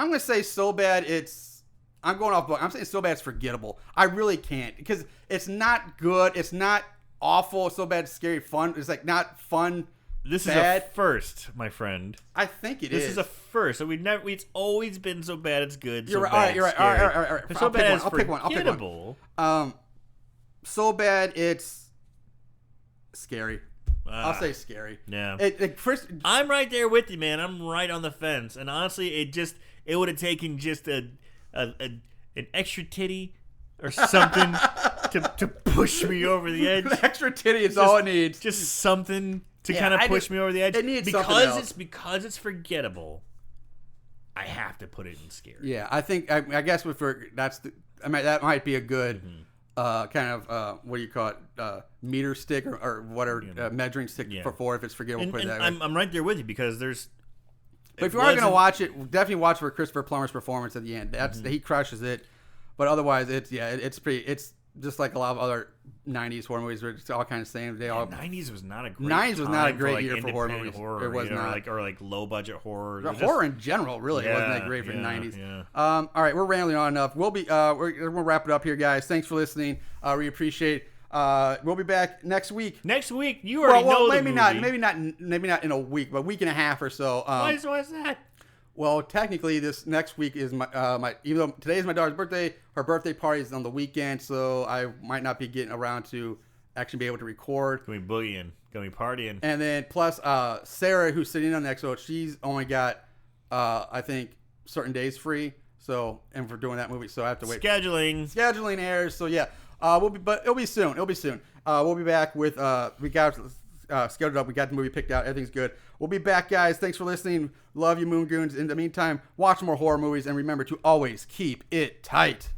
going to say So Bad It's... I'm going off book. I'm saying So Bad It's forgettable. I really can't. Because it's not good. It's not awful. So bad it's scary. Fun. It's like not fun. This bad. Is a first, my friend. I think it is. This is a first. So it's always been So Bad It's good. You're right. You're right. All right. So Bad It's I'll pick one. So Bad It's scary. I'll say scary. Yeah. First, I'm right there with you, man. I'm right on the fence. And honestly, it would have taken just an extra titty or something to push me over the edge. The extra titty is all it needs. Just something to kind of push me over the edge. It needs something else. Because it's forgettable. I have to put it in scary. Yeah, I think I guess that might be a good kind of what do you call it, meter stick or whatever measuring stick for if it's forgettable. And I'm right there with you, because there's. But if you are going to watch it, definitely watch for Christopher Plummer's performance at the end. He crushes it. But otherwise, it's just like a lot of other 90s horror movies where it's all kind of same. 90s was not a great 90s was not a great year for horror movies. Horror, it was not. Or low budget horror. Horror in general really wasn't that great for the 90s. Yeah. All right, we're rambling on enough. We'll wrap it up here, guys. Thanks for listening. We appreciate. We'll be back next week. Next week, you already know the movie. Maybe not in a week, but a week and a half or so. Why is that? Well, technically, this next week is my even though today is my daughter's birthday, her birthday party is on the weekend, so I might not be getting around to actually be able to record. Gonna be boogieing, gonna be partying. And then plus Sarah, who's sitting on next to it, she's only got I think certain days free. So, and for doing that movie, so I have to wait. Scheduling errors. So yeah, but it'll be soon. We'll be back with we got scheduled up. We got the movie picked out. Everything's good. We'll be back, guys. Thanks for listening. Love you, Moon Goons. In the meantime, watch more horror movies, and remember to always keep it tight.